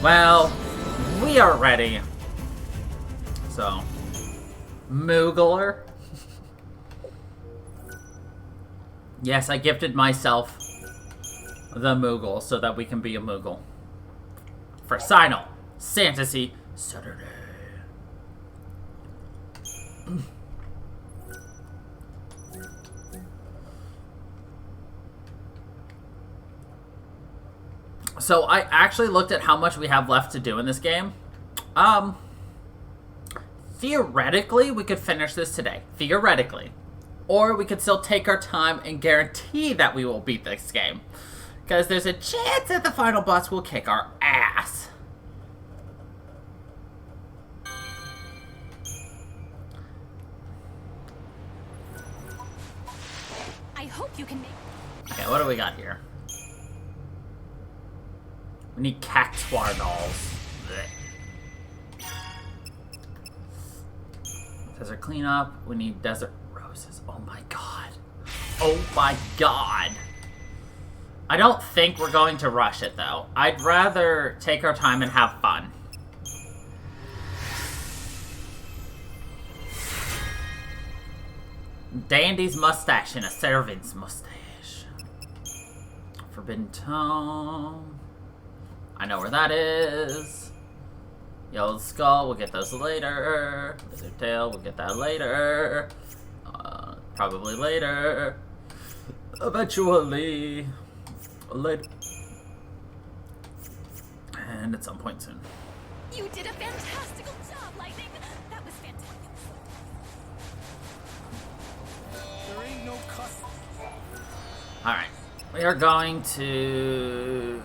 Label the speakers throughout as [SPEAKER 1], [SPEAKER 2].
[SPEAKER 1] Well, we are ready. So, Moogler. Yes, I gifted myself the Moogle so that we can be a Moogle. For Sinal Santasy Saturday. So I actually looked at how much we have left to do in this game. Theoretically, we could finish this today. Theoretically. Or we could still take our time and guarantee that we will beat this game. Because there's a chance that the final boss will kick our ass.
[SPEAKER 2] I hope you can make...
[SPEAKER 1] Okay, what do we got here? We need cactuar dolls. Desert cleanup. We need desert roses. Oh my god. Oh my god. I don't think we're going to rush it though. I'd rather take our time and have fun. Dandy's mustache and a servant's mustache. Forbidden Tome. I know where that is. Yellow Skull, we'll get those later. Lizard Tail, we'll get that later. Probably later. Eventually. Later. And at some point soon.
[SPEAKER 2] You did a fantastical job, Lightning! That was fantastic.
[SPEAKER 3] There ain't no cuss.
[SPEAKER 1] Alright. We are going to...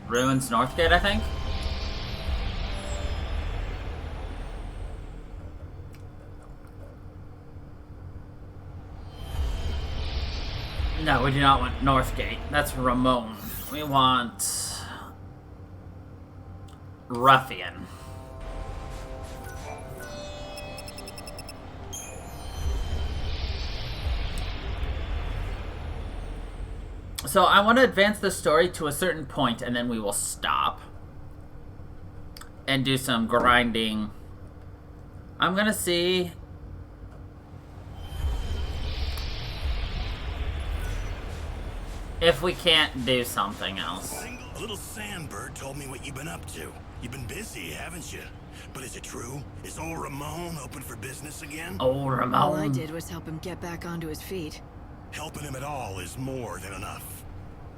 [SPEAKER 1] Ruins Northgate, I think? No, we do not want Northgate. That's Ramon. We want... Ruffian. So I want to advance the story to a certain point, and then we will stop. And do some grinding. I'm gonna see... if we can't do something else.
[SPEAKER 4] A little sandbird told me what you've been up to. You've been busy, haven't you? But is it true? Is old Ramon open for business again?
[SPEAKER 1] Oh, Ramon.
[SPEAKER 5] All I did was help him get back onto his feet.
[SPEAKER 4] Helping him at all is more than enough.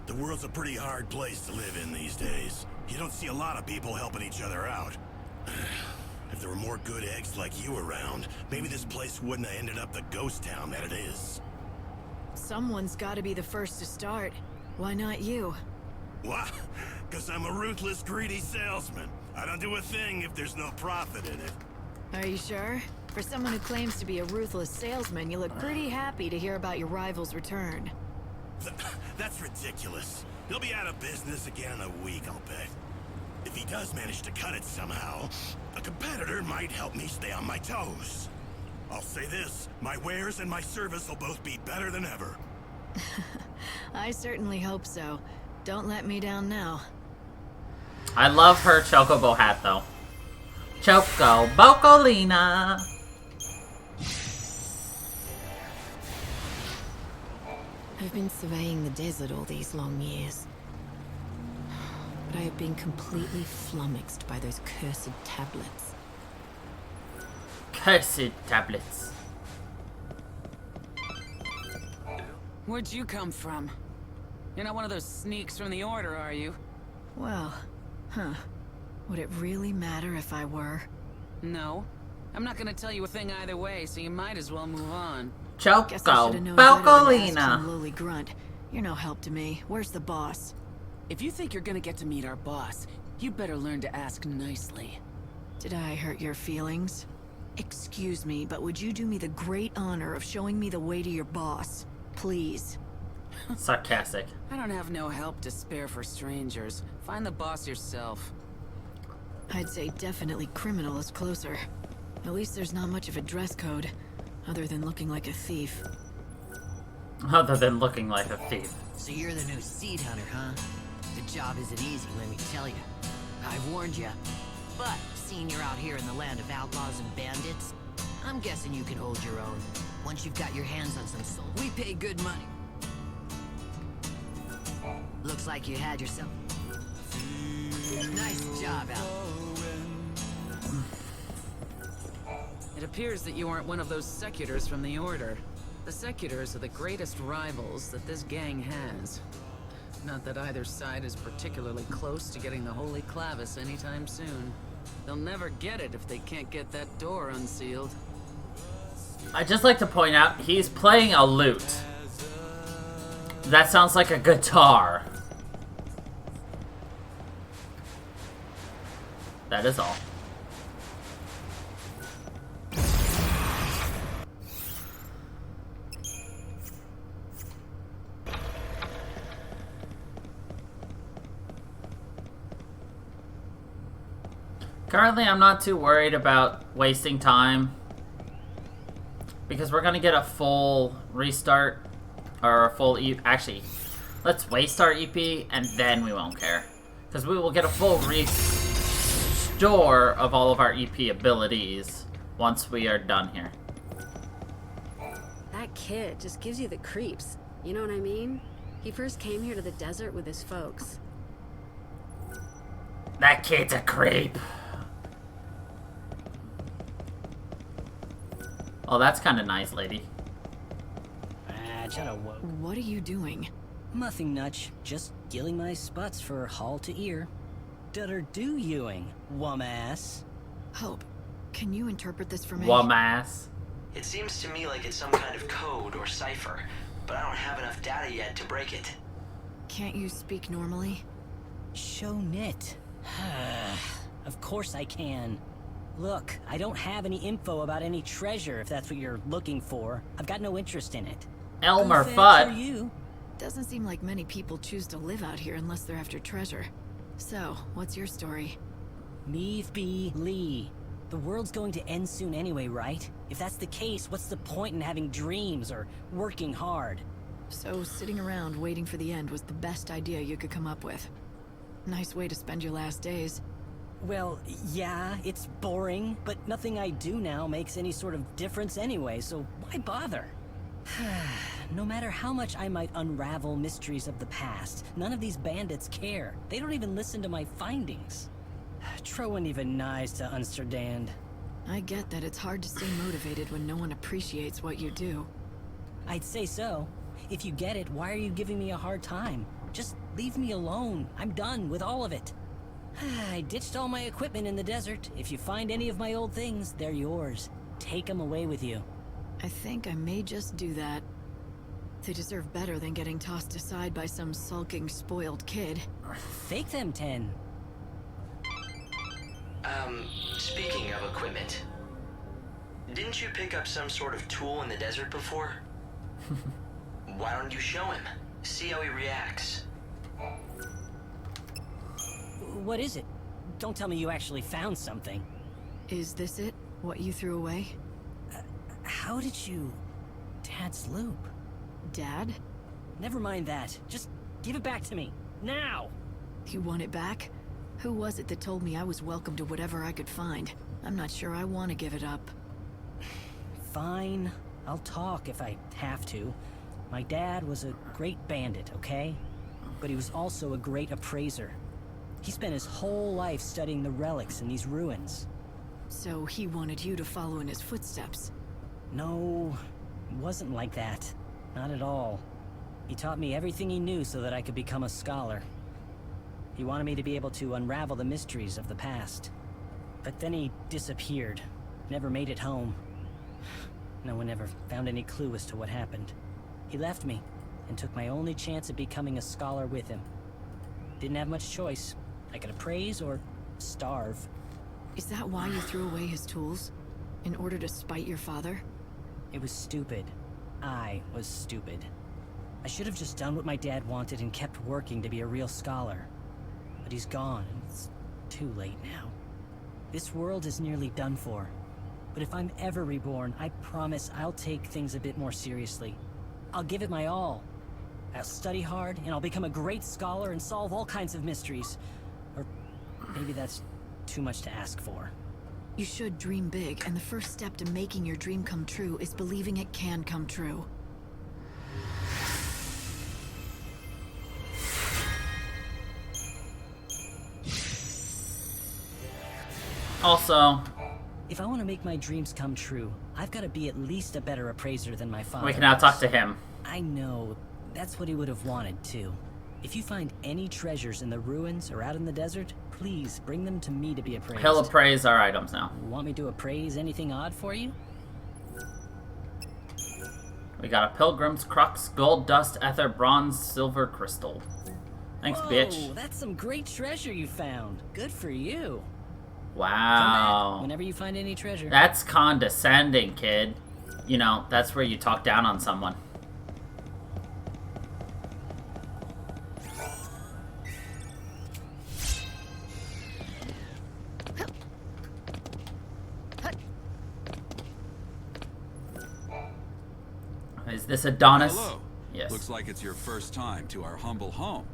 [SPEAKER 4] The world's a pretty hard place to live in these days. You don't see a lot of people helping each other out. If there were more good eggs like you around, maybe this place wouldn't have ended up the ghost town that it is.
[SPEAKER 5] Someone's got to be the first to start. Why not you?
[SPEAKER 4] Why? Because I'm a ruthless, greedy salesman. I don't do a thing if there's no profit in it.
[SPEAKER 5] Are you sure? For someone who claims to be a ruthless salesman, you look pretty happy to hear about your rival's return.
[SPEAKER 4] That's ridiculous. He'll be out of business again in a week, I'll bet. If he does manage to cut it somehow, a competitor might help me stay on my toes. I'll say this, my wares and my service will both be better than ever.
[SPEAKER 5] I certainly hope so. Don't let me down now.
[SPEAKER 1] I love her Chocobo hat, though. Choco Bocolina.
[SPEAKER 5] I've been surveying the desert all these long years. But I have been completely flummoxed by those cursed tablets.
[SPEAKER 1] Cursed tablets.
[SPEAKER 6] Where'd you come from? You're not one of those sneaks from the Order, are you?
[SPEAKER 5] Well, would it really matter if I were?
[SPEAKER 6] No. I'm not gonna tell you a thing either way, so you might as well move on.
[SPEAKER 1] Choco
[SPEAKER 5] Guess I should have known better than to ask some
[SPEAKER 1] Bocolina.
[SPEAKER 5] lowly grunt. You're no help to me. Where's the boss?
[SPEAKER 6] If you think you're gonna get to meet our boss, you'd better learn to ask nicely.
[SPEAKER 5] Did I hurt your feelings? Excuse me, but would you do me the great honor of showing me the way to your boss? Please.
[SPEAKER 1] Sarcastic.
[SPEAKER 6] I don't have no help to spare for strangers. Find the boss yourself.
[SPEAKER 5] I'd say definitely criminal is closer. At least there's not much of a dress code, other than looking like a thief.
[SPEAKER 1] Other than looking like a thief.
[SPEAKER 7] So you're the new seed hunter, huh? The job isn't easy, let me tell you. I've warned you. But, seeing you're out here in the land of outlaws and bandits, I'm guessing you can hold your own. Once you've got your hands on some soul. We pay good money. Looks like you had yourself. Nice job, Al.
[SPEAKER 6] It appears that you aren't one of those secutors from the Order. The secutors are the greatest rivals that this gang has. Not that either side is particularly close to getting the Holy Clavis anytime soon. They'll never get it if they can't get that door unsealed.
[SPEAKER 1] I'd just like to point out, he's playing a lute. That sounds like a guitar. That is all. Currently, I'm not too worried about wasting time, because we're gonna get a full restart, or a full actually, let's waste our EP, and then we won't care. Because we will get a full restore of all of our EP abilities once we are done here.
[SPEAKER 8] That kid just gives you the creeps. You know what I mean? He first came here to the desert with his folks.
[SPEAKER 1] That kid's a creep. Oh, that's kind of nice, lady.
[SPEAKER 5] What are you doing?
[SPEAKER 9] Nothing much. Just gilling my spots for hall to ear. Dutter do Ewing, wum-ass.
[SPEAKER 5] Hope, can you interpret this for me?
[SPEAKER 1] Wum-ass.
[SPEAKER 10] It seems to me like it's some kind of code or cipher, but I don't have enough data yet to break it.
[SPEAKER 5] Can't you speak normally?
[SPEAKER 9] Show knit. Of course I can. Look, I don't have any info about any treasure, if that's what you're looking for. I've got no interest in it.
[SPEAKER 1] Elmer
[SPEAKER 9] Good
[SPEAKER 1] Fudd.
[SPEAKER 9] for you.
[SPEAKER 5] Doesn't seem like many people choose to live out here unless they're after treasure. So, what's your story?
[SPEAKER 9] Meave B. Lee. The world's going to end soon anyway, right? If that's the case, what's the point in having dreams or working hard?
[SPEAKER 5] So, sitting around waiting for the end was the best idea you could come up with. Nice way to spend your last days.
[SPEAKER 9] Well, yeah, it's boring, but nothing I do now makes any sort of difference anyway, so why bother? No matter how much I might unravel mysteries of the past, none of these bandits care. They don't even listen to my findings. Trowan even nice to understand.
[SPEAKER 5] I get that it's hard to stay motivated when no one appreciates what you do.
[SPEAKER 9] I'd say so. If you get it, why are you giving me a hard time? Just leave me alone. I'm done with all of it. I ditched all my equipment in the desert. If you find any of my old things, they're yours. Take them away with you.
[SPEAKER 5] I think I may just do that. They deserve better than getting tossed aside by some sulking, spoiled kid.
[SPEAKER 9] Fake them, 10.
[SPEAKER 10] Speaking of equipment, didn't you pick up some sort of tool in the desert before? Why don't you show him? See how he reacts.
[SPEAKER 9] What is it? Don't tell me you actually found something.
[SPEAKER 5] Is this it? What you threw away?
[SPEAKER 9] How did you... Dad's loop?
[SPEAKER 5] Dad?
[SPEAKER 9] Never mind that. Just give it back to me. Now!
[SPEAKER 5] You want it back? Who was it that told me I was welcome to whatever I could find? I'm not sure I want to give it up.
[SPEAKER 9] Fine. I'll talk if I have to. My dad was a great bandit, okay? But he was also a great appraiser. He spent his whole life studying the relics in these ruins.
[SPEAKER 5] So he wanted you to follow in his footsteps?
[SPEAKER 9] No, it wasn't like that. Not at all. He taught me everything he knew so that I could become a scholar. He wanted me to be able to unravel the mysteries of the past. But then he disappeared. Never made it home. No one ever found any clue as to what happened. He left me, and took my only chance at becoming a scholar with him. Didn't have much choice. I could appraise or starve.
[SPEAKER 5] Is that why you threw away his tools? In order to spite your father?
[SPEAKER 9] It was stupid. I was stupid. I should have just done what my dad wanted and kept working to be a real scholar. But he's gone, and it's too late now. This world is nearly done for. But if I'm ever reborn, I promise I'll take things a bit more seriously. I'll give it my all. I'll study hard, and I'll become a great scholar and solve all kinds of mysteries. Or maybe that's too much to ask for.
[SPEAKER 5] You should dream big, and the first step to making your dream come true is believing it can come true.
[SPEAKER 1] Also,
[SPEAKER 9] if I want to make my dreams come true, I've got to be at least a better appraiser than my father.
[SPEAKER 1] we can now talk to him.
[SPEAKER 9] I know. That's what he would have wanted, too. If you find any treasures in the ruins or out in the desert, please bring them to me to be appraised.
[SPEAKER 1] He'll appraise our items now.
[SPEAKER 9] Want me to appraise anything odd for you?
[SPEAKER 1] We got a pilgrim's crux, gold dust, ether, bronze, silver, crystal. Thanks,
[SPEAKER 9] Whoa,
[SPEAKER 1] bitch.
[SPEAKER 9] That's some great treasure you found. Good for you. Come
[SPEAKER 1] Wow.
[SPEAKER 9] back whenever you find any treasure.
[SPEAKER 1] That's condescending, kid. You know, that's where you talk down on someone. Is this Adonis?
[SPEAKER 11] Hello.
[SPEAKER 1] Yes.
[SPEAKER 11] Looks like it's your first time to our humble home.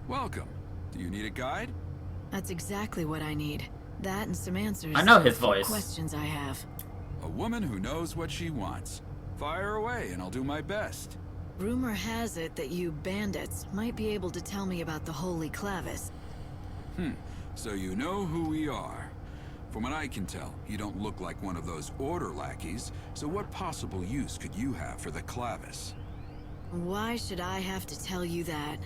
[SPEAKER 11] Welcome. Do you need a guide?
[SPEAKER 5] That's exactly what I need. That and some answers.
[SPEAKER 1] I know his
[SPEAKER 5] to the
[SPEAKER 1] voice.
[SPEAKER 5] questions I have.
[SPEAKER 11] A woman who knows what she wants. Fire away and I'll do my best.
[SPEAKER 5] Rumor has it that you bandits might be able to tell me about the Holy Clavis.
[SPEAKER 11] So you know who we are. From what I can tell, you don't look like one of those order lackeys, so what possible use could you have for the clavis?
[SPEAKER 5] Why should I have to tell you that?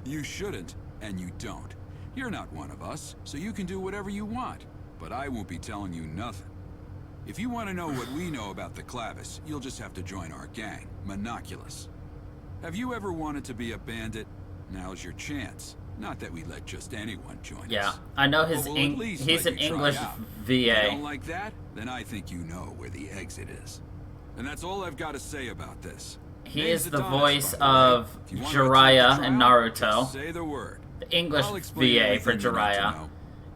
[SPEAKER 11] You shouldn't, and you don't. You're not one of us, so you can do whatever you want, but I won't be telling you nothing. If you want to know what we know about the clavis, you'll just have to join our gang, Monoculus. Have you ever wanted to be a bandit? Now's your chance. Not that we let just anyone join
[SPEAKER 1] Yeah,
[SPEAKER 11] us.
[SPEAKER 1] I know his
[SPEAKER 11] But we'll at least
[SPEAKER 1] he's
[SPEAKER 11] let
[SPEAKER 1] an
[SPEAKER 11] you try
[SPEAKER 1] English
[SPEAKER 11] out. If you
[SPEAKER 1] VA.
[SPEAKER 11] don't like that? Then I think you know where the exit is. And that's all I've got to say about this.
[SPEAKER 1] He
[SPEAKER 11] Name's
[SPEAKER 1] is the
[SPEAKER 11] Adonis,
[SPEAKER 1] voice
[SPEAKER 11] by the way.
[SPEAKER 1] of
[SPEAKER 11] If you want to
[SPEAKER 1] Jiraiya
[SPEAKER 11] attempt the
[SPEAKER 1] in
[SPEAKER 11] trial,
[SPEAKER 1] Naruto.
[SPEAKER 11] just say the word.
[SPEAKER 1] The English
[SPEAKER 11] I'll explain
[SPEAKER 1] VA for
[SPEAKER 11] everything you need to
[SPEAKER 1] Jiraiya.
[SPEAKER 11] know.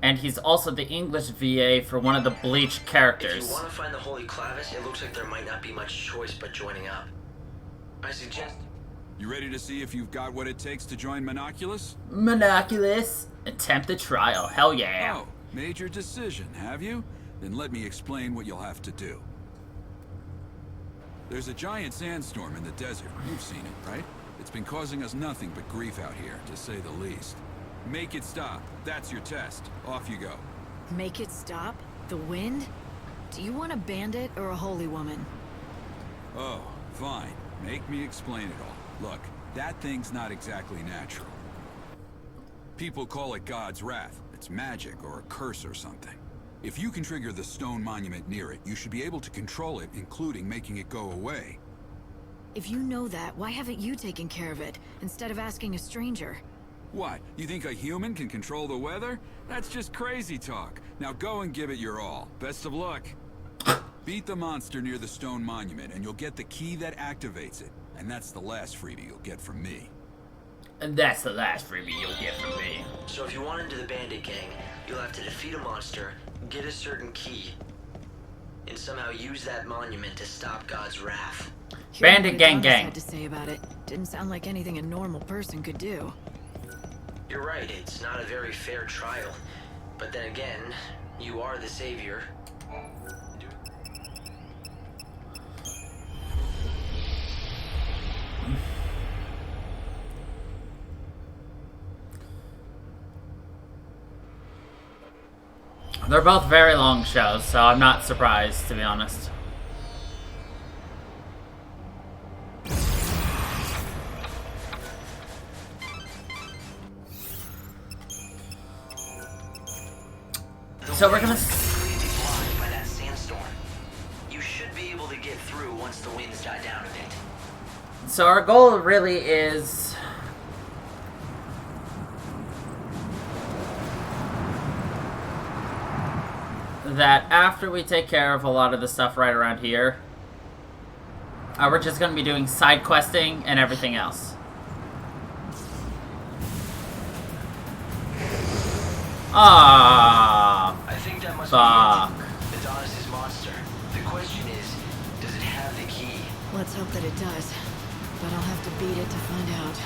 [SPEAKER 1] And he's also the English VA for one of the Bleach
[SPEAKER 10] If
[SPEAKER 1] characters.
[SPEAKER 10] you want to find the Holy Clavis, it looks like there might not be much choice but joining up. I suggest...
[SPEAKER 11] You ready to see if you've got what it takes to join Monoculus?
[SPEAKER 1] Monoculus, attempt the trial. Hell yeah.
[SPEAKER 11] Oh, made your decision, have you? Then let me explain what you'll have to do. There's a giant sandstorm in the desert. You've seen it, right? It's been causing us nothing but grief out here, to say the least. Make it stop. That's your test. Off you go.
[SPEAKER 5] Make it stop? The wind? Do you want a bandit or a holy woman?
[SPEAKER 11] Oh, fine. Make me explain it all. Look, that thing's not exactly natural. People call it God's wrath. It's magic or a curse or something. If you can trigger the stone monument near it, you should be able to control it, including making it go away.
[SPEAKER 5] If you know that, why haven't you taken care of it, instead of asking a stranger?
[SPEAKER 11] What? You think a human can control the weather? That's just crazy talk. Now go and give it your all. Best of luck. Beat the monster near the stone monument, and you'll get the key that activates it. And that's the last freebie you'll get from me.
[SPEAKER 1] And that's the last freebie you'll get from me.
[SPEAKER 10] So if you want into the bandit gang, you'll have to defeat a monster, get a certain key, and somehow use that monument to stop God's wrath.
[SPEAKER 5] Hearing
[SPEAKER 1] Bandit
[SPEAKER 5] what
[SPEAKER 1] gang
[SPEAKER 5] Adonis
[SPEAKER 1] gang.
[SPEAKER 5] had to say about it didn't sound like anything a normal person could do.
[SPEAKER 10] You're right, it's not a very fair trial. But then again, you are the savior.
[SPEAKER 1] They're both very long shows, so I'm not surprised, to be honest. So we're gonna...
[SPEAKER 10] Completely blocked by that sandstorm. You should be able to get through once the winds die down a bit.
[SPEAKER 1] So our goal really is... that after we take care of a lot of the stuff right around here, we're just going to be doing side questing and everything else. Ah,
[SPEAKER 10] I think that must
[SPEAKER 1] fuck.
[SPEAKER 10] be it. Adonis' monster. The question is, does it have the key?
[SPEAKER 5] Let's hope that it does. But I'll have to beat it to find out.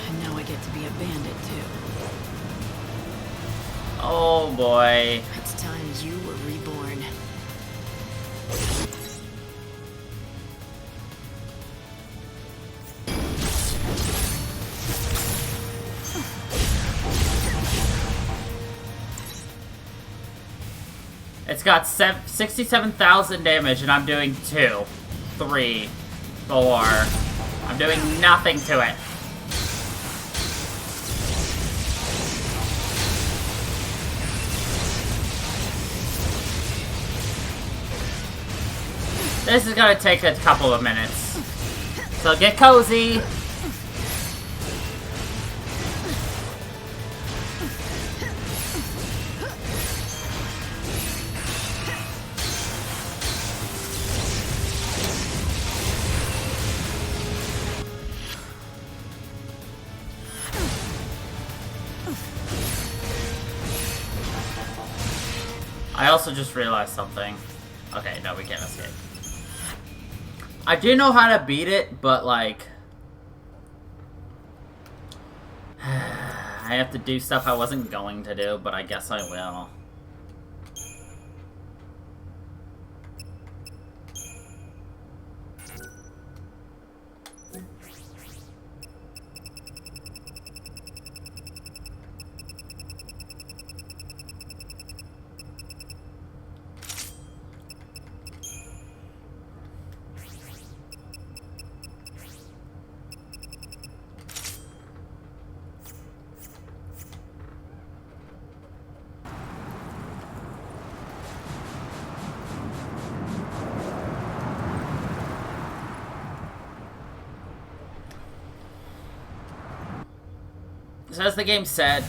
[SPEAKER 5] And now I get to be a bandit, too.
[SPEAKER 1] Oh boy.
[SPEAKER 5] It's time you were reborn.
[SPEAKER 1] It's got 67,000 damage, and I'm doing 2, 3, 4. I'm doing nothing to it. This is gonna take a couple of minutes. So get cozy. I also just realized something. Okay, no, we can't escape. I do know how to beat it, but like... I have to do stuff I wasn't going to do, but I guess I will. So as the game said,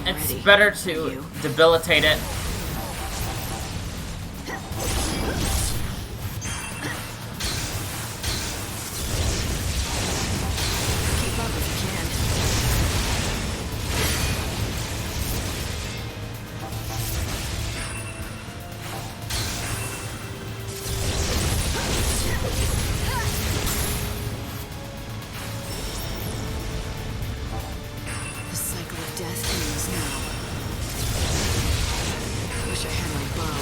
[SPEAKER 1] it's better to debilitate it.
[SPEAKER 5] Keep up if you can. The cycle of death ends now. Wish I had my bow.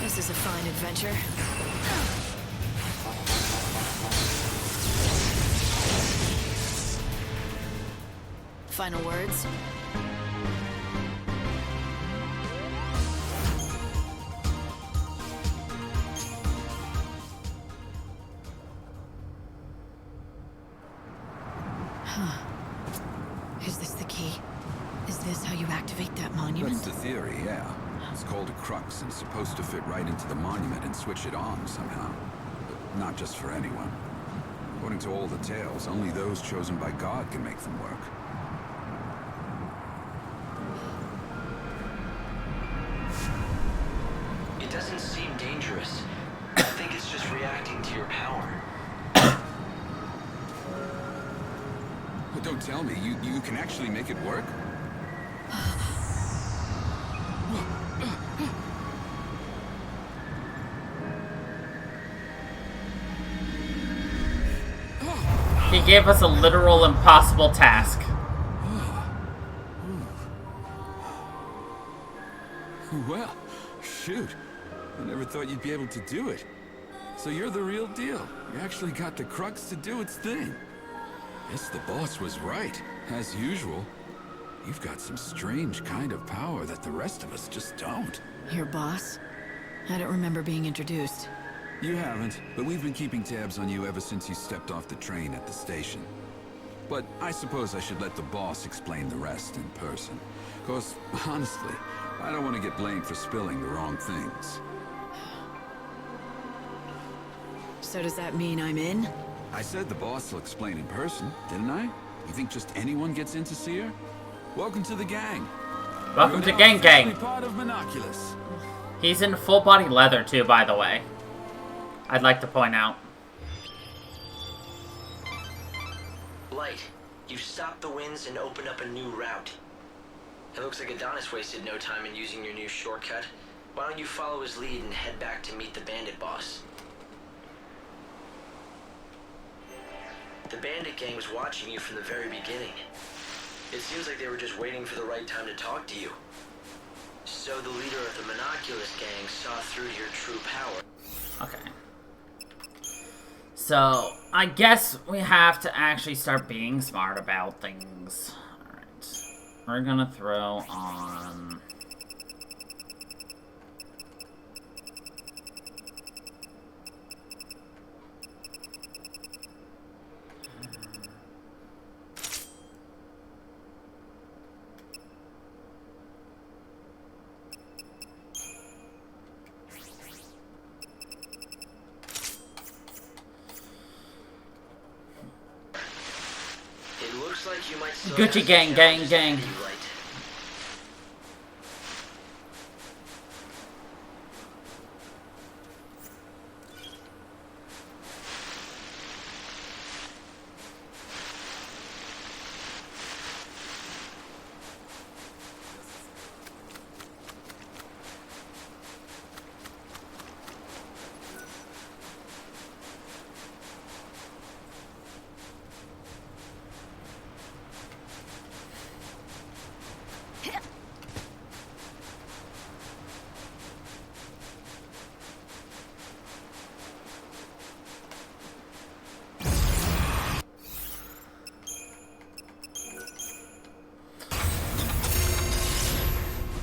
[SPEAKER 5] This is a fine adventure. Final words? Huh. Is this the key? Is this how you activate that monument?
[SPEAKER 11] That's the theory, yeah. It's called a crux and it's supposed to fit right into the monument and switch it on somehow. But not just for anyone. According to all the tales, only those chosen by God can make them work.
[SPEAKER 10] It doesn't seem dangerous. I think it's just reacting to your power.
[SPEAKER 11] But don't tell me, you can actually make it work?
[SPEAKER 1] He gave us a literal impossible task.
[SPEAKER 11] Well, shoot. I never thought you'd be able to do it. So you're the real deal. You actually got the crux to do its thing. Guess the boss was right. As usual, you've got some strange kind of power that the rest of us just don't.
[SPEAKER 5] Your boss? I don't remember being introduced.
[SPEAKER 11] You haven't, but we've been keeping tabs on you ever since you stepped off the train at the station. But I suppose I should let the boss explain the rest in person. 'Cause, honestly, I don't want to get blamed for spilling the wrong things.
[SPEAKER 5] So does that mean I'm in?
[SPEAKER 11] I said the boss will explain in person, didn't I? You think just anyone gets in to see her? Welcome to the gang.
[SPEAKER 1] Welcome to Gang Gang.
[SPEAKER 11] Part of Monoculus.
[SPEAKER 1] He's in full body leather too, by the way. I'd like to point out.
[SPEAKER 10] Light, you stopped the winds and opened up a new route. It looks like Adonis wasted no time in using your new shortcut. Why don't you follow his lead and head back to meet the bandit boss? The bandit gang was watching you from the very beginning. It seems like they were just waiting for the right time to talk to you. So the leader of the Monoculus gang saw through your true power.
[SPEAKER 1] Okay. So, I guess we have to actually start being smart about things. Alright. We're gonna throw on...
[SPEAKER 10] Like you might still
[SPEAKER 1] Gucci gang, gang, gang.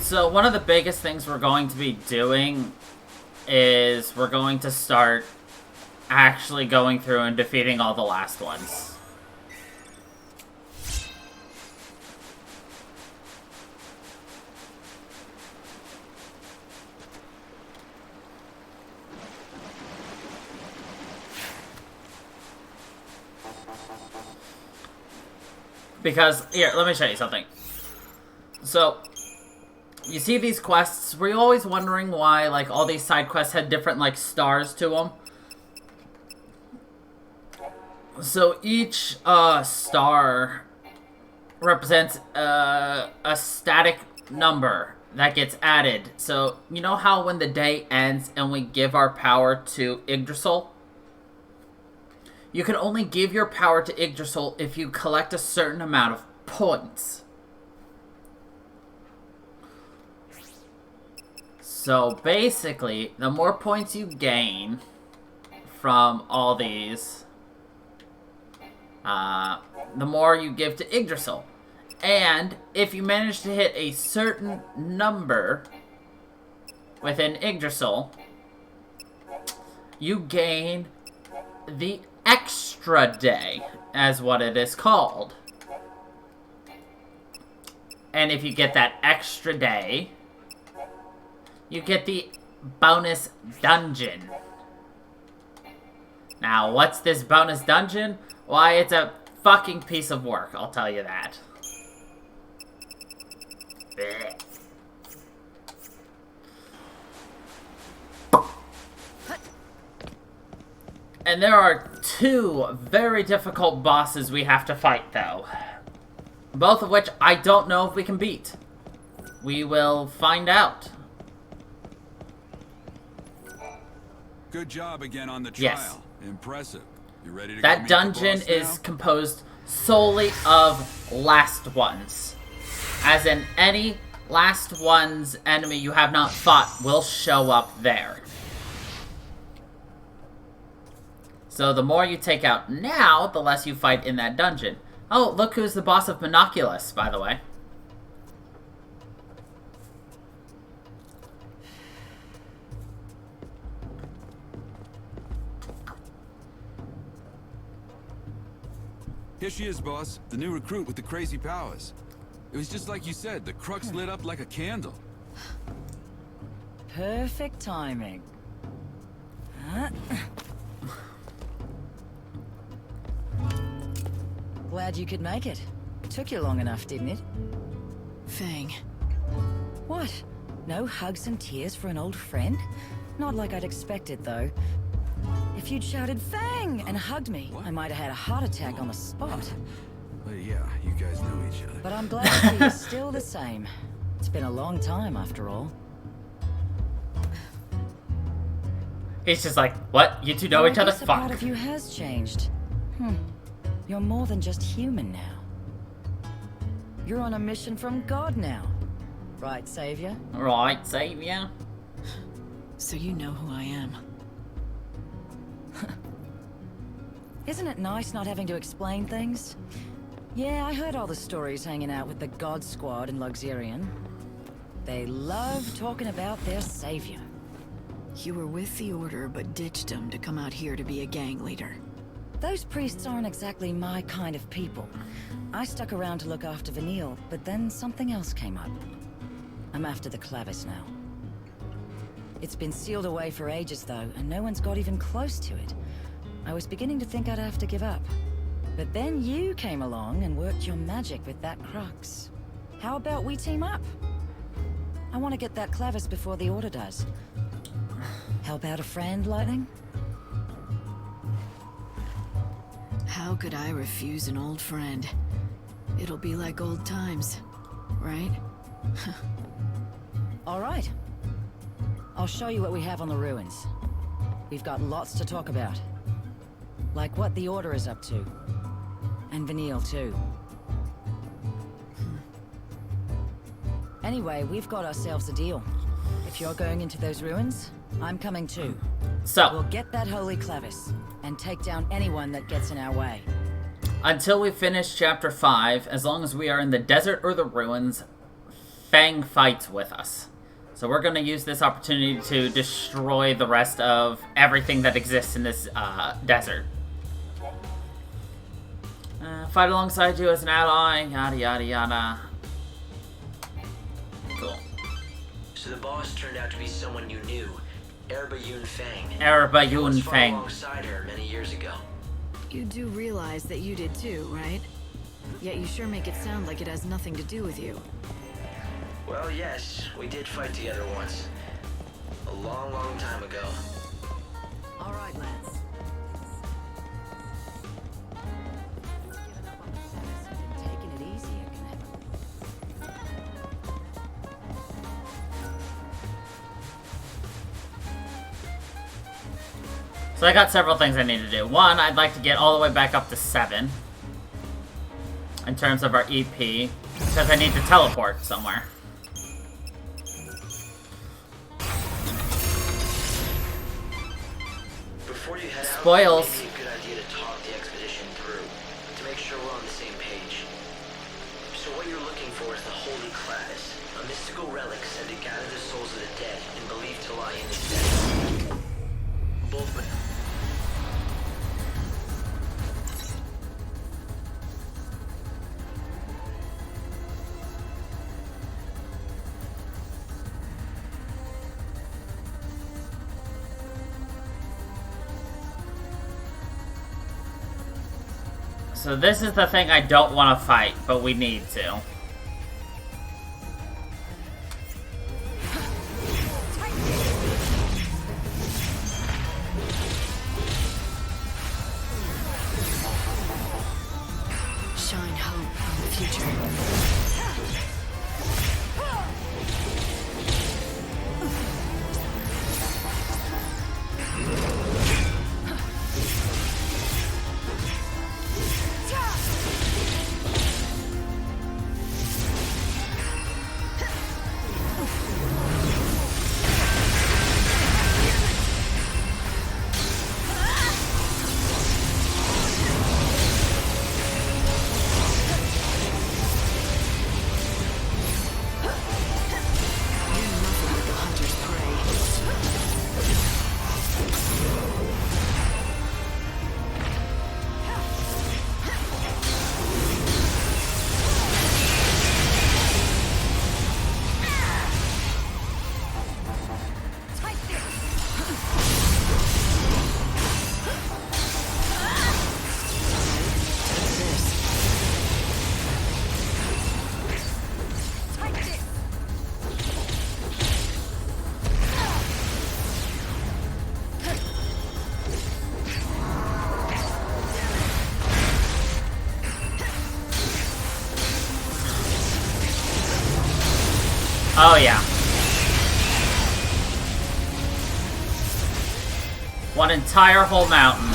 [SPEAKER 1] So one of the biggest things we're going to be doing is we're going to start actually going through and defeating all the last ones. Because, here, let me show you something. So, you see these quests? Were you always wondering why, like, all these side quests had different, like, stars to them? So, each, star represents, a static number that gets added. So, you know how when the day ends and we give our power to Yggdrasil? You can only give your power to Yggdrasil if you collect a certain amount of points. So basically, the more points you gain from all these, the more you give to Yggdrasil. And if you manage to hit a certain number within Yggdrasil, you gain the extra day, as what it is called. And if you get that extra day, you get the bonus dungeon. Now, what's this bonus dungeon? Why, it's a fucking piece of work, I'll tell you that. Blech. And there are two very difficult bosses we have to fight, though. Both of which I don't know if we can beat. We will find out.
[SPEAKER 11] Good job again on the trial.
[SPEAKER 1] Yes.
[SPEAKER 11] Impressive. You ready to
[SPEAKER 1] That dungeon is composed solely of last ones. As in, any last one's enemy you have not fought will show up there. So the more you take out now, the less you fight in that dungeon. Oh, look who's the boss of Monoculus, by the way.
[SPEAKER 11] Here she is, boss. The new recruit with the crazy powers. It was just like you said, the crux lit up like a candle.
[SPEAKER 12] Perfect timing. Huh? Glad you could make it. Took you long enough, didn't it?
[SPEAKER 5] Fang,
[SPEAKER 12] What? No hugs and tears for an old friend? Not like I'd expected, though. If you'd shouted Fang and hugged me, I might have had a heart attack on the spot.
[SPEAKER 11] Yeah, you guys know each other.
[SPEAKER 12] But I'm glad to see you're still the same. It's been a long time, after all.
[SPEAKER 1] It's just like, what? You two know each other?
[SPEAKER 12] A
[SPEAKER 1] Fuck.
[SPEAKER 12] part of you has changed. You're more than just human now. You're on a mission from God now. Right, Savior?
[SPEAKER 1] Right, Savior?
[SPEAKER 5] So you know who I am.
[SPEAKER 12] Isn't it nice not having to explain things? Yeah, I heard all the stories hanging out with the God Squad in Luxurion. They love talking about their savior.
[SPEAKER 5] You were with the Order, but ditched him to come out here to be a gang leader.
[SPEAKER 12] Those priests aren't exactly my kind of people. I stuck around to look after Vanille, but then something else came up. I'm after the Clavis now. It's been sealed away for ages, though, and no one's got even close to it. I was beginning to think I'd have to give up. But then you came along and worked your magic with that crux. How about we team up? I want to get that Clavis before the Order does. Help out a friend, Lightning?
[SPEAKER 5] How could I refuse an old friend? It'll be like old times, right?
[SPEAKER 12] All right. I'll show you what we have on the ruins. We've got lots to talk about. Like what the Order is up to. And Vanille, too. Anyway, we've got ourselves a deal. If you're going into those ruins, I'm coming too.
[SPEAKER 1] So,
[SPEAKER 12] we'll get that holy Clavis, and take down anyone that gets in our way.
[SPEAKER 1] until we finish Chapter 5, as long as we are in the desert or the ruins, Fang fights with us. So we're going to use this opportunity to destroy the rest of everything that exists in this desert. Fight alongside you as an ally, yada yada yada. Cool.
[SPEAKER 10] So the boss turned out to be someone you knew, Erba Yun Fang.
[SPEAKER 1] Erba Yun
[SPEAKER 10] You once fought
[SPEAKER 1] Fang.
[SPEAKER 10] alongside her many years ago.
[SPEAKER 5] You do realize that you did too, right? Yet you sure make it sound like it has nothing to do with you.
[SPEAKER 10] Well, yes, we did fight together once. A long, long time ago.
[SPEAKER 12] All right, lads. Taking it easier can happen.
[SPEAKER 1] So I got several things I need to do. One, I'd like to get all the way back up to 7. In terms of our EP. Because I need to teleport somewhere.
[SPEAKER 10] Before you head out,
[SPEAKER 1] Spoils.
[SPEAKER 10] it may be a good idea to talk the expedition through, to make sure we're on the same page. So what you're looking for is the Holy Clavis, a mystical relic said to gather the souls of the dead and believed to lie in this desert. Both men.
[SPEAKER 1] So this is the thing I don't want to fight, but we need to.
[SPEAKER 5] Shine hope on the future.
[SPEAKER 1] Oh, yeah. One entire whole mountain.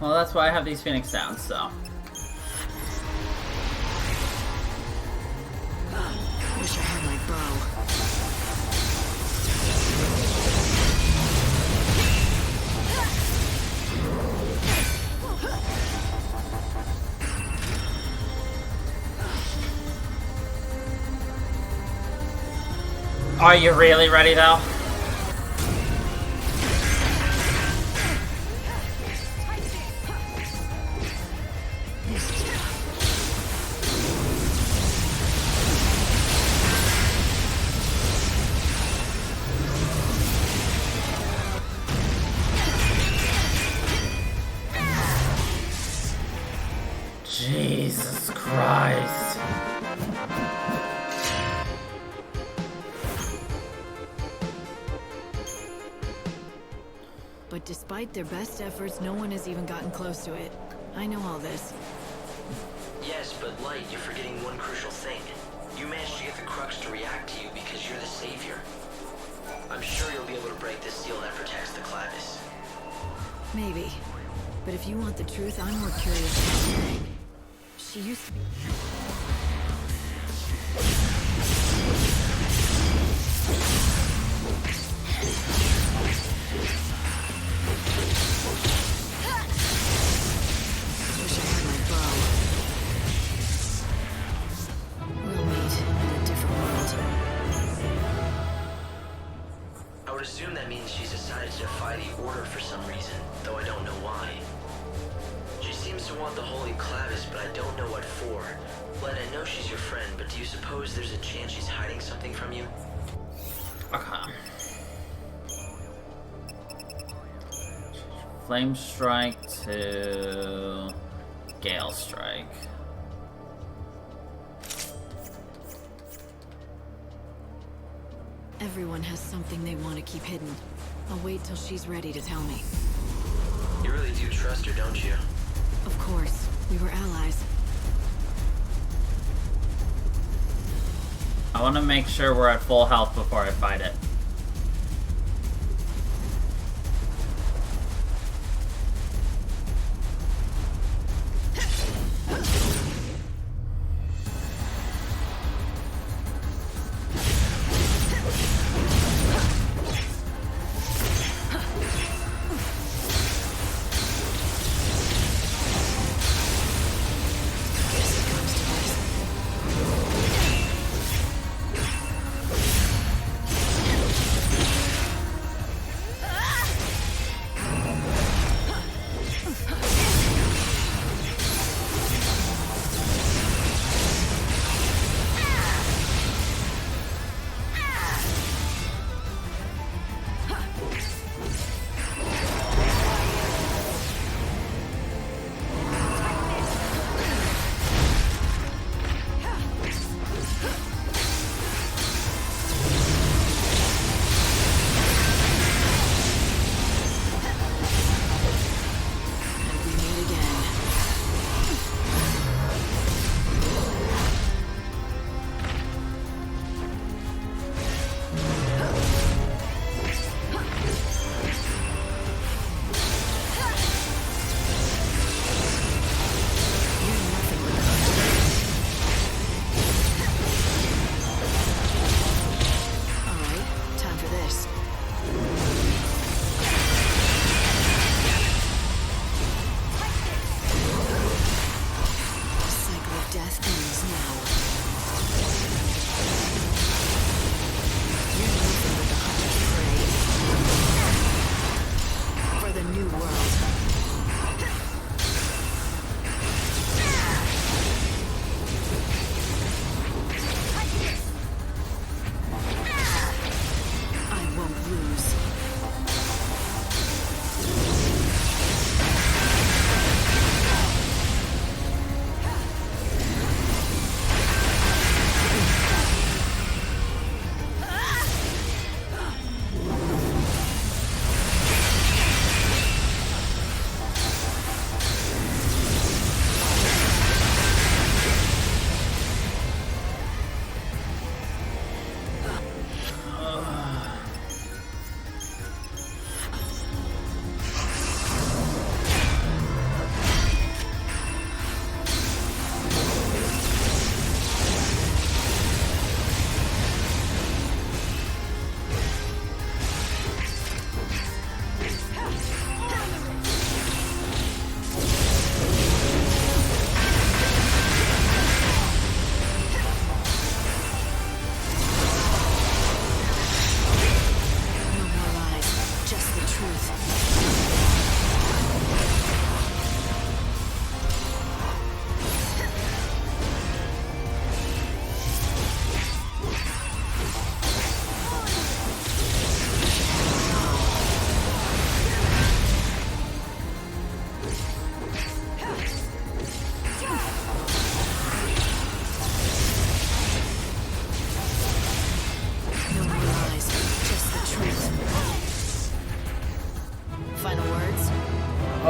[SPEAKER 1] Well, that's why I have these Phoenix Downs, so.
[SPEAKER 5] Wish I had my bow.
[SPEAKER 1] Are you really ready, though? Jesus Christ.
[SPEAKER 5] But despite their best efforts, no one has even gotten close to it. I know all this.
[SPEAKER 10] Yes, but Light, you're forgetting one crucial thing. You managed to get the Crux to react to you because you're the savior. I'm sure you'll be able to break the seal that protects the Clavis.
[SPEAKER 5] Maybe. But if you want the truth, I'm more curious about Yang. She used to be... Wish I had my bow. We'll meet in a different world.
[SPEAKER 10] I would assume that means she's decided to defy the Order for some reason, though I don't know why. She seems to want the Holy Clavis, but I don't know what for. Len, I know she's your friend, but do you suppose there's a chance she's hiding something from you?
[SPEAKER 1] Okay. Flame Strike to Gale Strike.
[SPEAKER 5] Everyone has something they want to keep hidden. I'll wait till she's ready to tell me.
[SPEAKER 10] You really do trust her, don't you?
[SPEAKER 5] Of course. We were allies.
[SPEAKER 1] I want to make sure we're at full health before I fight it.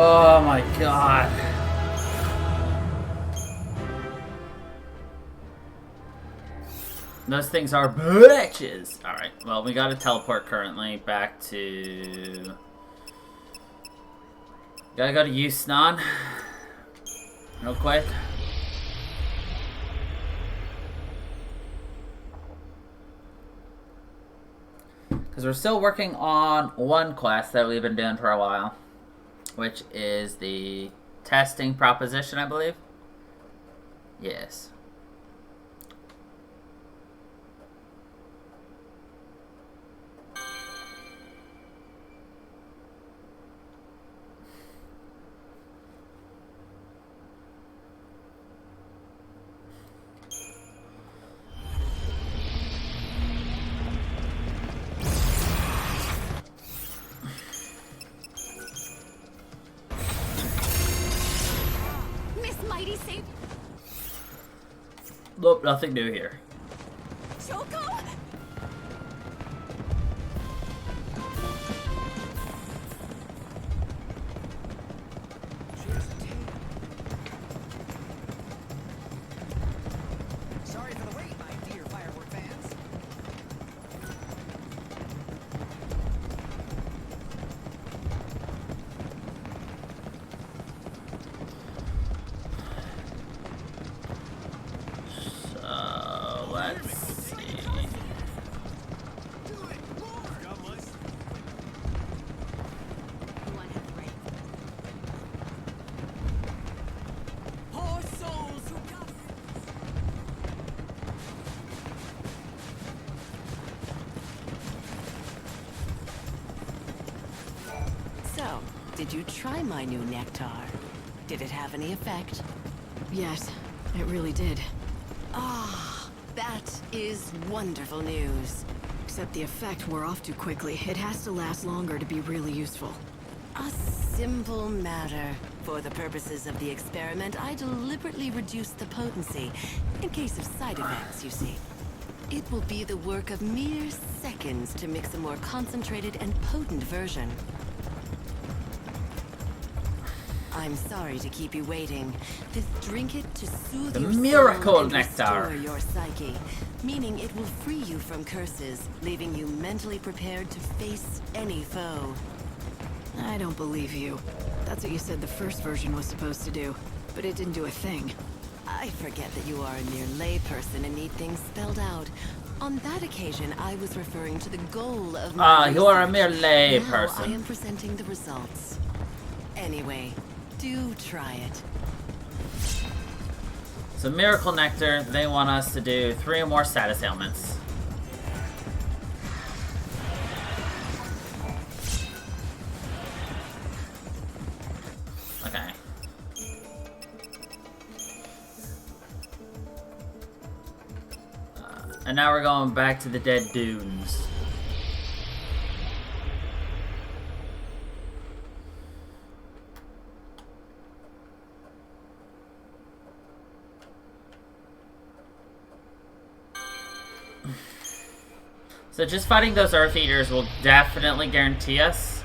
[SPEAKER 1] Oh my god. Those things are bitches. Alright, well, we gotta teleport currently back to... Gotta go to Yusnan. Real quick. Because we're still working on one quest that we've been doing for a while. Which is the testing proposition, I believe. Yes. Nope, nothing new here.
[SPEAKER 2] Choco?
[SPEAKER 7] Did you try my new nectar? Did it have any effect?
[SPEAKER 5] Yes, it really did.
[SPEAKER 7] Ah, that is wonderful news.
[SPEAKER 5] Except the effect wore off too quickly. It has to last longer to be really useful.
[SPEAKER 7] A simple matter. For the purposes of the experiment, I deliberately reduced the potency, in case of side effects, you see. It will be the work of mere seconds to mix a more concentrated and potent version. I'm sorry to keep you waiting. Drink it to soothe
[SPEAKER 1] The
[SPEAKER 7] your
[SPEAKER 1] miracle
[SPEAKER 7] soul and
[SPEAKER 1] nectar.
[SPEAKER 7] restore your psyche, meaning it will free you from curses, leaving you mentally prepared to face any foe.
[SPEAKER 5] I don't believe you. That's what you said the first version was supposed to do, but it didn't do a thing.
[SPEAKER 7] I forget that you are a mere layperson and need things spelled out. On that occasion, I was referring to the goal of my
[SPEAKER 1] you are a mere
[SPEAKER 7] research.
[SPEAKER 1] lay
[SPEAKER 7] Now
[SPEAKER 1] person.
[SPEAKER 7] I am presenting the results. Anyway, do try it.
[SPEAKER 1] So Miracle Nectar, they want us to do 3 more status ailments. Okay. And now we're going back to the Dead Dunes. So just fighting those Earth Eaters will definitely guarantee us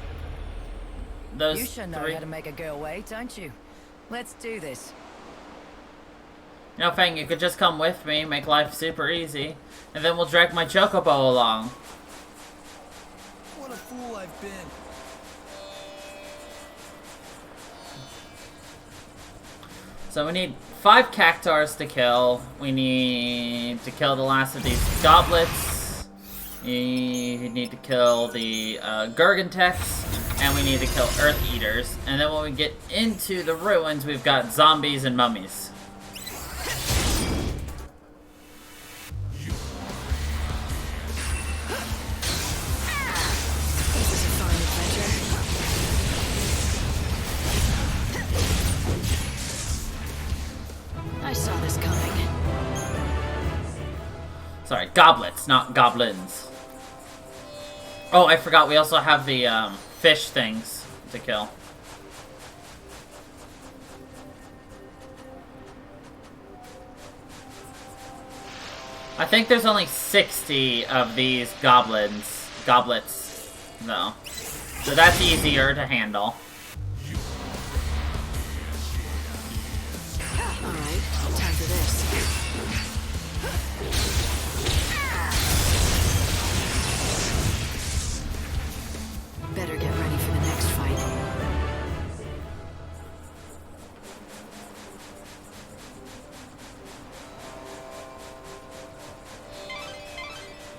[SPEAKER 1] those
[SPEAKER 12] You sure know
[SPEAKER 1] 3.
[SPEAKER 12] how to make a girl wait, don't you? Let's do this.
[SPEAKER 1] You know, Fang, you could just come with me, make life super easy, and then we'll drag my Chocobo along.
[SPEAKER 3] What a fool I've been.
[SPEAKER 1] So we need 5 Cactars to kill. We need to kill the last of these goblets. We need to kill the Gurgantex, and we need to kill Earth Eaters. And then when we get into the ruins, we've got zombies and mummies.
[SPEAKER 5] This is a fun adventure. I saw this coming.
[SPEAKER 1] Sorry, goblets, not goblins. Oh, I forgot, we also have the fish things to kill. I think there's only 60 of these goblets, though. So that's easier to handle.
[SPEAKER 5] Alright, time for this. Better get ready for the next fight.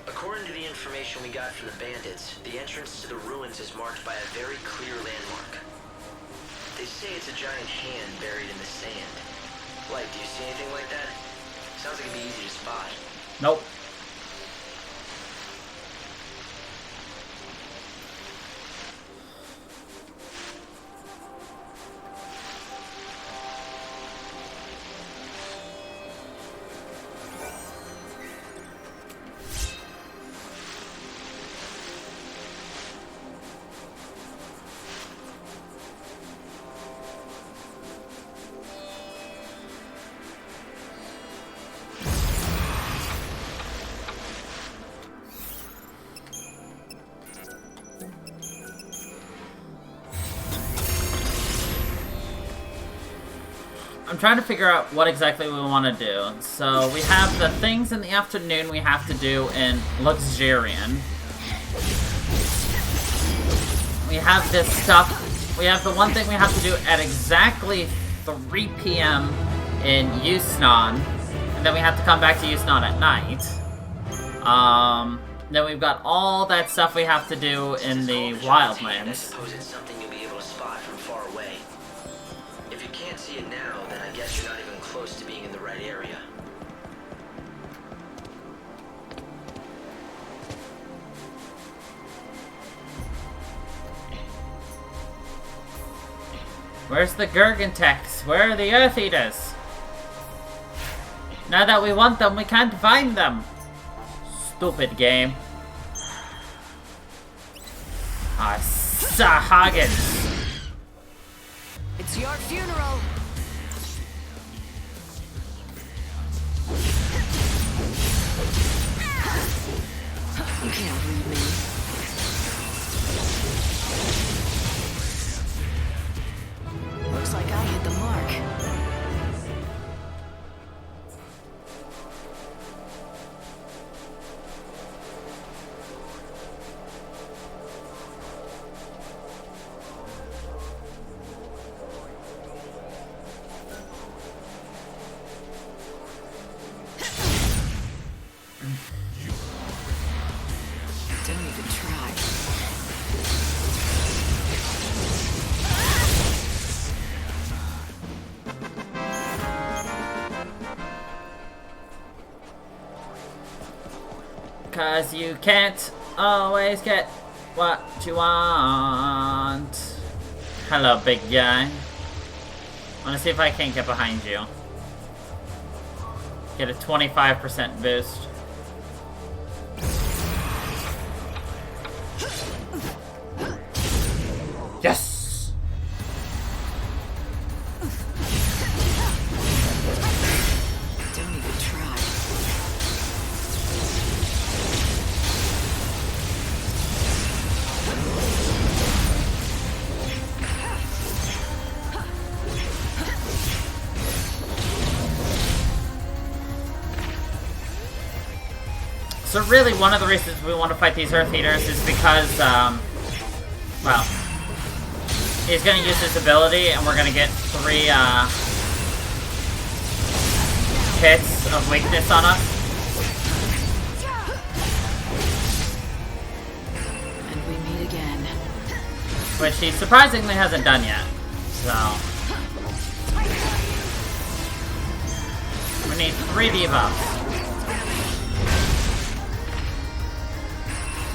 [SPEAKER 10] According to the information we got from the bandits, the entrance to the ruins is marked by a very clear landmark. They say it's a giant hand buried in the sand. Light, do you see anything like that? Sounds like it'd be easy to spot.
[SPEAKER 1] Nope. I'm trying to figure out what exactly we want to do. So we have the things in the afternoon we have to do in Luxurian. We have this stuff. We have the one thing we have to do at exactly 3 p.m. in Yusnan. And then we have to come back to Yusnan at night. Then we've got all that stuff we have to do in the Wildlands.
[SPEAKER 10] I suppose it's something you'll be able to spot from far away. If you can't see it now, then I guess you're not even close to being in the right area.
[SPEAKER 1] Where's the Gurgentex? Where are the Earth Eaters? Now that we want them, we can't find them. Stupid game. Ah, Sahagans.
[SPEAKER 7] It's your funeral. You can't read me. Looks like I hit the mark. Don't even try.
[SPEAKER 1] Cause you can't always get what you want. Hello, big guy. Wanna see if I can't get behind you. Get a 25% boost. Yes!
[SPEAKER 7] Don't even try.
[SPEAKER 1] So really, one of the reasons we want to fight these Earth Eaters is because, well, he's going to use his ability, and we're going to get 3, hits of weakness on us.
[SPEAKER 7] And we meet again.
[SPEAKER 1] Which he surprisingly hasn't done yet, so... We need 3 debuffs.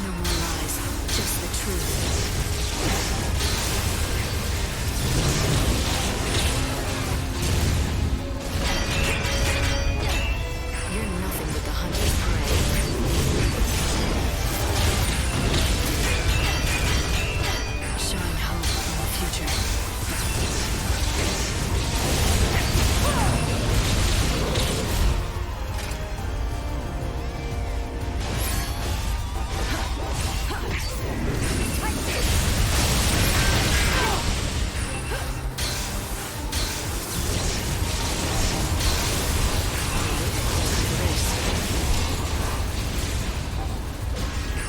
[SPEAKER 7] No more lies, just the truth. You're nothing but the hunter's prey. Showing hope in the future.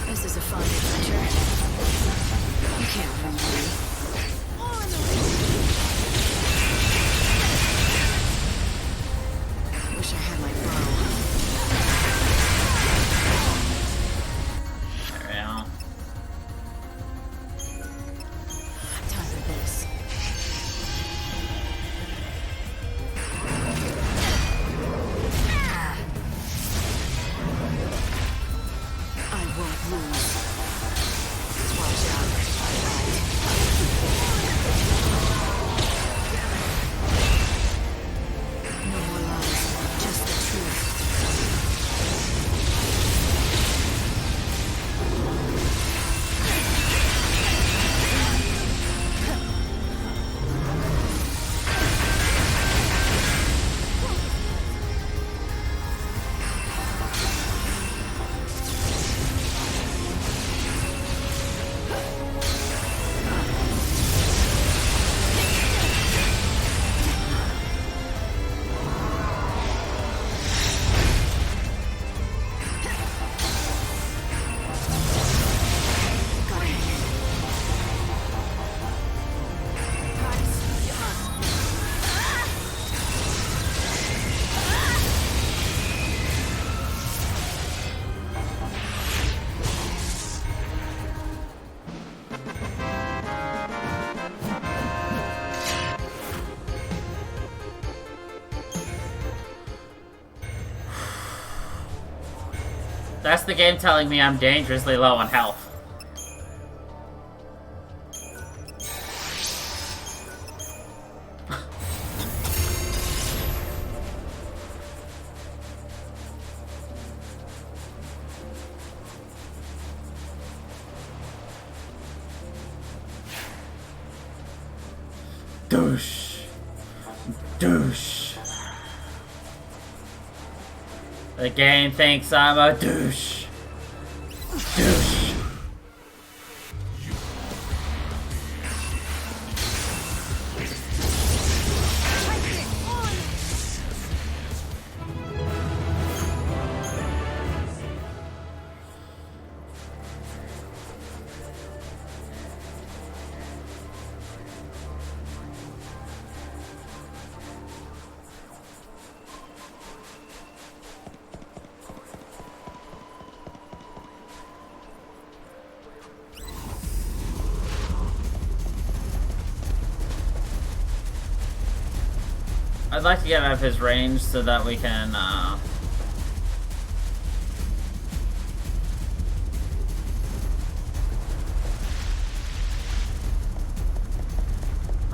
[SPEAKER 7] This is a fun adventure. You can't run away. Wish I had my bow.
[SPEAKER 1] There we go.
[SPEAKER 7] Time for this. I won't lose. Watch out. No more lies, just the truth. Gotta hang in.
[SPEAKER 1] That's the game telling me I'm dangerously low on health. douche. Douche. The game thinks I'm a douche. Douche. I'd like to get out of his range so that we can, oh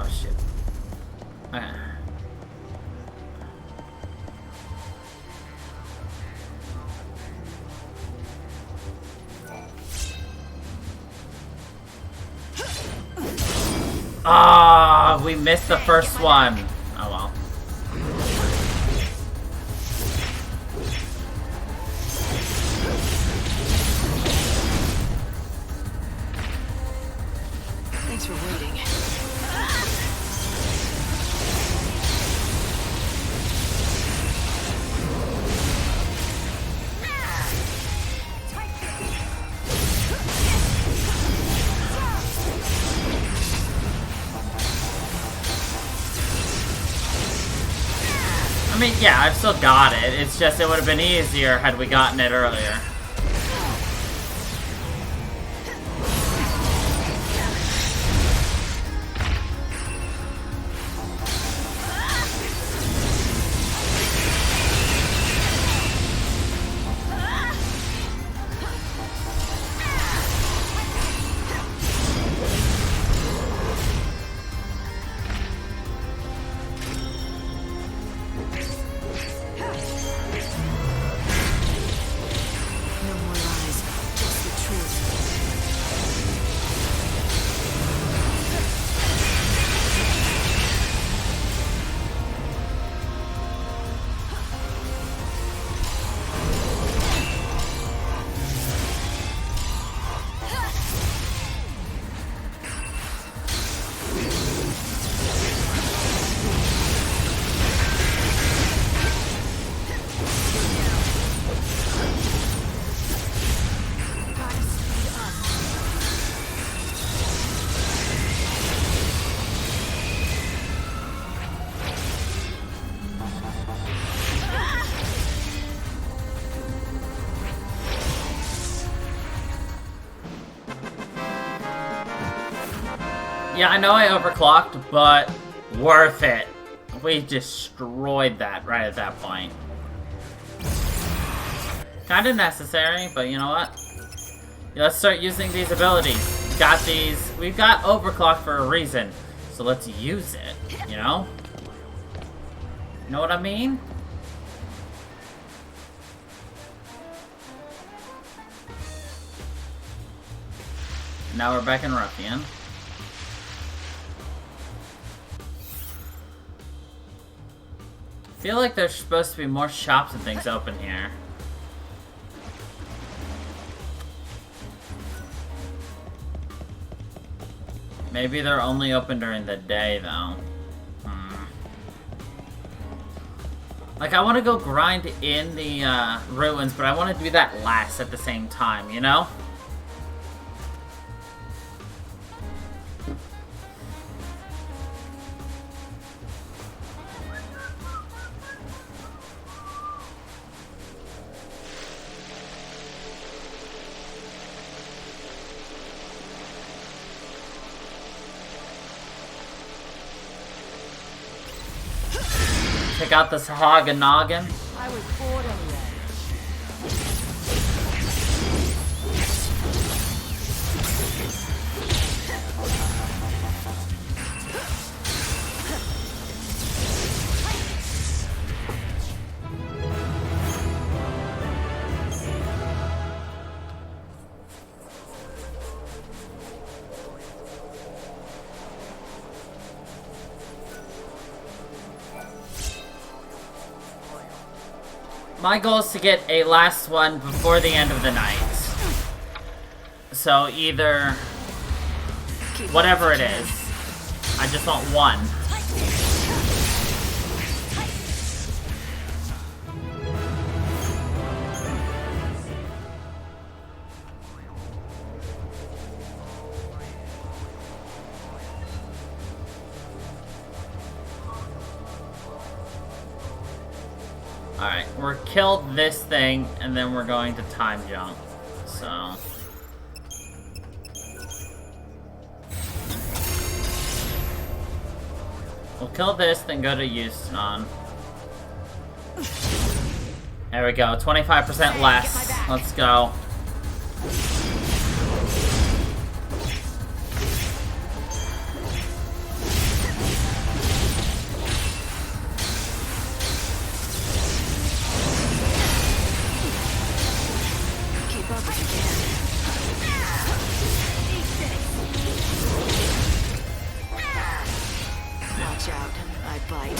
[SPEAKER 1] shit. Okay. Ah, we missed the first one. Oh well.
[SPEAKER 5] Thanks for waiting.
[SPEAKER 1] I mean, yeah, I've still got it. It's just it would have been easier had we gotten it earlier. Yeah, I know I overclocked, but worth it. We destroyed that right at that point. Kinda necessary, but you know what? Yeah, let's start using these abilities. We've got overclock for a reason. So let's use it, you know? You know what I mean? Now we're back in Ruffian. I feel like there's supposed to be more shops and things open here. Maybe they're only open during the day, though. Like, I want to go grind in the ruins, but I want to do that last at the same time, you know? Check out this Hoganoggin.
[SPEAKER 2] I was bored anyway.
[SPEAKER 1] My goal is to get a last one before the end of the night. So either... whatever it is. I just want one. Alright, we're killed this thing, and then we're going to time jump. So... we'll kill this, then go to Houston. There we go, 25% less. Let's go.
[SPEAKER 5] Keep up if you can. Watch out, I bite.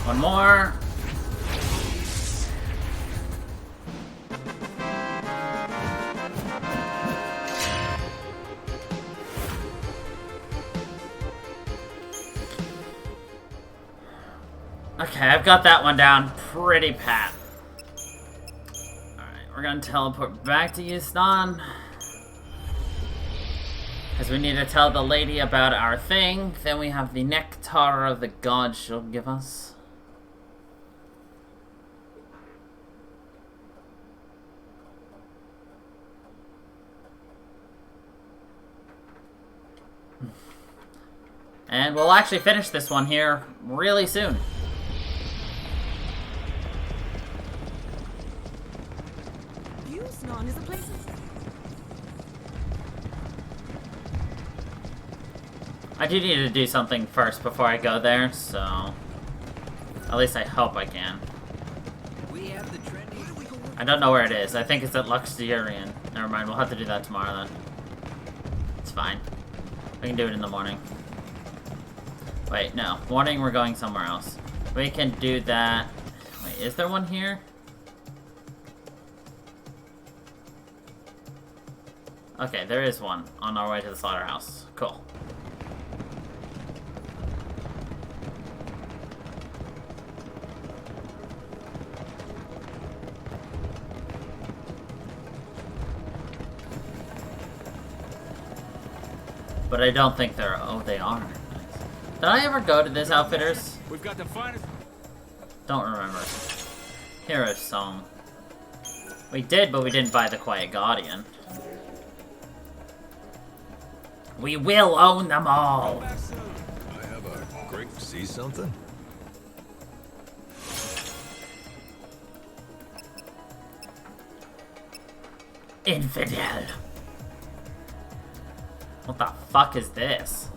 [SPEAKER 1] One more. Okay, I've got that one down pretty pat. Alright, we're gonna teleport back to Houston. Because we need to tell the lady about our thing. Then we have the nectar of the gods she'll give us. And we'll actually finish this one here really soon.
[SPEAKER 2] Houston is a place.
[SPEAKER 1] I do need to do something first before I go there, so at least I hope I can. I don't know where it is. I think it's at Luxurian. Never mind, we'll have to do that tomorrow then. It's fine. We can do it in the morning. Wait, no. Morning, we're going somewhere else. We can do that. Wait, is there one here? Okay, there is one on our way to the slaughterhouse. Cool. But I don't think they're... oh, they are. Did I ever go to this Outfitters?
[SPEAKER 11] We've got the finest...
[SPEAKER 1] Don't remember. Hero Song. We did, but we didn't buy the Quiet Guardian. We will own them all!
[SPEAKER 13] I have a great... see something?
[SPEAKER 1] Infidel! What the fuck is this?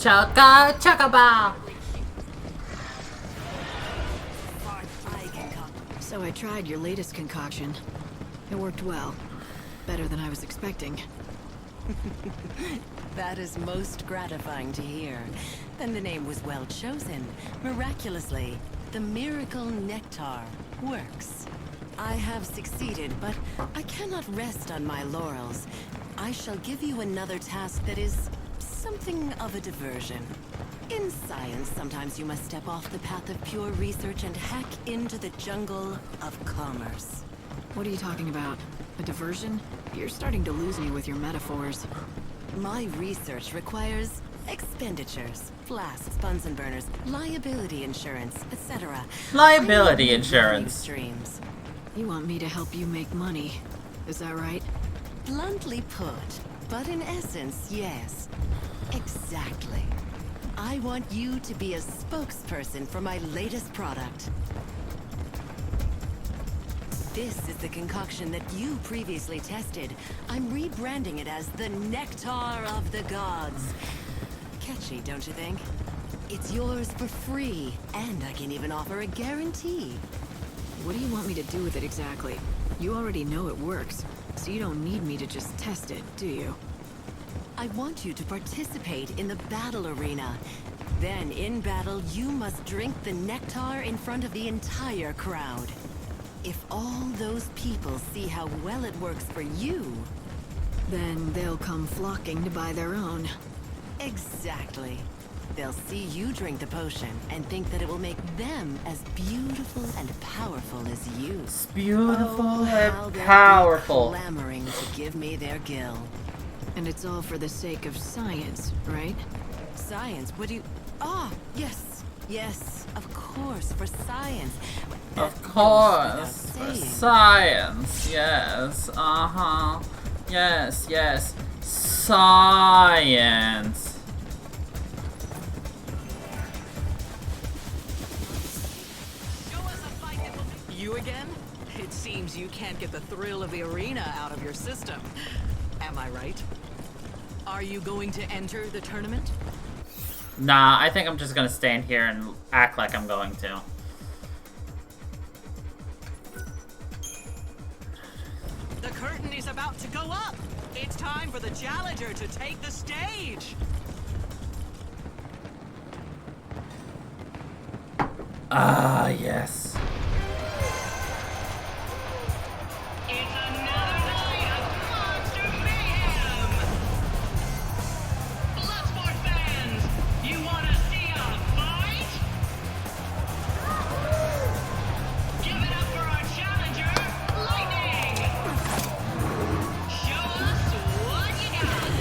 [SPEAKER 1] Choco, chocobo.
[SPEAKER 8] So I tried your latest concoction. It worked well. Better than I was expecting.
[SPEAKER 5] That is most gratifying to hear. Then the name was well chosen. Miraculously, the miracle nectar works. I have succeeded, but I cannot rest on my laurels. I shall give you another task that is something of a diversion. In science, sometimes you must step off the path of pure research and hack into the jungle of commerce.
[SPEAKER 8] What are you talking about? A diversion? You're starting to lose me with your metaphors.
[SPEAKER 5] My research requires expenditures, flasks, Bunsen burners, liability insurance, etc.
[SPEAKER 1] Liability insurance.
[SPEAKER 5] Streams.
[SPEAKER 8] You want me to help you make money. Is that right?
[SPEAKER 5] Bluntly put, but in essence, yes. Exactly. I want you to be a spokesperson for my latest product. This is the concoction that you previously tested. I'm rebranding it as the Nectar of the Gods. Catchy, don't you think? It's yours for free, and I can even offer a guarantee.
[SPEAKER 8] What do you want me to do with it exactly? You already know it works, so you don't need me to just test it, do you?
[SPEAKER 5] I want you to participate in the battle arena. Then, in battle, you must drink the nectar in front of the entire crowd. If all those people see how well it works for you...
[SPEAKER 8] Then they'll come flocking to buy their own.
[SPEAKER 5] Exactly. They'll see you drink the potion and think that it will make them as beautiful and powerful as you.
[SPEAKER 1] It's beautiful
[SPEAKER 5] how
[SPEAKER 1] and
[SPEAKER 5] they'll
[SPEAKER 1] powerful.
[SPEAKER 5] be clamoring to give me their gill.
[SPEAKER 8] And it's all for the sake of science, right?
[SPEAKER 5] Science? What do you... Ah, yes. Yes, of course, for science.
[SPEAKER 1] Of course, for science. Yes, uh-huh. Yes, yes. Science.
[SPEAKER 6] You again? It seems you can't get the thrill of the arena out of your system. Am I right? Are you going to enter the tournament?
[SPEAKER 1] Nah, I think I'm just gonna stand here and act like I'm going to.
[SPEAKER 6] The curtain is about to go up! It's time for the challenger to take the stage!
[SPEAKER 1] Ah, yes.
[SPEAKER 6] It's another night of monster mayhem! Bloodsport fans, you wanna see a fight? Give it up for our challenger, Lightning! Show us what you got!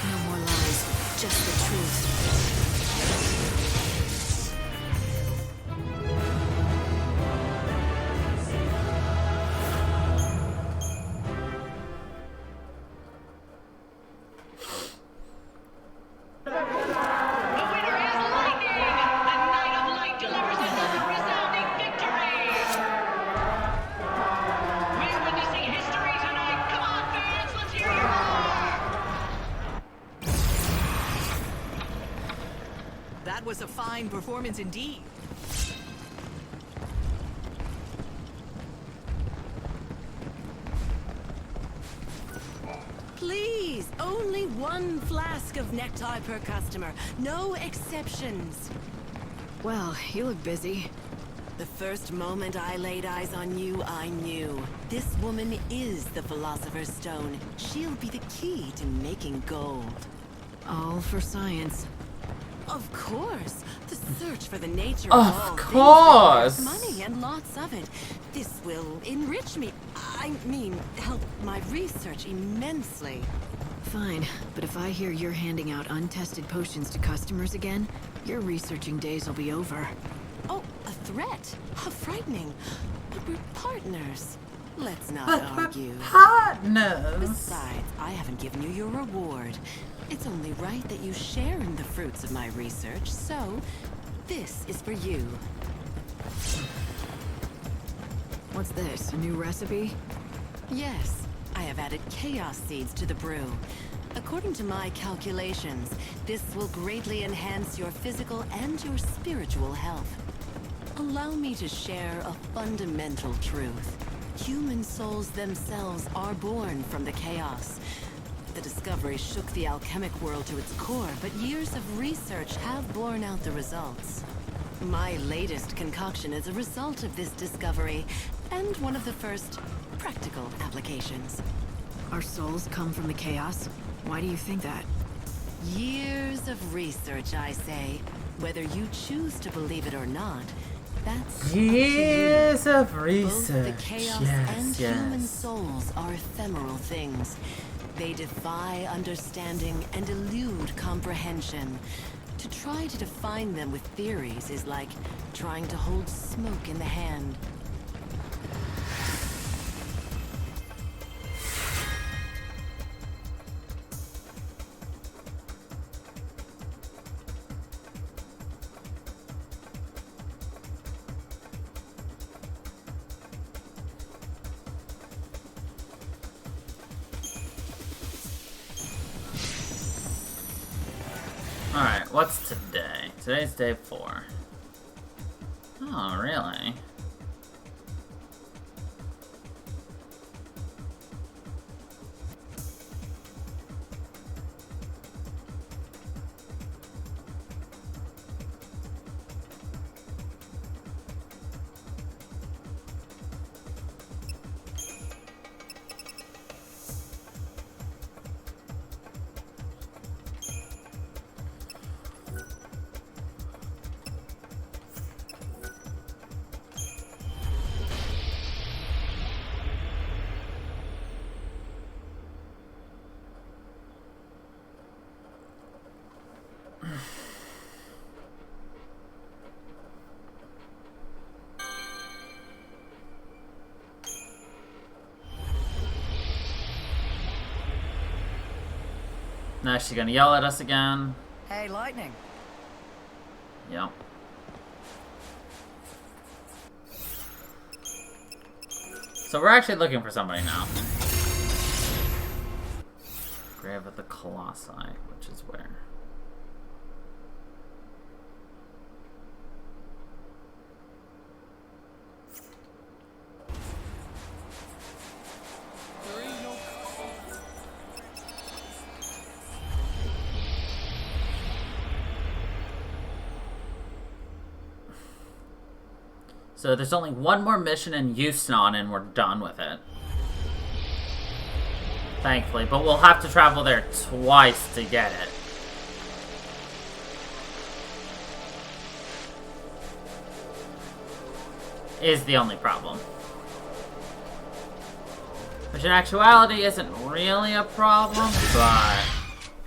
[SPEAKER 8] No more lies, just the truth.
[SPEAKER 6] That was a fine performance indeed.
[SPEAKER 5] Please, only one flask of nectar per customer. No exceptions.
[SPEAKER 8] Well, you look busy.
[SPEAKER 5] The first moment I laid eyes on you, I knew. This woman is the Philosopher's Stone. She'll be the key to making gold.
[SPEAKER 8] All for science.
[SPEAKER 5] Of course. The search for the nature
[SPEAKER 1] Of
[SPEAKER 5] of all
[SPEAKER 1] course.
[SPEAKER 5] things requires money and lots of it. This will enrich me. I mean, help my research immensely.
[SPEAKER 8] Fine, but if I hear you're handing out untested potions to customers again, your researching days will be over.
[SPEAKER 5] Oh, a threat? How frightening. But we're partners. Let's not
[SPEAKER 1] But
[SPEAKER 5] argue.
[SPEAKER 1] we're partners.
[SPEAKER 5] Besides, I haven't given you your reward. It's only right that you share in the fruits of my research, so this is for you.
[SPEAKER 8] What's this, a new recipe?
[SPEAKER 5] Yes, I have added chaos seeds to the brew. According to my calculations, this will greatly enhance your physical and your spiritual health. Allow me to share a fundamental truth. Human souls themselves are born from the chaos. The discovery shook the alchemic world to its core, but years of research have borne out the results. My latest concoction is a result of this discovery, and one of the first practical applications.
[SPEAKER 8] Our souls come from the chaos? Why do you think that?
[SPEAKER 5] Years of research, I say. Whether you choose to believe it or not, that's
[SPEAKER 1] years of research.
[SPEAKER 5] Both the chaos and human souls are ephemeral things. They defy understanding and elude comprehension. To try to define them with theories is like trying to hold smoke in the hand.
[SPEAKER 1] Alright, what's today? Today's day 4. Oh, really? Now she's gonna yell at us again.
[SPEAKER 12] Hey, Lightning.
[SPEAKER 1] Yep. So we're actually looking for somebody now. Grave of the Colossi, which is where? So there's only one more mission in Houston and we're done with it. Thankfully, but we'll have to travel there twice to get it. Is the only problem. Which in actuality isn't really a problem, but,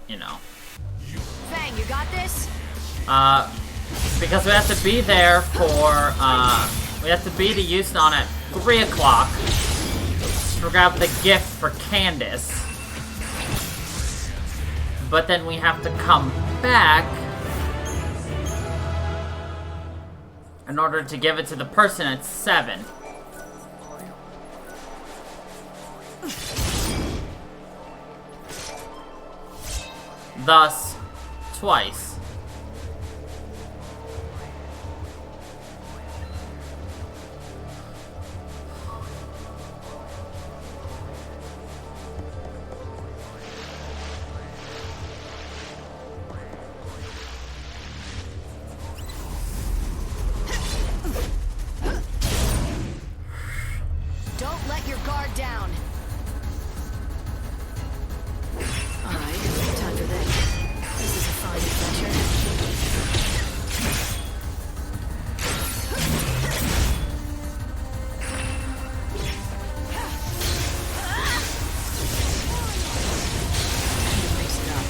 [SPEAKER 1] you know.
[SPEAKER 8] Fang, you got this?
[SPEAKER 1] Because we have to be there for, we have to be to Houston at 3 o'clock to grab the gift for Candace. But then we have to come back in order to give it to the person at 7. Thus, twice.
[SPEAKER 8] Don't let your guard down. Alright, time for this. This is a fine adventure. Mix it up.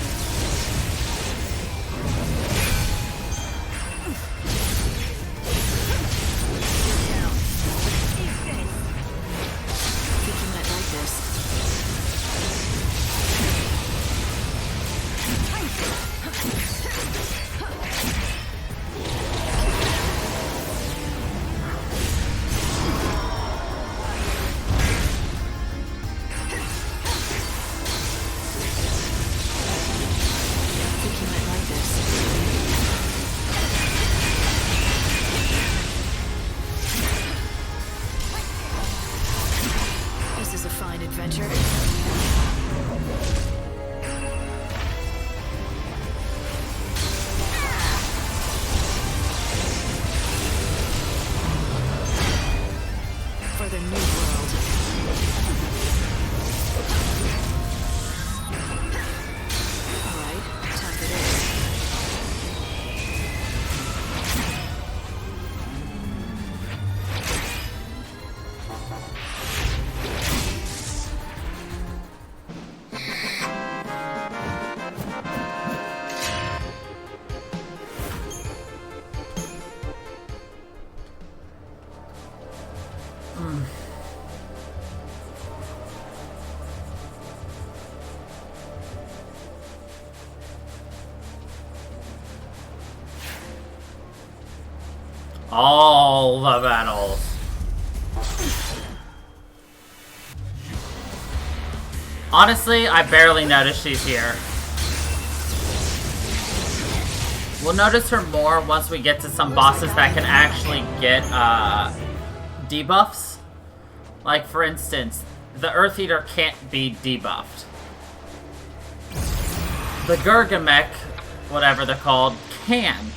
[SPEAKER 8] You're down. I think you might like this.
[SPEAKER 1] All the battles. Honestly, I barely noticed she's here. We'll notice her more once we get to some bosses that can actually get debuffs. Like, for instance, the Earth Eater can't be debuffed. The Gurgamech, whatever they're called, can.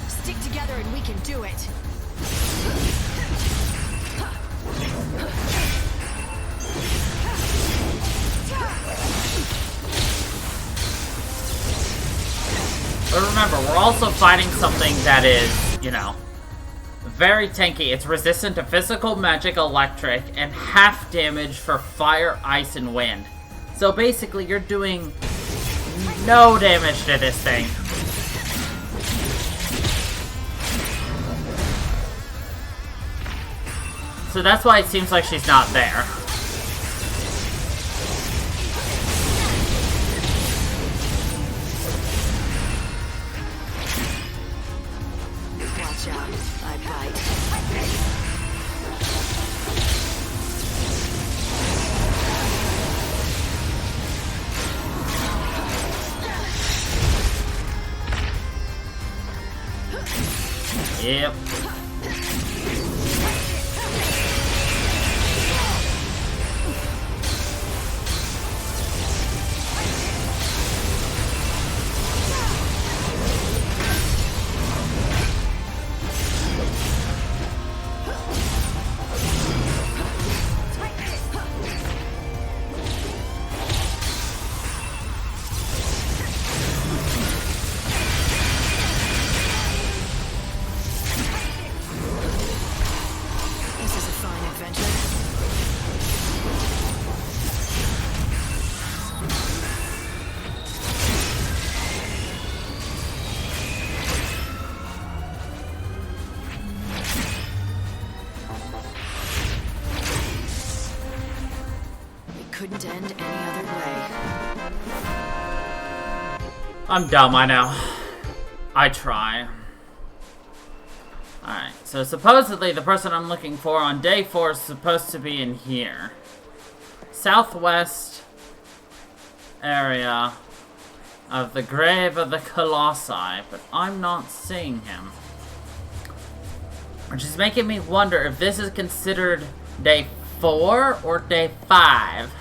[SPEAKER 8] Stick together and we can do it.
[SPEAKER 1] But remember, we're also fighting something that is, you know, very tanky. It's resistant to physical, magic, electric, and half damage for fire, ice, and wind. So basically, you're doing no damage to this thing. So that's why it seems like she's not there.
[SPEAKER 8] Watch out, I bite.
[SPEAKER 1] Yep.
[SPEAKER 8] This is a fine adventure. It couldn't end any other way.
[SPEAKER 1] I'm dumb, I know. I try. Alright, so supposedly the person I'm looking for on day 4 is supposed to be in here. Southwest area of the Grave of the Colossi, but I'm not seeing him. Which is making me wonder if this is considered day 4 or day 5.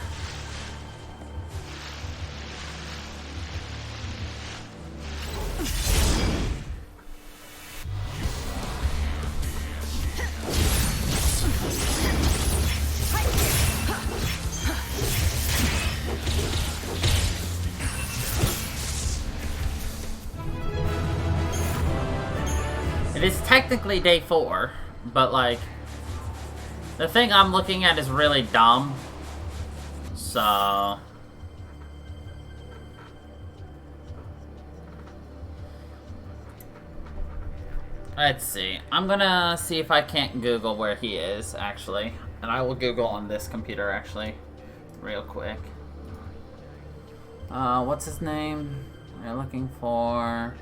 [SPEAKER 1] It is technically day 4, but like, the thing I'm looking at is really dumb, so... Let's see. I'm gonna see if I can't Google where he is, actually. And I will Google on this computer, actually, real quick. What's his name? We're looking for...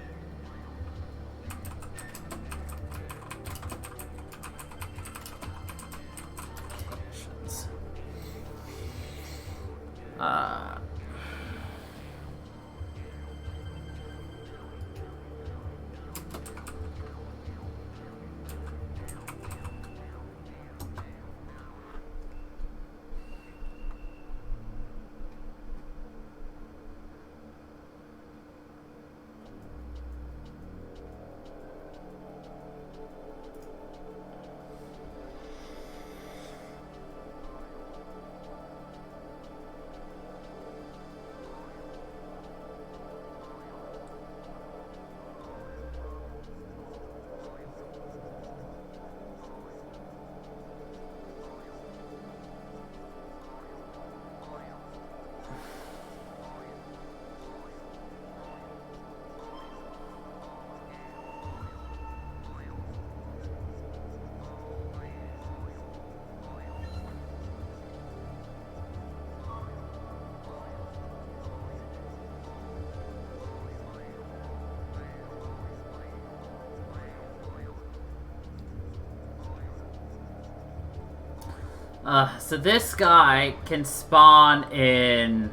[SPEAKER 1] So this guy can spawn in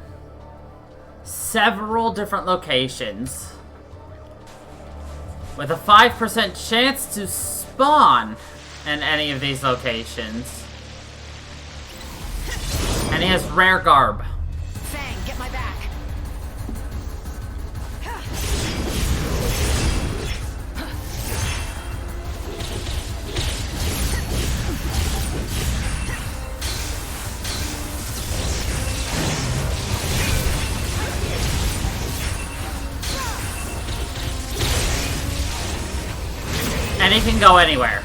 [SPEAKER 1] several different locations with a 5% chance to spawn in any of these locations. And he has rare garb.
[SPEAKER 8] Fang, get my back.
[SPEAKER 1] And he can go anywhere.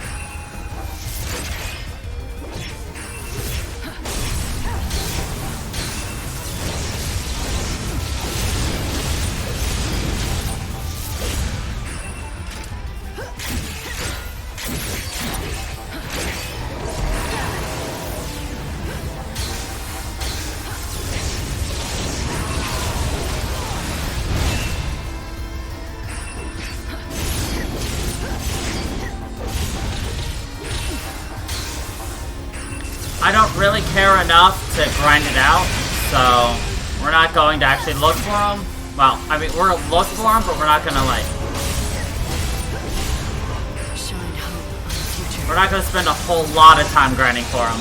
[SPEAKER 1] I don't really care enough to grind it out, so we're not going to actually look for them. Well, I mean, we're gonna look for them, but we're not gonna, like... We're not gonna spend a whole lot of time grinding for them.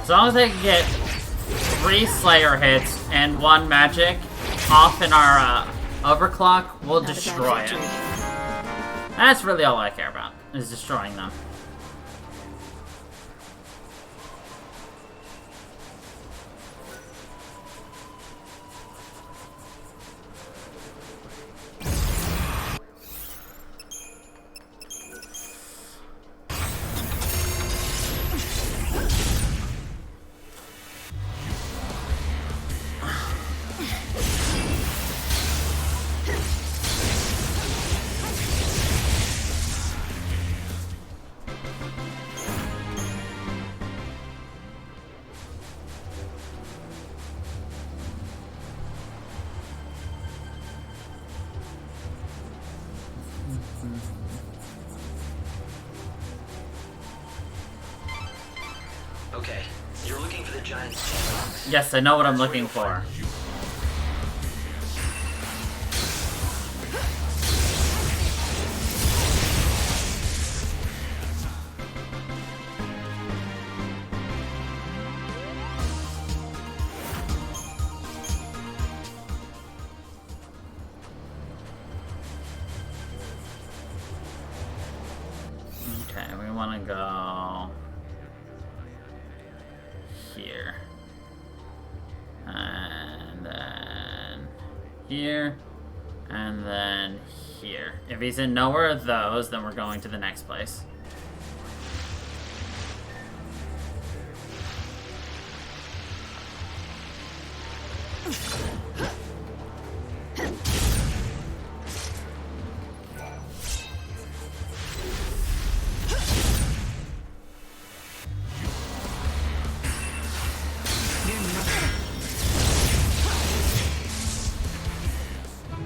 [SPEAKER 1] As long as they can get 3 Slayer hits and 1 magic off in our overclock, we'll destroy it. That's really all I care about, is destroying them.
[SPEAKER 10] Okay, you're looking for the giant stand.
[SPEAKER 1] Yes, I know what I'm looking for. here, and then here. If he's in nowhere of those, then we're going to the next place.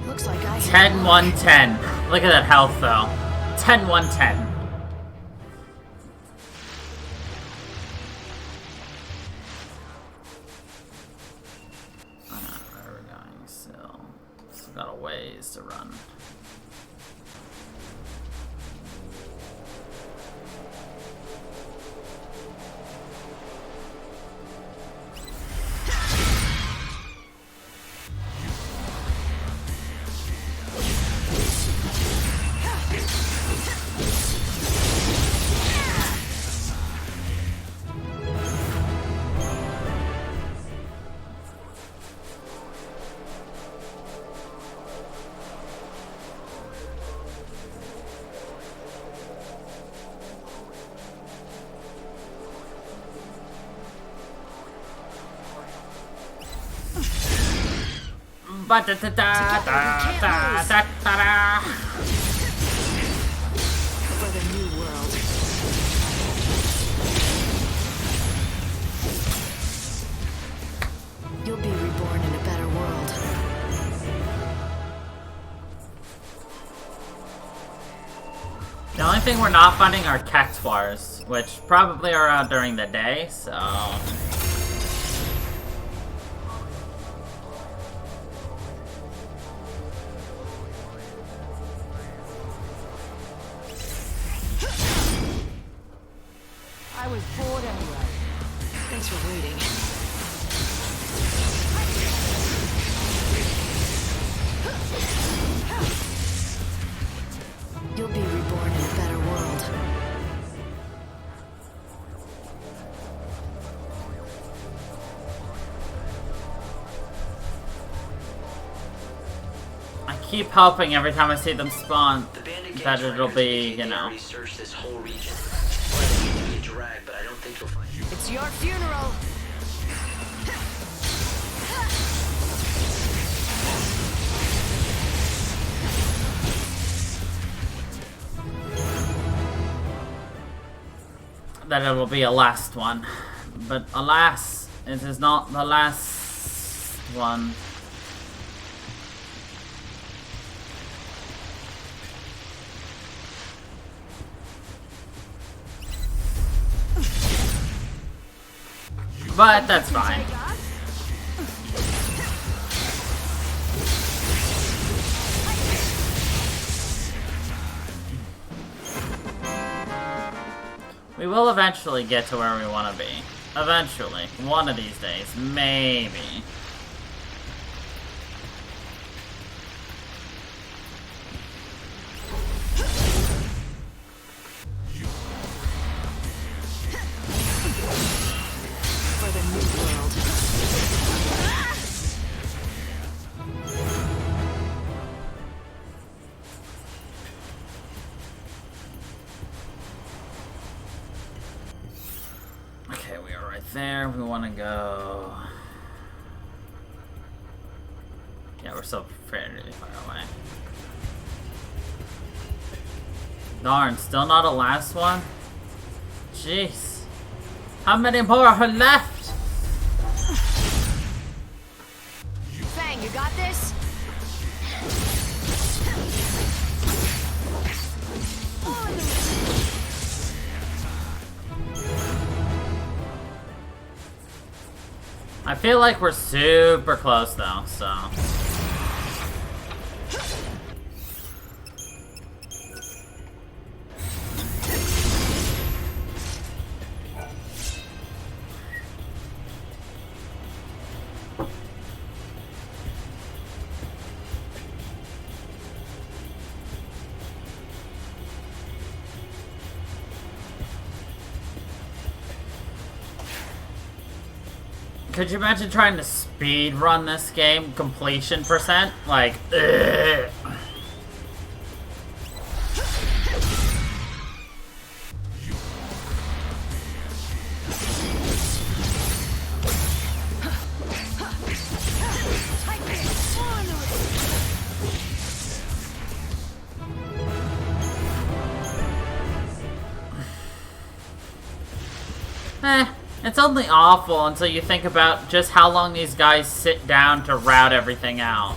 [SPEAKER 8] Looks like I
[SPEAKER 1] 10, 1, 10. Look at that health, though. 10, 1, 10. Where are we going still? Still got a ways to run. Ba da da da da da da da.
[SPEAKER 8] for the new world. You'll be reborn in a better world.
[SPEAKER 1] The only thing we're not finding are cactuars, which probably are out during the day, so...
[SPEAKER 8] I was bored anyway. Thanks for waiting. You'll be reborn in a better world.
[SPEAKER 1] I keep hoping every time I see them spawn that it'll be, you know...
[SPEAKER 10] Search this whole region. Well, you need to drag, but I don't think you'll find it.
[SPEAKER 8] It's your funeral.
[SPEAKER 1] That it will be a last one. But alas, it is not the last one. But that's fine. We will eventually get to where we want to be. Eventually. One of these days. Maybe.
[SPEAKER 8] For the new world.
[SPEAKER 1] Okay, we are right there. We want to go... Yeah, we're still fairly far away. Darn, still not a last one? Jeez. How many more are left?
[SPEAKER 8] Fang, you got this?
[SPEAKER 1] I feel like we're super close though, so... Could you imagine trying to speed run this game completion percent? Like, ugh. It's only awful until you think about just how long these guys sit down to route everything out.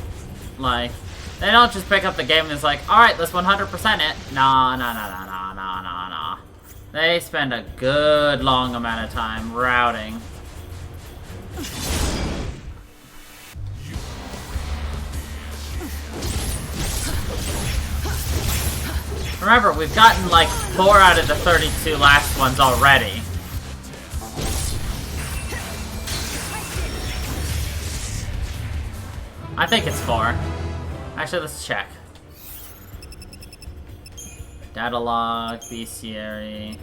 [SPEAKER 1] Like, they don't just pick up the game and it's like, alright, let's 100% it. Nah. They spend a good long amount of time routing. Remember, we've gotten like 4 out of the 32 last ones already. I think it's 4. Actually, let's check. Data log, bestiary.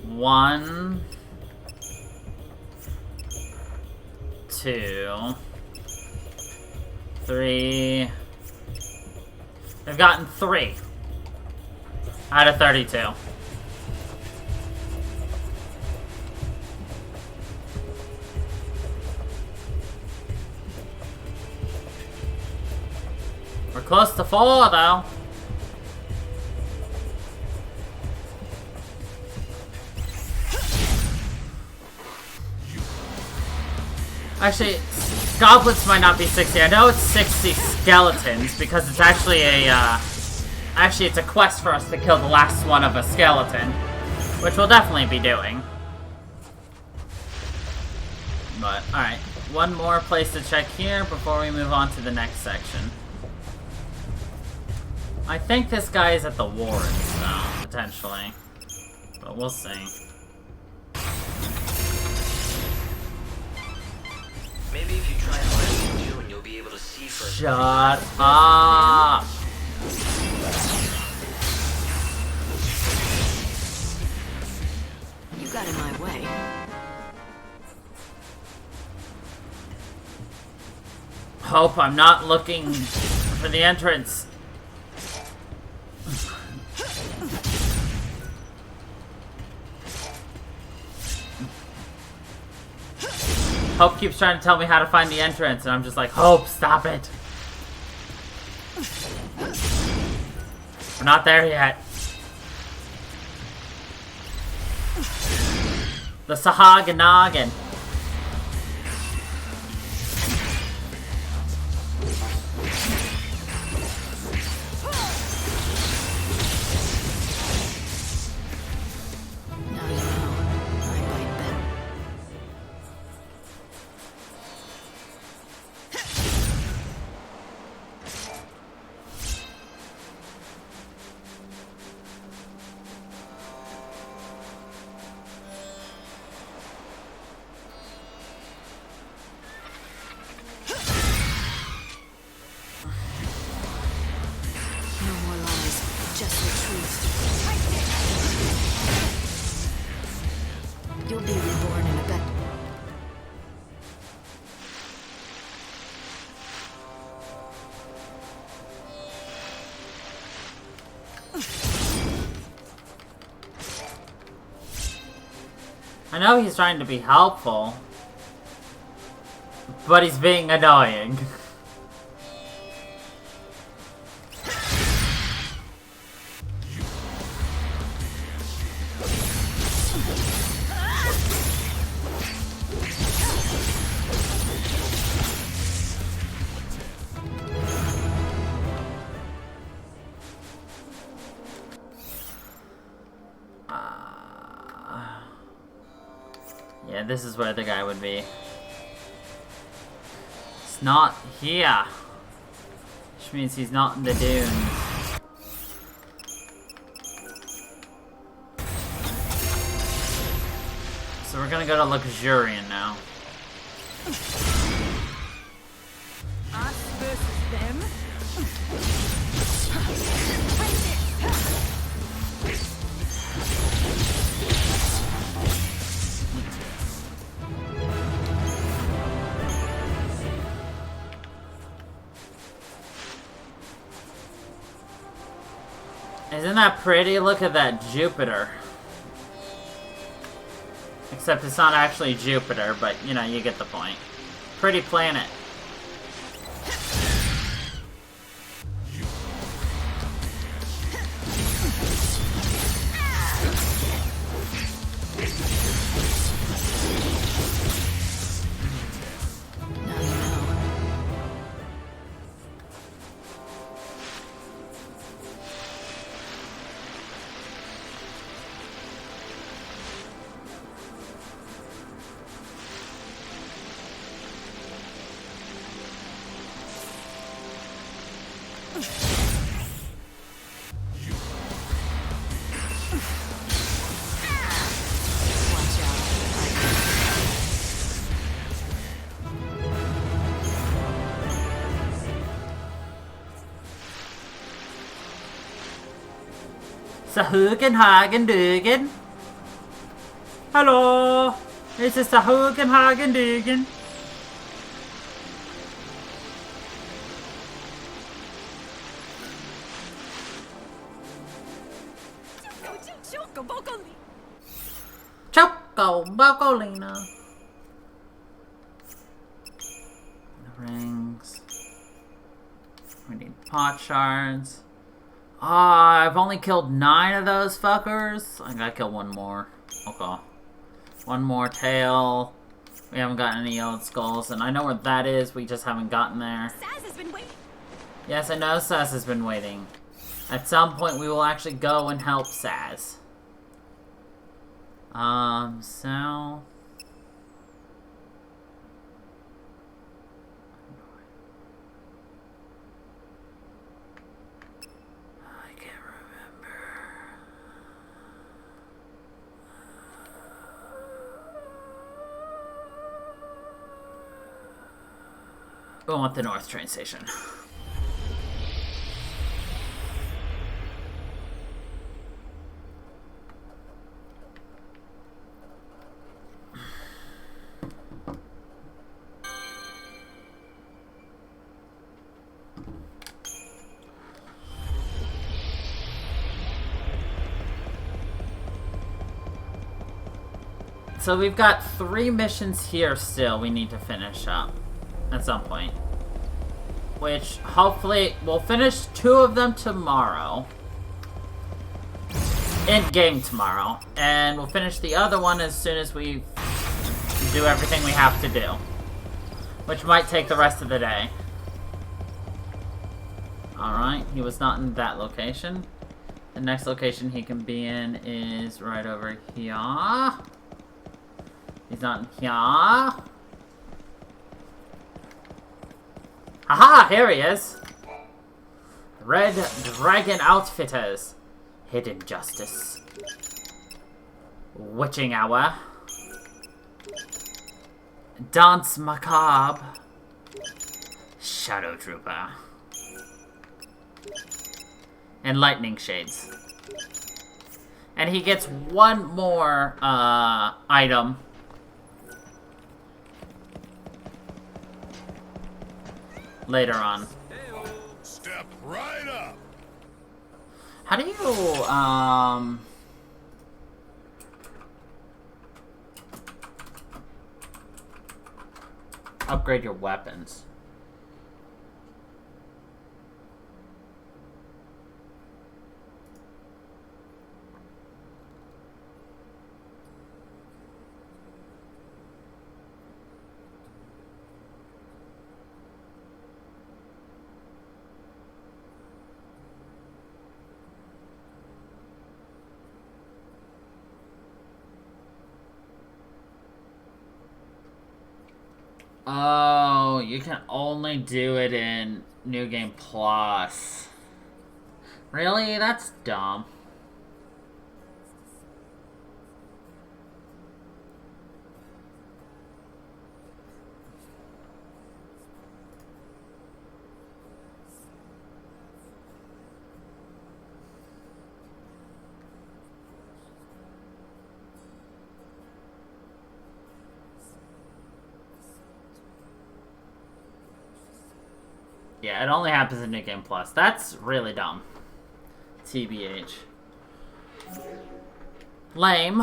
[SPEAKER 1] One, 2, 3. They've gotten 3 out of 32. We're close to 4, though. Actually, goblins might not be 60. I know it's 60 skeletons because it's actually a, actually it's a quest for us to kill the last one of a skeleton, which we'll definitely be doing. But, alright. One more place to check here before we move on to the next section. I think this guy is at the wards, though, potentially. But we'll see.
[SPEAKER 10] Maybe if you try hard and you'll be able to see first.
[SPEAKER 1] Shut up!
[SPEAKER 8] You got in my way.
[SPEAKER 1] Hope I'm not looking for the entrance. Hope keeps trying to tell me how to find the entrance, and I'm just like, Hope, stop it. We're not there yet. The Sahaganagan.
[SPEAKER 8] You'll be reborn in a bed.
[SPEAKER 1] I know he's trying to be helpful, but he's being annoying. Yeah, this is where the guy would be. It's not here. Which means he's not in the dunes. So we're gonna go to Luxurian now.
[SPEAKER 2] Us versus them?
[SPEAKER 1] Isn't that pretty? Look at that Jupiter. Except it's not actually Jupiter, but you know, you get the point. Pretty planet. Sahugen Hagen Dugan. Hello, this is Sahugen Hagen Dugan. Choco Bocolina. The rings. We need pot shards. Ah, I've only killed 9 of those fuckers. I gotta kill one more. Okay. One more tail. We haven't gotten any yellowed skulls, and I know where that is. We just haven't gotten there.
[SPEAKER 2] Saz has been waiting.
[SPEAKER 1] Yes, I know Saz has been waiting. At some point, we will actually go and help Saz. So... We want the North train station. So we've got 3 missions here still we need to finish up at some point. Which, hopefully, we'll finish 2 of them tomorrow. In-game tomorrow. And we'll finish the other one as soon as we do everything we have to do. Which might take the rest of the day. Alright, he was not in that location. The next location he can be in is right over here. He's not in here. Aha! Here he is! Red Dragon Outfitters. Hidden Justice. Witching Hour. Dance Macabre. Shadow Trooper. And Lightning Shades. And he gets one more item. Later on.
[SPEAKER 4] Step right up.
[SPEAKER 1] How do you upgrade your weapons? Oh, you can only do it in New Game Plus. Really? That's dumb. Yeah, it only happens in New Game Plus. That's really dumb. TBH. Lame.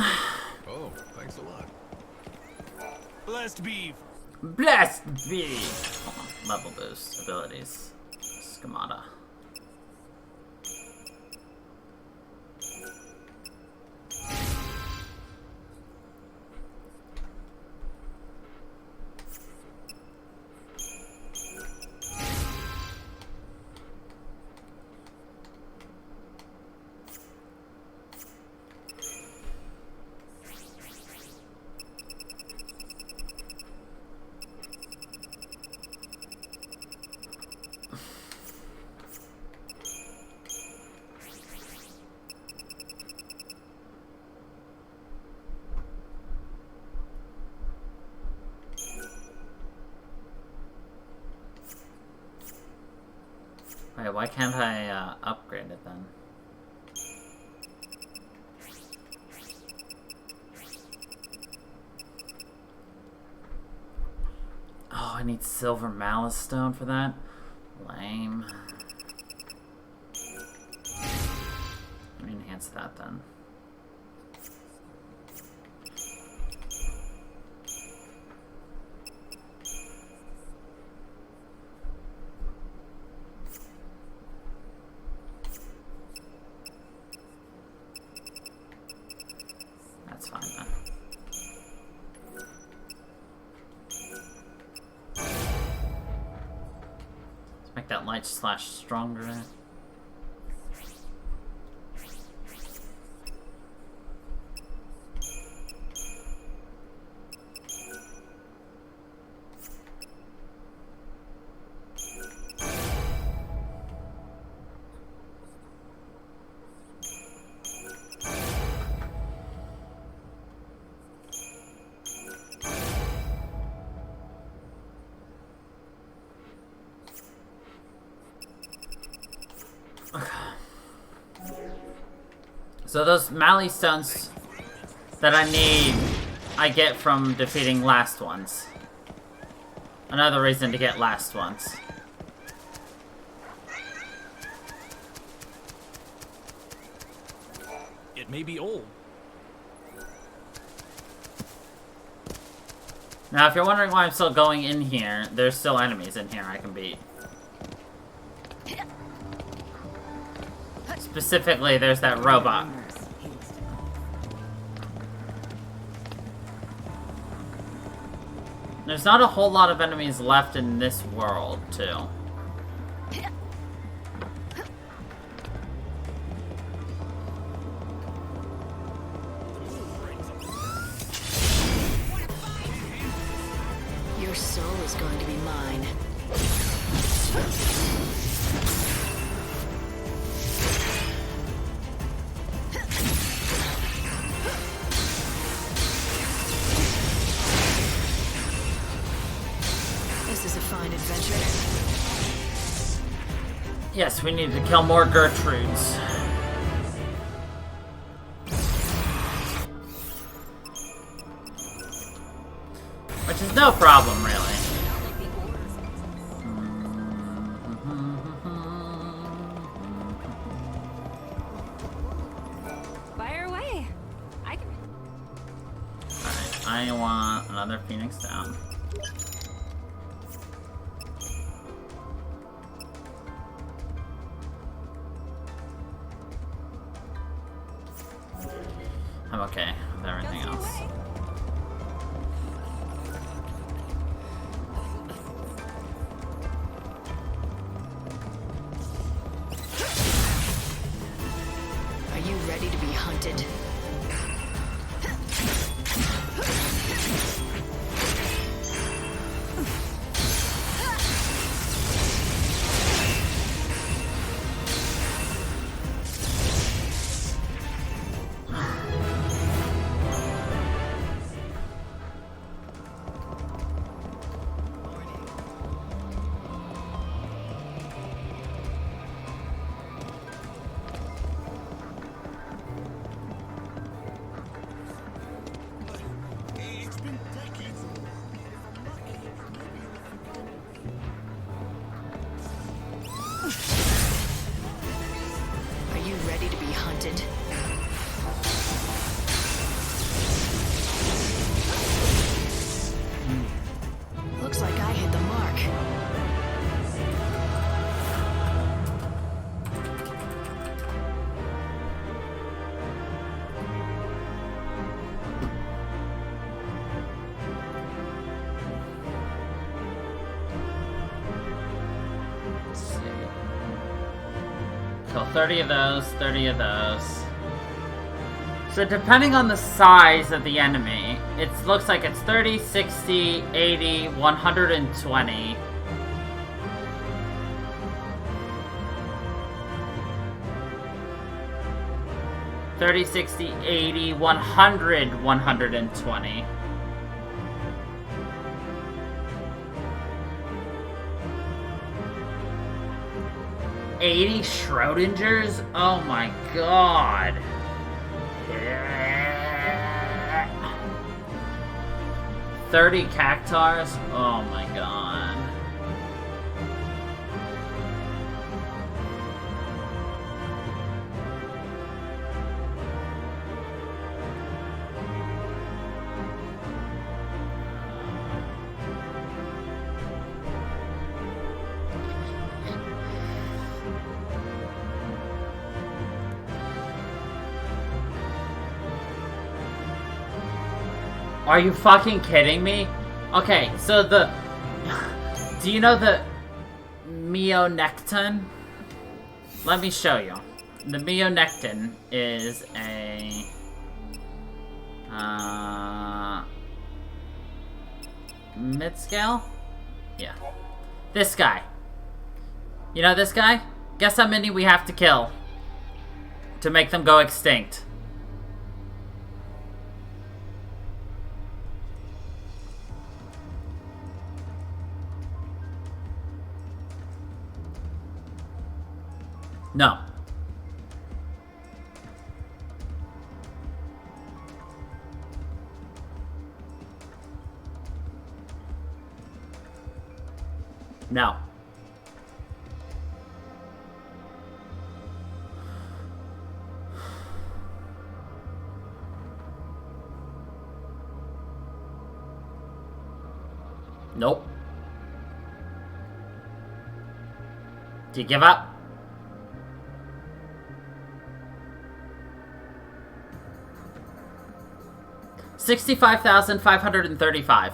[SPEAKER 13] Oh, thanks a lot.
[SPEAKER 3] Blessed beef.
[SPEAKER 1] Blessed be. Hold on. Level boost abilities. Schemata. Wait, why can't I upgrade it then? Oh, I need silver malice stone for that? Lame. Let me enhance that then. That's fine then. Let's make that light slash stronger. So those Mali stones that I need, I get from defeating last ones. Another reason to get last ones.
[SPEAKER 3] It may be old.
[SPEAKER 1] Now, if you're wondering why I'm still going in here, there's still enemies in here I can beat. Specifically, there's that robot. There's not a whole lot of enemies left in this world, too.
[SPEAKER 8] Your soul is going to be mine.
[SPEAKER 1] Yes, we need to kill more Gertrudes. Which is no problem, really.
[SPEAKER 2] Fire away. I can.
[SPEAKER 1] Alright, I want another Phoenix down. I'm okay with everything else.
[SPEAKER 8] Are you ready to be hunted? detected. Looks like I hit the mark.
[SPEAKER 1] Let's see. Kill 30 of those, 30 of those. So depending on the size of the enemy, it looks like it's 30, 60, 80, 120. $30, 60, 80, 100, 120. $80 Schrodingers? Oh my god. 30 Cactars? Oh my god. Are you fucking kidding me? Okay, so the... Do you know the Mionecton? Let me show you. The Mionecton is a... mid-scale? Yeah. This guy. You know this guy? Guess how many we have to kill to make them go extinct. No. No. Nope. Do you give up? $65,535.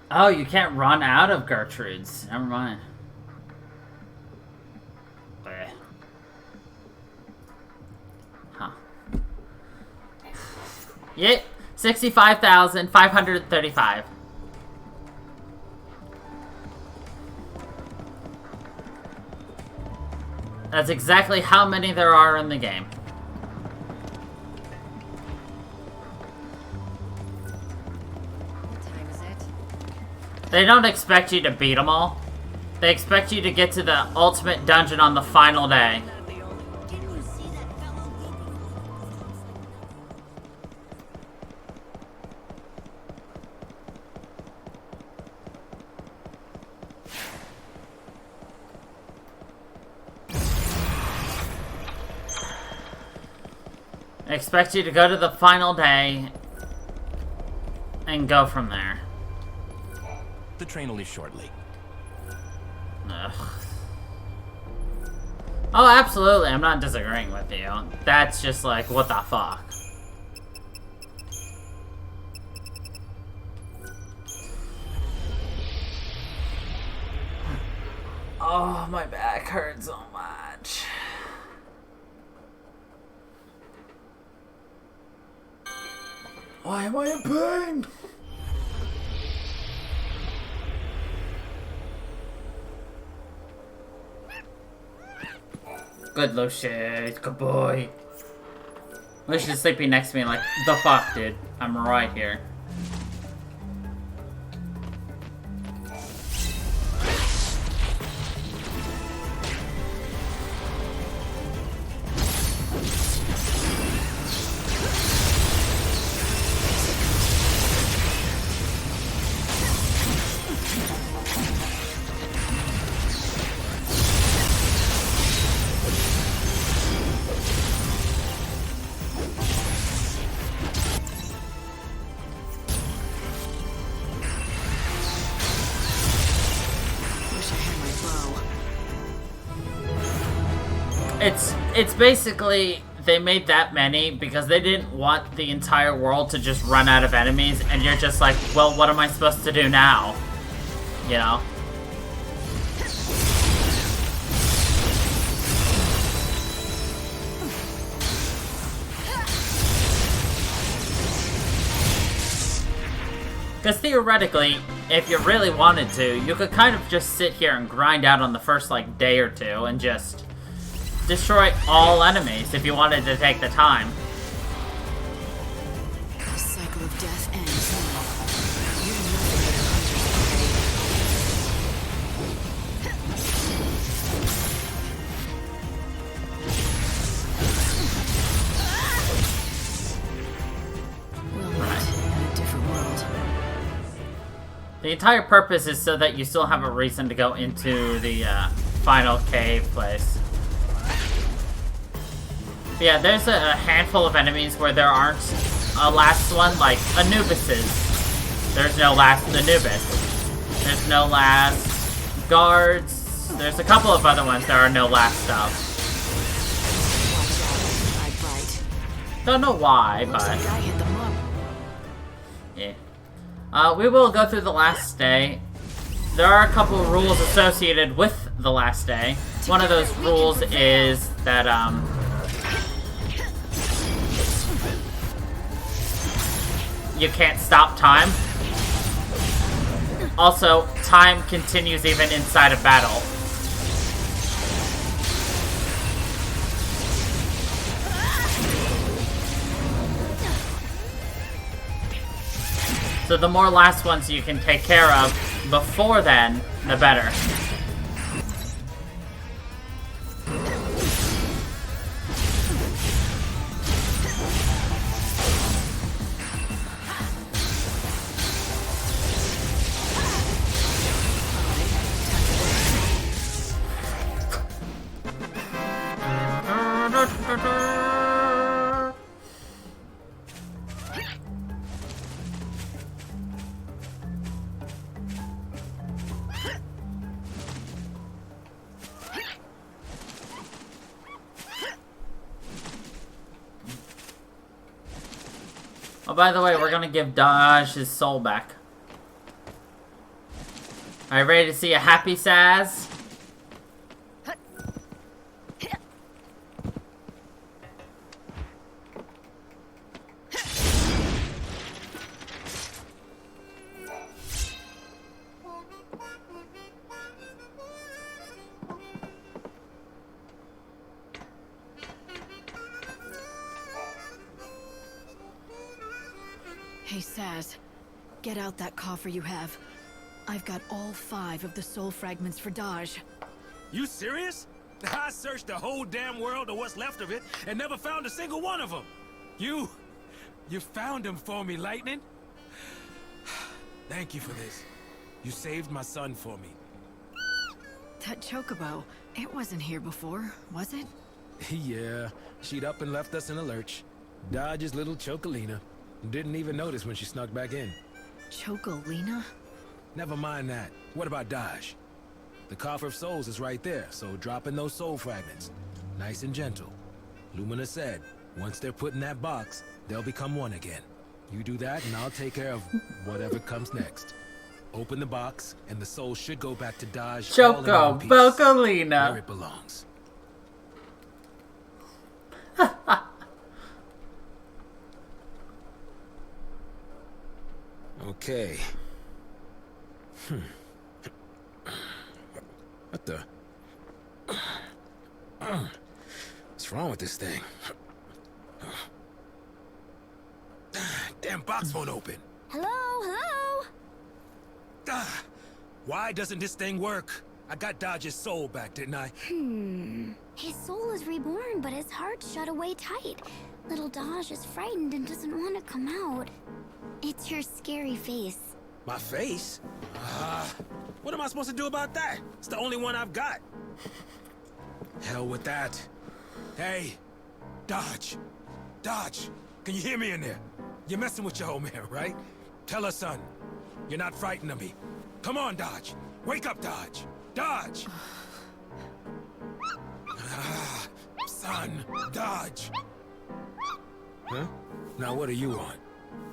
[SPEAKER 1] Oh, you can't run out of Gertrude's. Never mind. Huh. Yeah, 65,535. That's exactly how many there are in the game.
[SPEAKER 5] What time is it?
[SPEAKER 1] They don't expect you to beat them all. They expect you to get to the ultimate dungeon on the final day. They expect you to go to the final day and go from there.
[SPEAKER 3] The train will leave shortly.
[SPEAKER 1] Ugh. Oh, absolutely. I'm not disagreeing with you. That's just like, what the fuck? Oh, my back hurts so much. Why am I in pain? Good Lucius, good boy. Lucius is sleeping next to me like, the fuck, dude? I'm right here. It's basically they made that many because they didn't want the entire world to just run out of enemies, and you're just like, well, what am I supposed to do now? You know? Because theoretically, if you really wanted to, you could kind of just sit here and grind out on the first, like, day or two and just destroy all enemies if you wanted to take the time.
[SPEAKER 8] The cycle of death ends now. You're nothing but a hunter's prey. We'll meet in a different world.
[SPEAKER 1] The entire purpose is so that you still have a reason to go into the final cave place. Yeah, there's a handful of enemies where there aren't a last one, like Anubis's. There's no last Anubis. There's no last guards. There's a couple of other ones there are no last stuff. Don't know why, but yeah. We will go through the last day. There are a couple of rules associated with the last day. One of those rules is that you can't stop time. Also, time continues even inside a battle. So the more last ones you can take care of before then, the better. Oh, by the way, we're gonna give Dodge his soul back. Are you ready to see a happy Saz?
[SPEAKER 8] Hey, Saz. Get out that coffer you have. I've got all 5 of the soul fragments for Dodge.
[SPEAKER 3] You serious? I searched the whole damn world or what's left of it and never found a single one of them. You found them for me, Lightning? Thank you for this. You saved my son for me.
[SPEAKER 8] That chocobo, it wasn't here before, was it?
[SPEAKER 3] Yeah, she'd up and left us in a lurch. Dodge's little Chocolina. Didn't even notice when she snuck back in.
[SPEAKER 8] Chocolina?
[SPEAKER 3] Never mind that. What about Dodge? The Coffer of Souls is right there, so drop in those soul fragments. Nice and gentle. Lumina said, once they're put in that box, they'll become one again. You do that and I'll take care of whatever comes next. Open the box, and the soul should go back to Dodge.
[SPEAKER 1] Choco Bocolina.
[SPEAKER 3] Where it belongs. Okay. What the? What's wrong with this thing? Damn box won't open.
[SPEAKER 2] Hello, hello?
[SPEAKER 3] Why doesn't this thing work? I got Dodge's soul back, didn't I?
[SPEAKER 2] His soul is reborn, but his heart's shut away tight. Little Dodge is frightened and doesn't want to come out. It's your scary face.
[SPEAKER 3] My face? What am I supposed to do about that? It's the only one I've got. Hell with that. Hey, Dodge. Dodge, can you hear me in there? You're messing with your old man, right? Tell her, son. You're not frightened of me. Come on, Dodge. Wake up, Dodge. Dodge! son. Dodge. Huh? Now what do you want?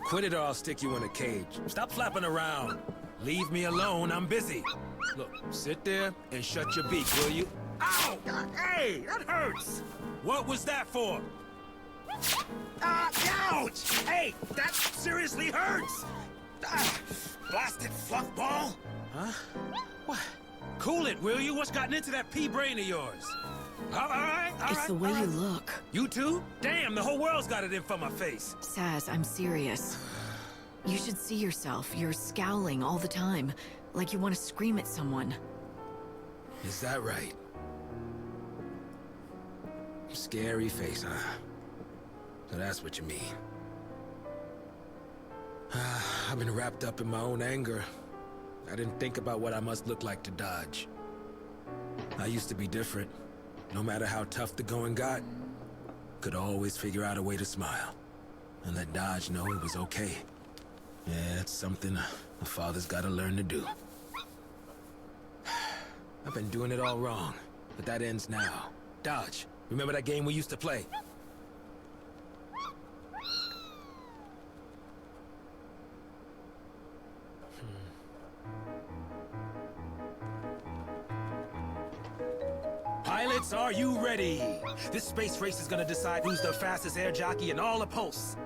[SPEAKER 3] Quit it or I'll stick you in a cage. Stop flapping around. Leave me alone, I'm busy. Look, sit there and shut your beak, will you? Ow! Hey, that hurts! What was that for? Ouch! Hey, that seriously hurts! Blasted fluff ball! Huh? What? Cool it, will you? What's gotten into that pea brain of yours? All right.
[SPEAKER 8] It's the way you look.
[SPEAKER 3] You too? Damn, the whole world's got it in for my face.
[SPEAKER 8] Saz, I'm serious. You should see yourself. You're scowling all the time, like you want to scream at someone.
[SPEAKER 3] Is that right? Scary face, huh? So that's what you mean. I've been wrapped up in my own anger. I didn't think about what I must look like to Dodge. I used to be different. No matter how tough the going got, could always figure out a way to smile. And let Dodge know it was okay. Yeah, it's something a father's gotta learn to do. I've been doing it all wrong, but that ends now. Dodge, remember that game we used to play? Pilots, are you ready? This space race is gonna decide who's the fastest air jockey in all the Pulse.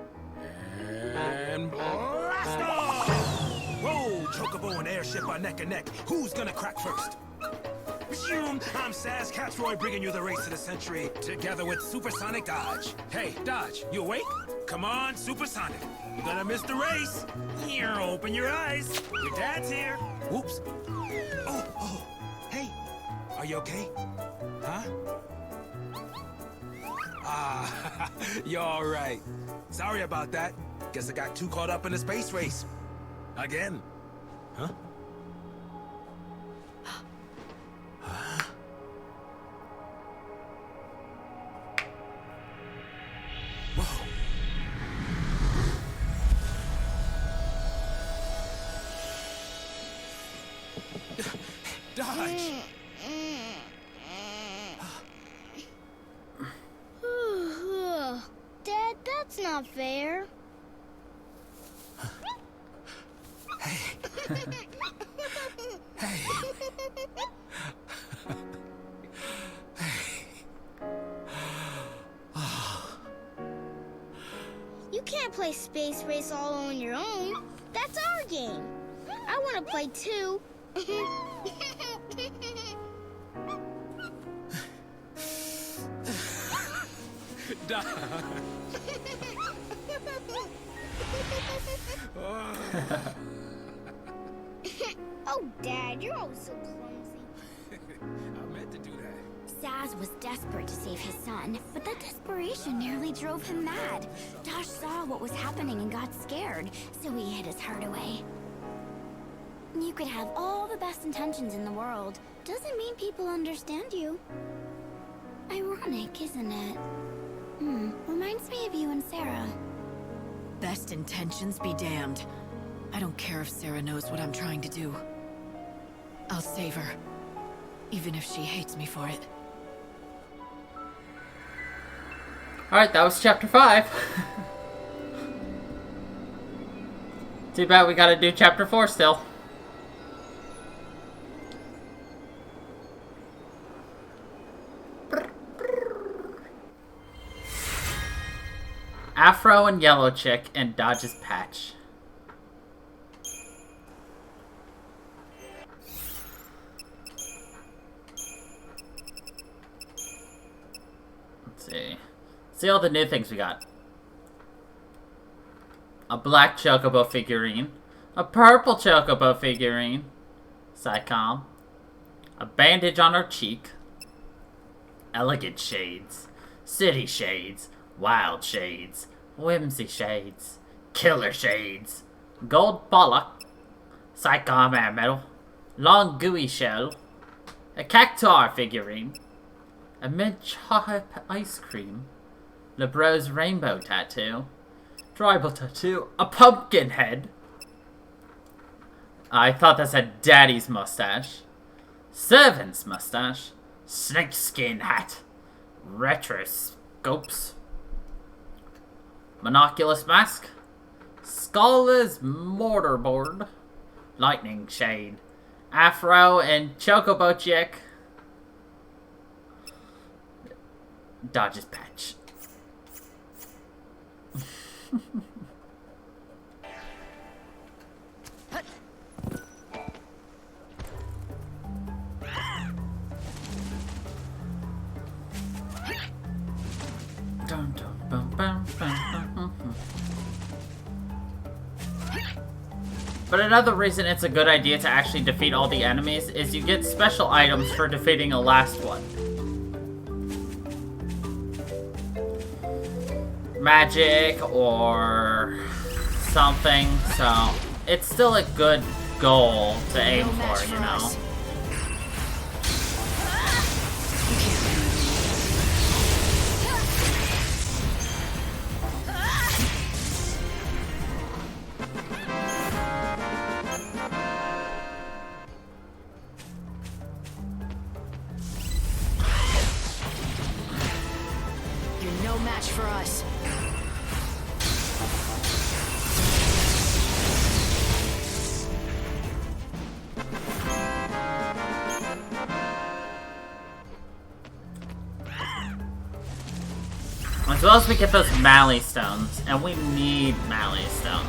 [SPEAKER 3] And blast off! Whoa, Chocobo and Airship are neck and neck. Who's gonna crack first? Resume. I'm Saz Catroy, bringing you the race of the century, together with Supersonic Dodge. Hey, Dodge, you awake? Come on, Supersonic. You're gonna miss the race. Here, open your eyes. Your dad's here. Whoops. Oh, hey, are you okay? Huh? You're all right. Sorry about that. Guess I got too caught up in the space race. Again. Huh? Whoa. Dodge!
[SPEAKER 2] Dad, that's not fair.
[SPEAKER 3] Hey. Hey.
[SPEAKER 2] You can't play Space Race all on your own. That's our game. I want to play too. Oh, Dad, you're always so clumsy.
[SPEAKER 3] I meant to do that.
[SPEAKER 2] Saz was desperate to save his son, but that desperation nearly drove him mad. Dodge saw what was happening and got scared, so he hid his heart away. You could have all the best intentions in the world. Doesn't mean people understand you. Ironic, isn't it? Reminds me of you and Sarah.
[SPEAKER 8] Best intentions be damned. I don't care if Sarah knows what I'm trying to do. I'll save her, even if she hates me for it.
[SPEAKER 1] Alright, that was chapter 5. Too bad we gotta do chapter 4 still. Afro and Yellow Chick and Dodge's Patch. Let's see. See all the new things we got. A black Chocobo figurine. A purple Chocobo figurine. Psycom. A bandage on her cheek. Elegant shades. City shades. Wild shades. Whimsy shades. Killer shades. Gold bollock. Psycom air medal. Long gooey shell. A cactuar figurine. A mint chocolate ice cream. LeBro's rainbow tattoo. Tribal tattoo. A pumpkin head. I thought that said Daddy's mustache. Servant's mustache. Snakeskin hat. Retroscopes. Monoculus mask. Skull's mortarboard. Lightning shade. Afro and chocobo chick. Dodge's patch. But another reason it's a good idea to actually defeat all the enemies is you get special items for defeating a last one. Magic or something, so it's still a good goal to aim for, you know?
[SPEAKER 8] You're no match for us.
[SPEAKER 1] As well as we get those Mally stones, and we need Mally stones.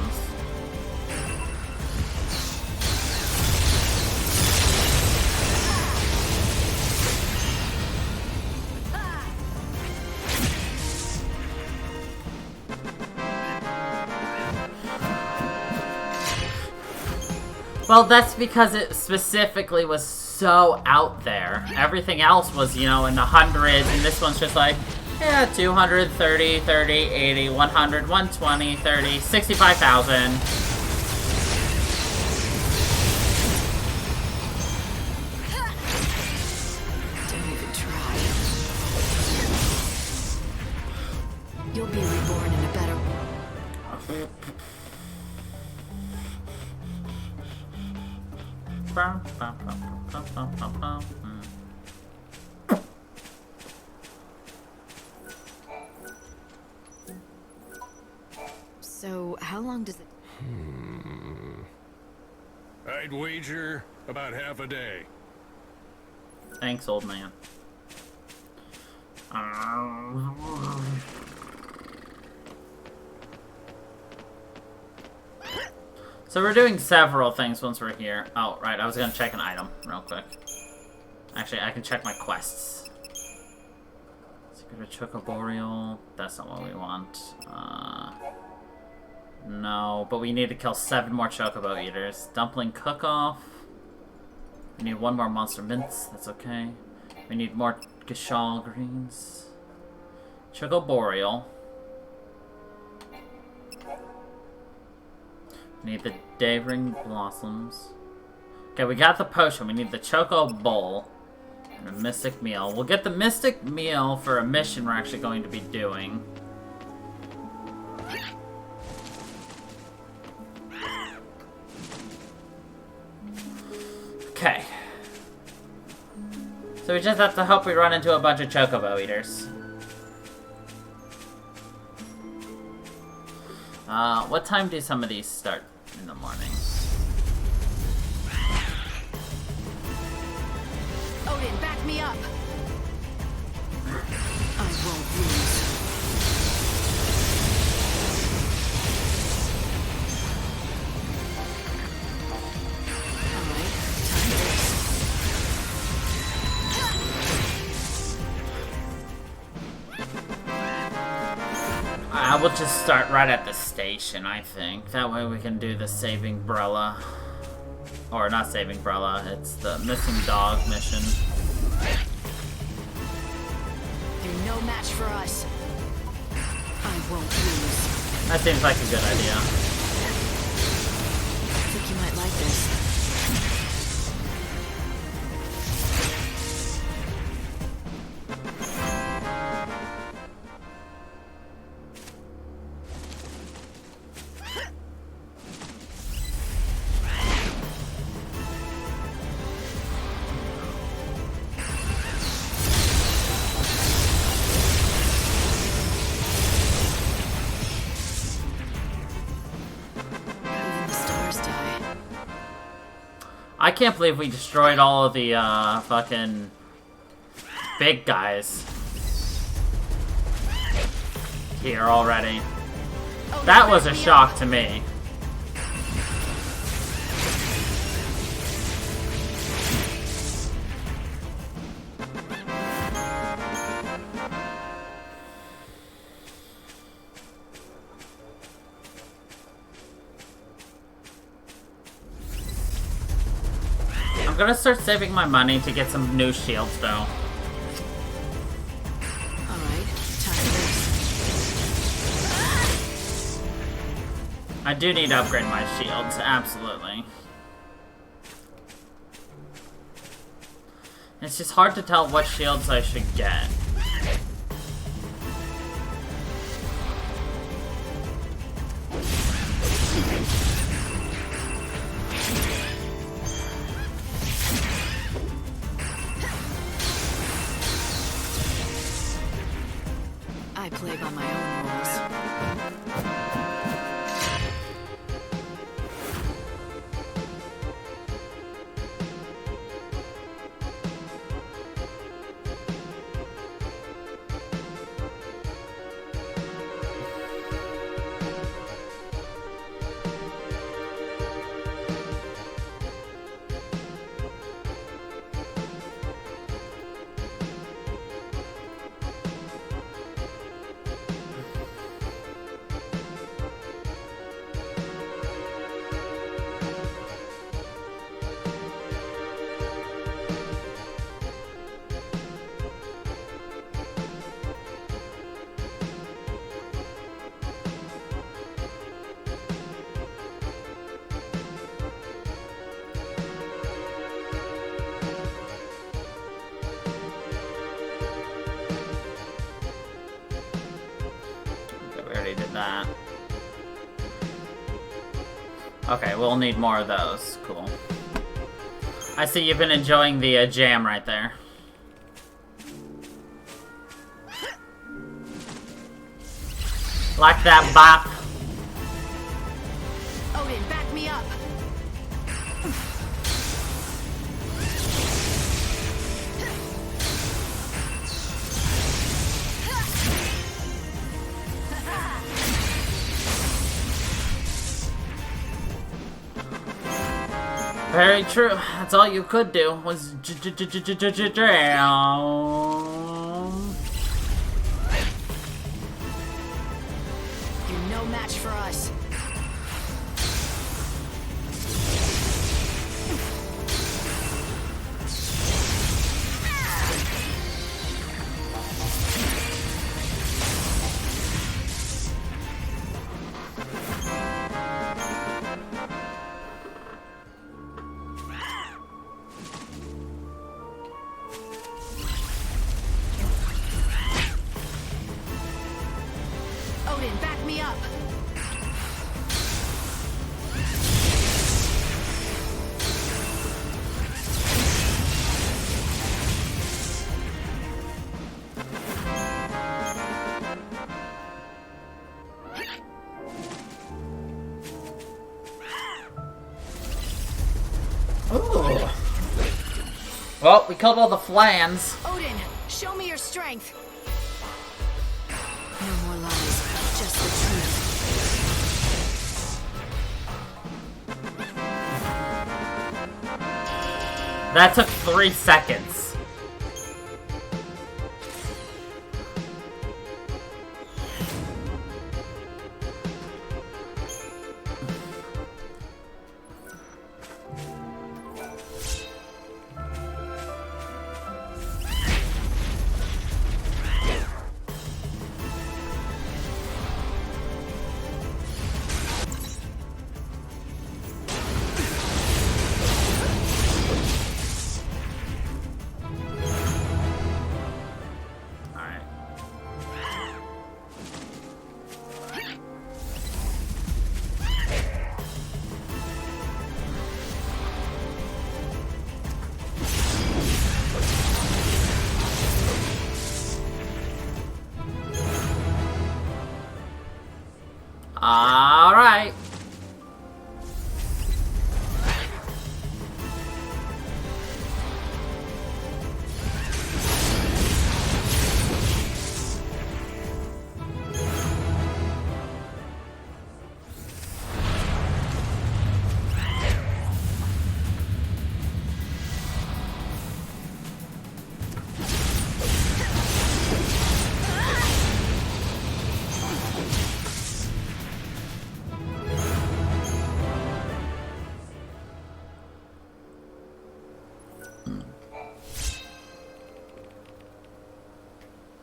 [SPEAKER 1] Well, that's because it specifically was so out there. Everything else was, you know, in the hundreds, and this one's just like, yeah, 200, 30, 30, 80, 100, 120, 30, 65,000.
[SPEAKER 8] Don't even try. You'll be reborn in a better... So, how long does it...
[SPEAKER 13] I'd wager about half a day.
[SPEAKER 1] Thanks, old man. So we're doing several things once we're here. Oh, right, I was gonna check an item real quick. Actually, I can check my quests. Secret of Chocoboreal. That's not what we want. No, but we need to kill 7 more Chocobo Eaters. Dumpling Cook-Off. We need 1 more Monster Mints. That's okay. We need more Gashal Greens. Chocoboreal. We need the Davering Blossoms. Okay, we got the potion. We need the Choco Bowl and a Mystic Meal. We'll get the Mystic Meal for a mission we're actually going to be doing. Okay. So we just have to hope we run into a bunch of Chocobo Eaters. What time do some of these start in the morning?
[SPEAKER 8] Odin, back me up! I won't lose. Alright, time this.
[SPEAKER 1] I will just start right at the station, I think. That way we can do the Saving Brella. Or not Saving Brella, it's the Missing Dog mission.
[SPEAKER 8] You're no match for us. I won't lose.
[SPEAKER 1] That seems like a good idea.
[SPEAKER 8] I think you might like this.
[SPEAKER 1] I can't believe we destroyed all of the, fucking big guys here already. That was a shock to me. I'm gonna start saving my money to get some new shields, though.
[SPEAKER 8] Alright, time for this.
[SPEAKER 1] I do need to upgrade my shields, absolutely. It's just hard to tell what shields I should get.
[SPEAKER 8] I play by my own rules.
[SPEAKER 1] We already did that. Okay, we'll need more of those. Cool. I see you've been enjoying the jam right there. Like that bop.
[SPEAKER 8] Odin, back me up!
[SPEAKER 1] Very true. That's all you could do was jam.
[SPEAKER 8] You're no match for us. Odin, back me up!
[SPEAKER 1] Ooh. Well, we killed all the flans.
[SPEAKER 8] Odin, show me your strength! No more lies, just the truth.
[SPEAKER 1] That took 3 seconds.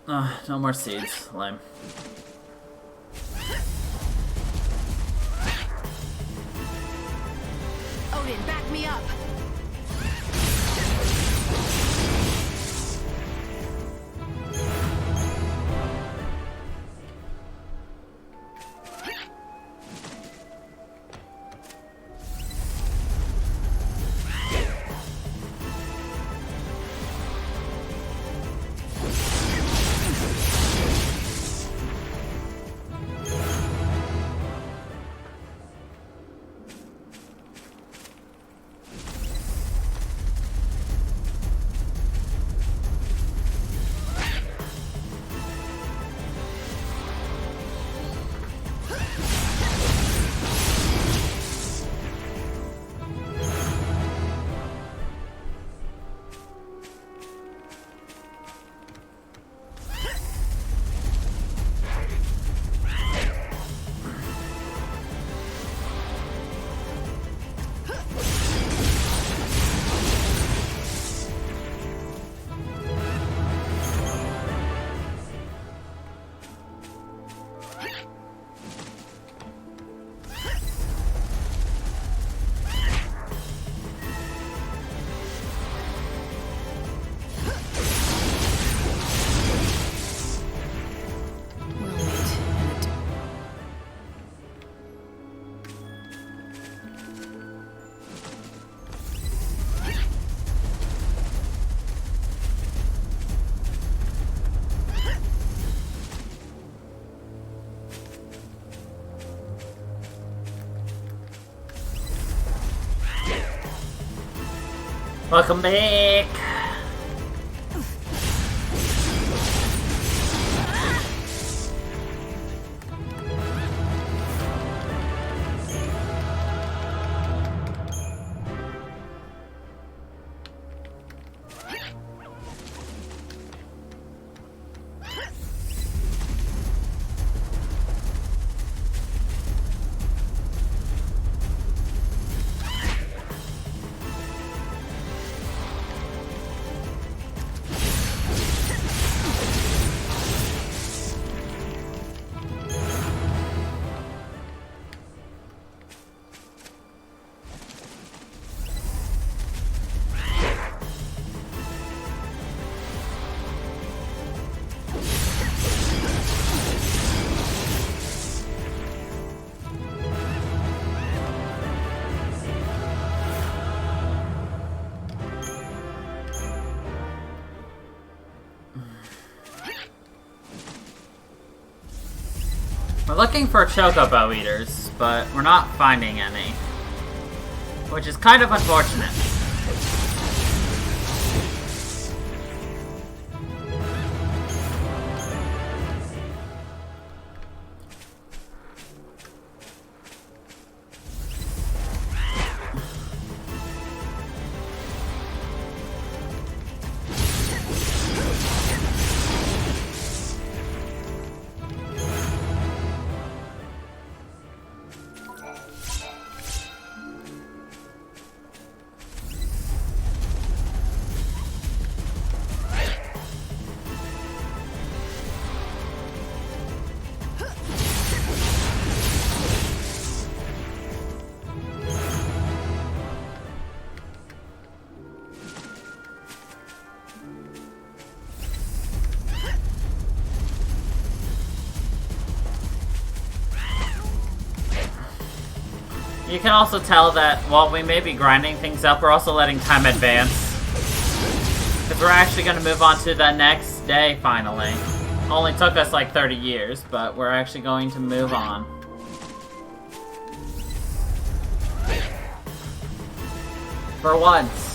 [SPEAKER 1] No more seeds. Lame.
[SPEAKER 8] Odin, back me up!
[SPEAKER 1] Welcome back! We're looking for chocobo eaters, but we're not finding any. Which is kind of unfortunate. You can also tell that while we may be grinding things up, we're also letting time advance. Because we're actually going to move on to the next day, finally. Only took us like 30 years, but we're actually going to move on. For once.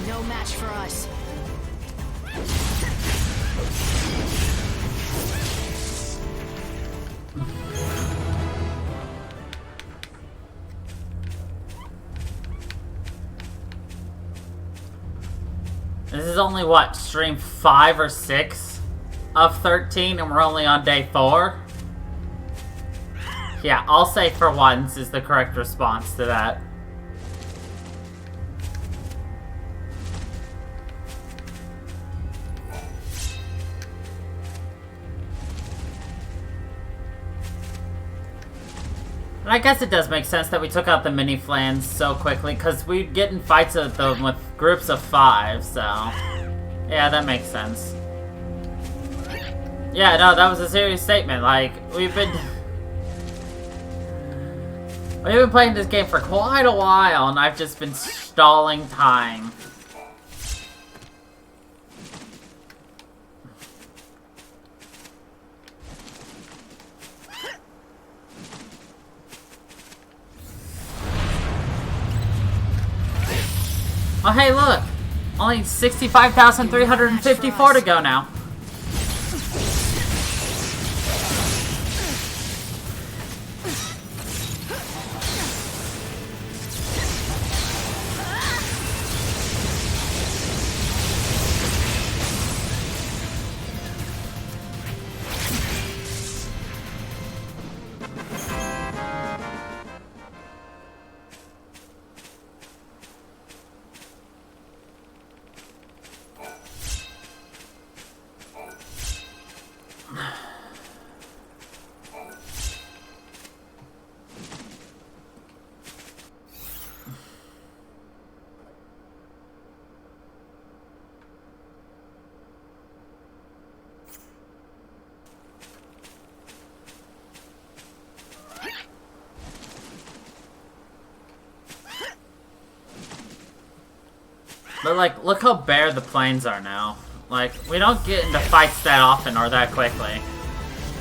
[SPEAKER 8] No match for us.
[SPEAKER 1] is only, what, stream 5 or 6 of 13, and we're only on day 4? Yeah, I'll say for once is the correct response to that. And I guess it does make sense that we took out the mini-flans so quickly, because we'd get in fights with them with groups of 5, so... Yeah, that makes sense. Yeah, no, that was a serious statement. Like, we've been playing this game for quite a while, and I've just been stalling time. Oh, hey, look! Only 65,354 to go now. But, like, look how bare the plains are now. Like, we don't get into fights that often or that quickly.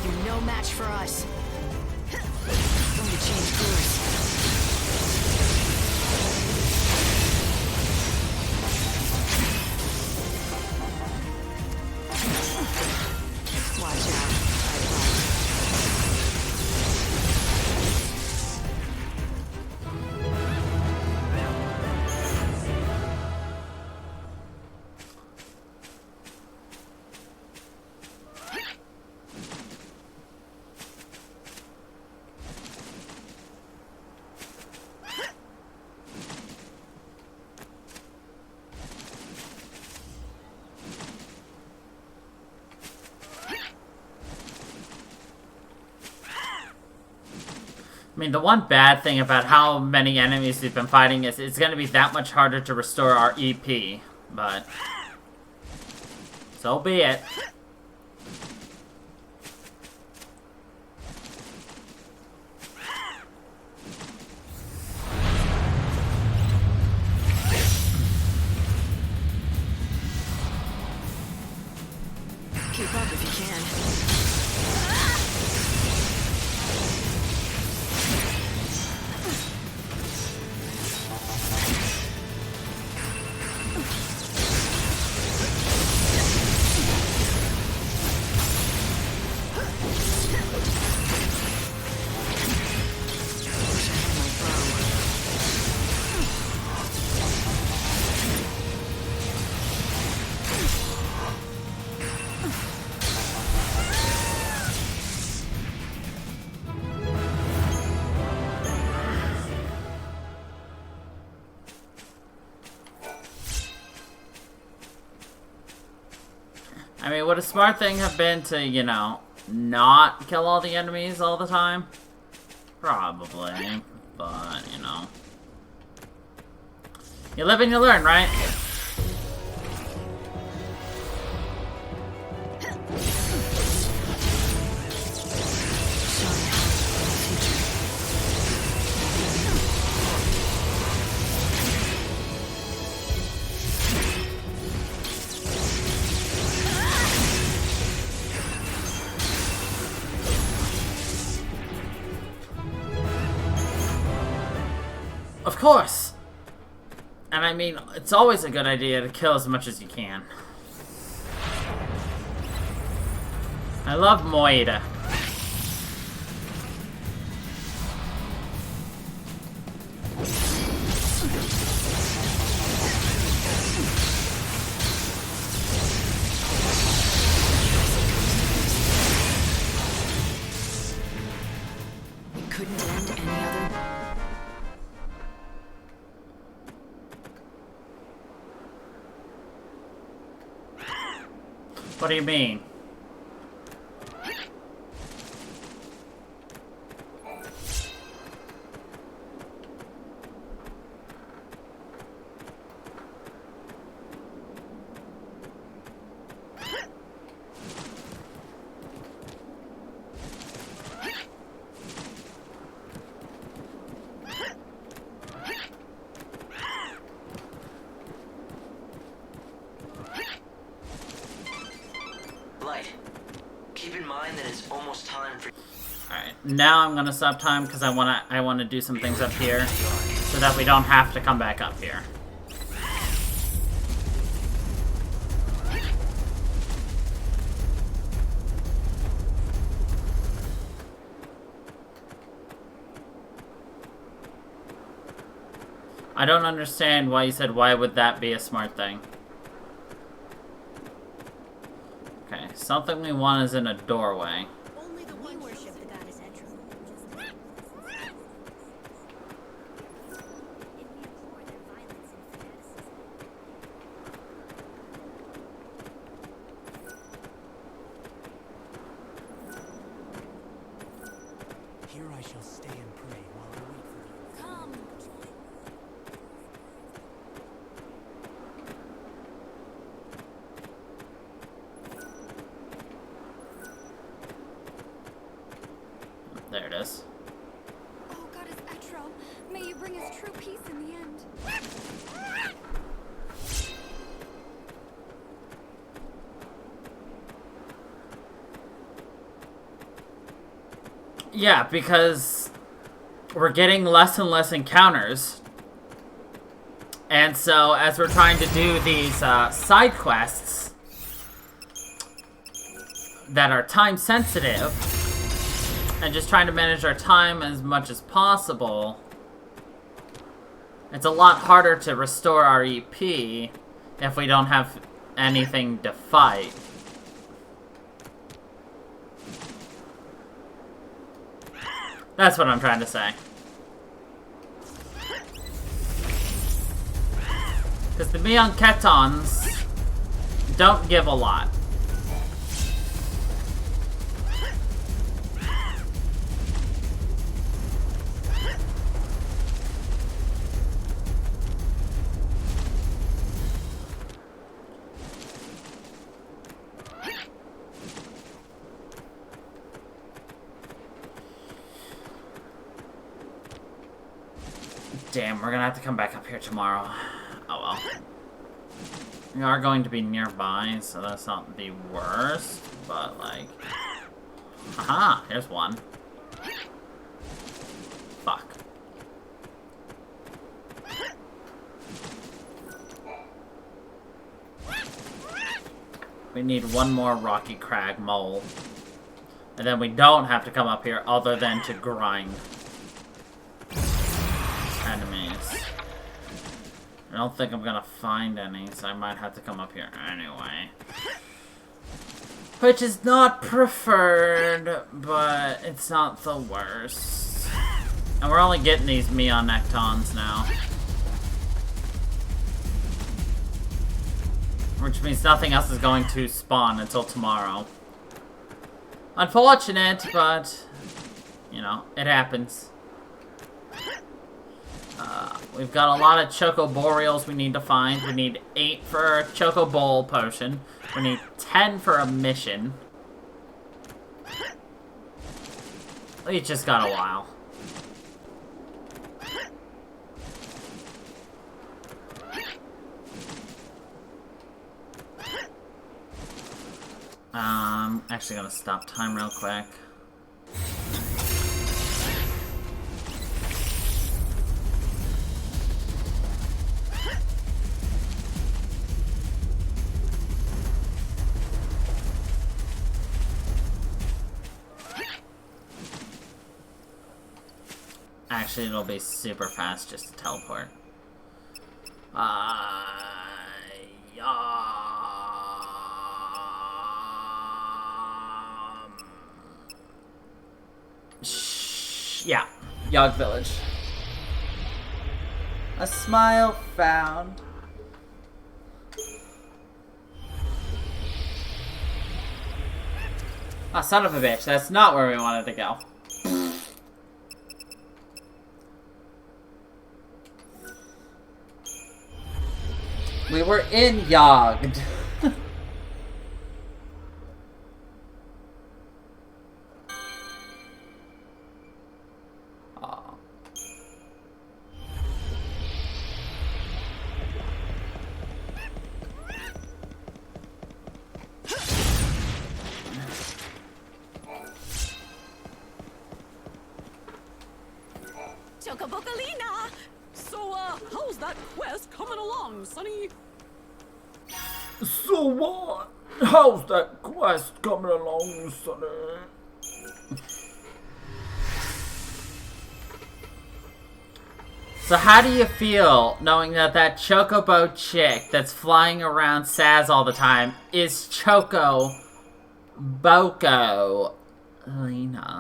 [SPEAKER 8] You're no match for us. Going to change course. Watch out.
[SPEAKER 1] I mean, the one bad thing about how many enemies we've been fighting is it's going to be that much harder to restore our EP, but so be it.
[SPEAKER 8] Keep up if you can.
[SPEAKER 1] I mean, would a smart thing have been to, you know, not kill all the enemies all the time? Probably, but, you know. You live and you learn, right? Of course! And I mean, it's always a good idea to kill as much as you can. I love Moida.
[SPEAKER 8] couldn't end any other.
[SPEAKER 1] What do you mean?
[SPEAKER 10] Keep in mind that it's almost time for...
[SPEAKER 1] Alright, now I'm gonna stop time because I wanna do some things up here so that we don't have to come back up here. I don't understand why you said why would that be a smart thing. Okay, something we want is in a doorway.
[SPEAKER 2] Only the one worship the goddess Etro.
[SPEAKER 14] Here I shall stay and pray while I wait for you.
[SPEAKER 2] Come.
[SPEAKER 1] There it is.
[SPEAKER 2] Oh, goddess Etro, may you bring us true peace in the end.
[SPEAKER 1] Yeah, because we're getting less and less encounters. And so, as we're trying to do these side quests that are time sensitive, and just trying to manage our time as much as possible, it's a lot harder to restore our EP if we don't have anything to fight. That's what I'm trying to say. Because the Mion Ketons don't give a lot. Damn, we're gonna have to come back up here tomorrow. Oh well. We are going to be nearby, so that's not the worst, but like... Haha, here's one. Fuck. We need one more rocky crag mole. And then we don't have to come up here other than to grind enemies. I don't think I'm gonna find any, so I might have to come up here anyway. Which is not preferred, but it's not the worst. And we're only getting these Mion Nectons now. Which means nothing else is going to spawn until tomorrow. Unfortunate, but, you know, it happens. We've got a lot of Choco Boreals we need to find. We need 8 for a Choco Bowl potion. We need 10 for a mission. We just got a while. Actually gonna stop time real quick. Actually, it'll be super fast just to teleport. Yeah, Yogg Village. A smile found. Ah, son of a bitch, that's not where we wanted to go. We were in Yogged.
[SPEAKER 8] Chocobocolina! So, how's that quest coming along, sonny?
[SPEAKER 1] So what? How's that quest coming along, sonny? So how do you feel knowing that that Chocobo chick that's flying around Saz all the time is Choco Boko Lena?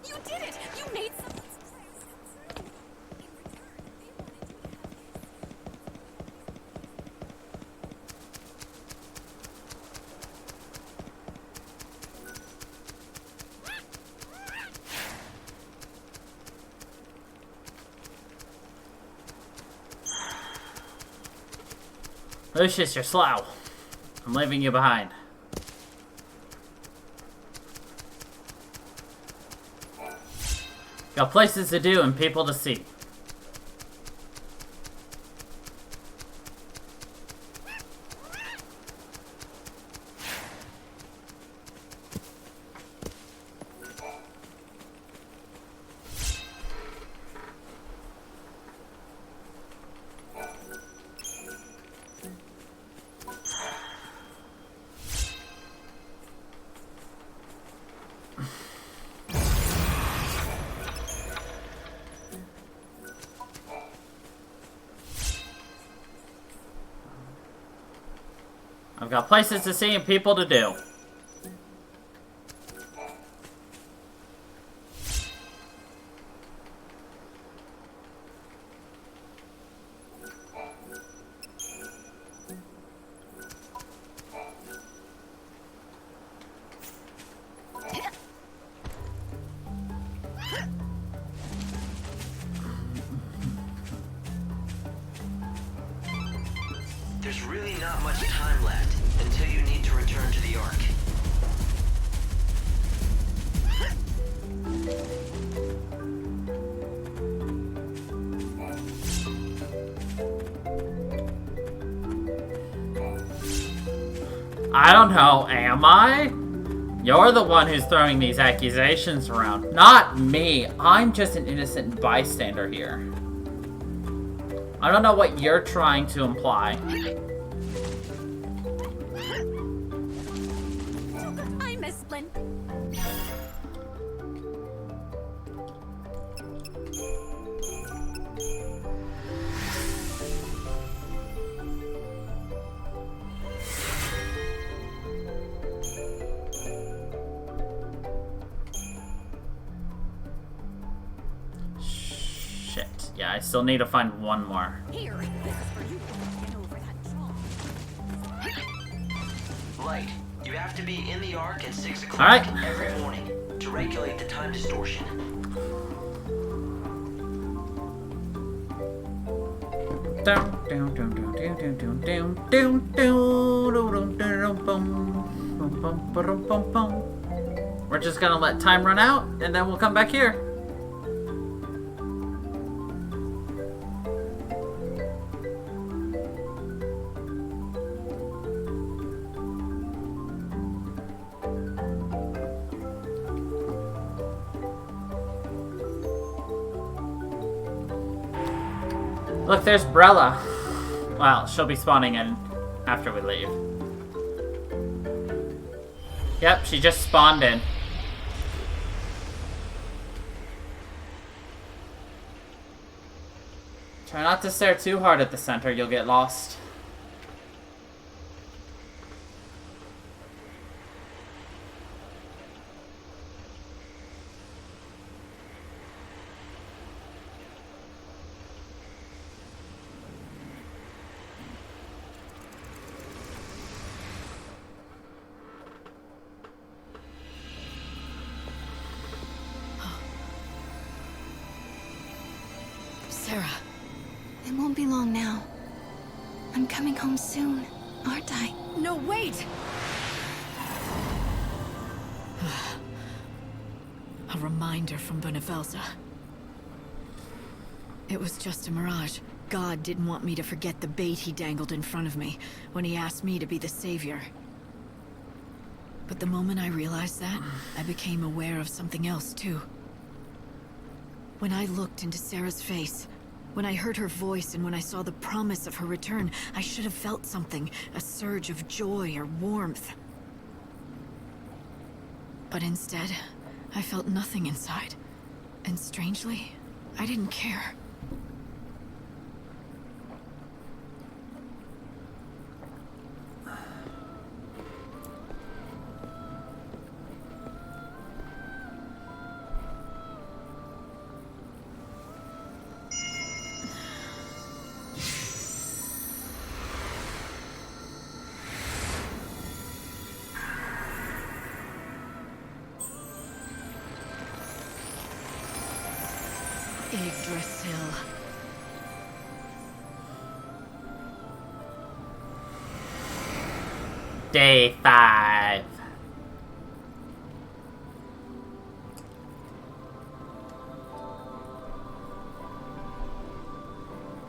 [SPEAKER 8] You did it! You made some...
[SPEAKER 1] Lucius, you're slow. I'm leaving you behind. Got places to do and people to see. I've got places to see and people to do.
[SPEAKER 10] There's really not much time left until you need to return to the Ark.
[SPEAKER 1] I don't know, am I? You're the one who's throwing these accusations around, not me. I'm just an innocent bystander here. I don't know what you're trying to imply.
[SPEAKER 8] I miss Splint.
[SPEAKER 1] Shit. Yeah, I still need to find one more.
[SPEAKER 8] Here, this is for you to get over that jaw.
[SPEAKER 10] Light, you have to be in the Ark at 6 o'clock
[SPEAKER 1] Alright.
[SPEAKER 10] every morning to regulate the time distortion.
[SPEAKER 1] We're just gonna let time run out, and then we'll come back here. Look, there's Brella. Well, she'll be spawning in after we leave. Yep, she just spawned in. Try not to stare too hard at the center, you'll get lost.
[SPEAKER 8] Sarah.
[SPEAKER 2] It won't be long now. I'm coming home soon, aren't I?
[SPEAKER 8] No, wait! A reminder from Benevelza. It was just a mirage. God didn't want me to forget the bait he dangled in front of me when he asked me to be the savior. But the moment I realized that, I became aware of something else too. When I looked into Sarah's face, when I heard her voice and when I saw the promise of her return, I should have felt something, a surge of joy or warmth. But instead, I felt nothing inside. And strangely, I didn't care. Yggdrasil.
[SPEAKER 1] Day 5.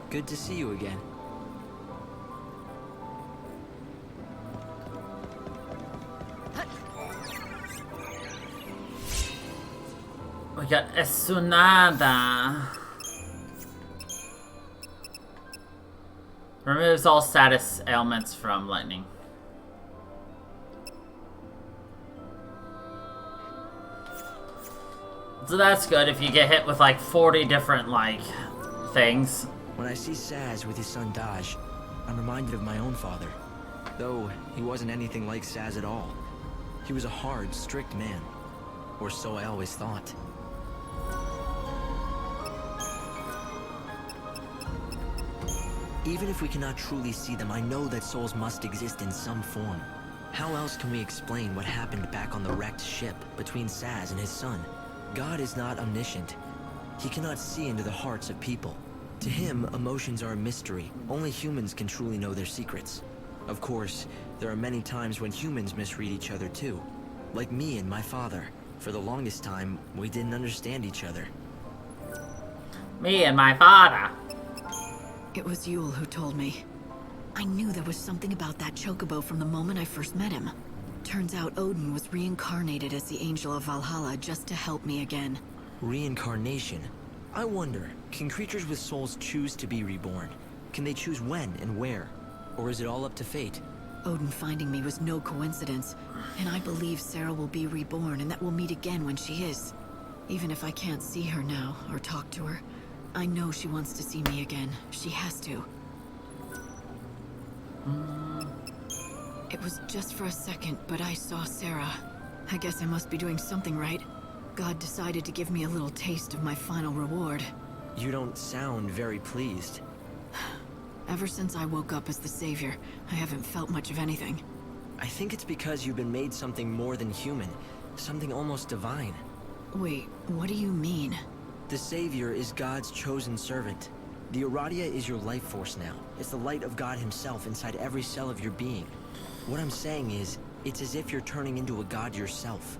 [SPEAKER 10] Good to see you again.
[SPEAKER 1] We got Esunada. Removes all status ailments from lightning. So that's good if you get hit with like 40 different like things.
[SPEAKER 10] When I see Saz with his son Daj, I'm reminded of my own father. Though he wasn't anything like Saz at all. He was a hard, strict man. Or so I always thought. Even if we cannot truly see them, I know that souls must exist in some form. How else can we explain what happened back on the wrecked ship between Saz and his son? God is not omniscient. He cannot see into the hearts of people. To him, emotions are a mystery. Only humans can truly know their secrets. Of course, there are many times when humans misread each other too. Like me and my father. For the longest time, we didn't understand each other.
[SPEAKER 1] Me and my father.
[SPEAKER 8] It was Yule who told me. I knew there was something about that chocobo from the moment I first met him. Turns out Odin was reincarnated as the Angel of Valhalla just to help me again.
[SPEAKER 10] Reincarnation? I wonder, can creatures with souls choose to be reborn? Can they choose when and where? Or is it all up to fate?
[SPEAKER 8] Odin finding me was no coincidence, and I believe Sarah will be reborn and that we'll meet again when she is. Even if I can't see her now or talk to her, I know she wants to see me again. She has to. It was just for a second, but I saw Sarah. I guess I must be doing something right. God decided to give me a little taste of my final reward.
[SPEAKER 10] You don't sound very pleased.
[SPEAKER 8] Ever since I woke up as the Savior, I haven't felt much of anything.
[SPEAKER 10] I think it's because you've been made something more than human. Something almost divine.
[SPEAKER 8] Wait, what do you mean?
[SPEAKER 10] The Savior is God's chosen servant. The Aradia is your life force now. It's the light of God himself inside every cell of your being. What I'm saying is, it's as if you're turning into a god yourself.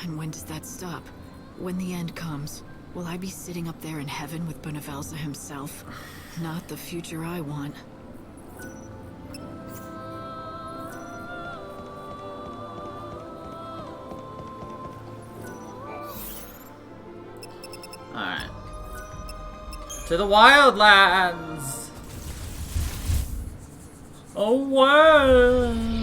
[SPEAKER 8] And when does that stop? When the end comes, will I be sitting up there in heaven with Benevelza himself? Not the future I want.
[SPEAKER 1] Alright. To the Wildlands! Oh, wow!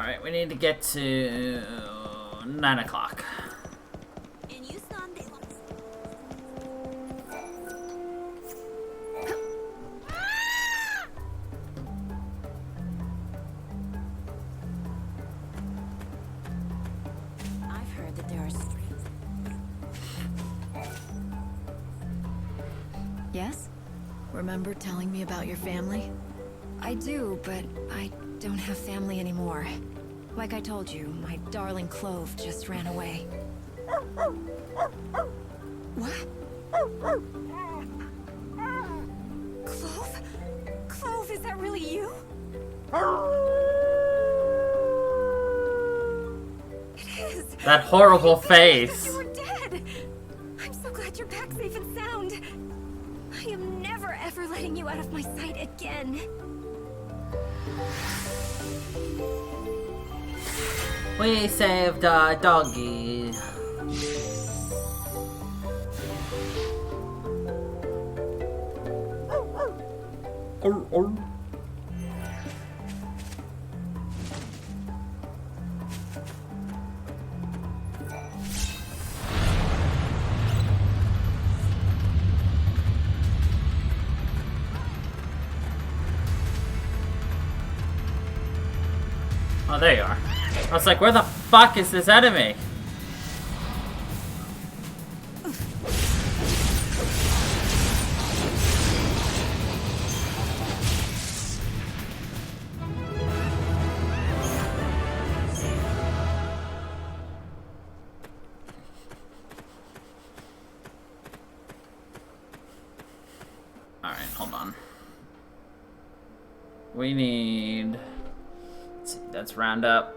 [SPEAKER 1] Alright, we need to get to 9 o'clock.
[SPEAKER 2] I've heard that there are streets.
[SPEAKER 8] Yes? Remember telling me about your family? I do, but I don't have family anymore. Like I told you, my darling Clove just ran away. What? Clove? Clove, is that really you? It is!
[SPEAKER 1] That horrible face!
[SPEAKER 8] You were dead! I'm so glad you're back safe and sound. I am never ever letting you out of my sight again.
[SPEAKER 1] We saved a doggy. Oh, there you are. I was like, where the fuck is this enemy? Alright, hold on. We need... Let's see, that's roundup.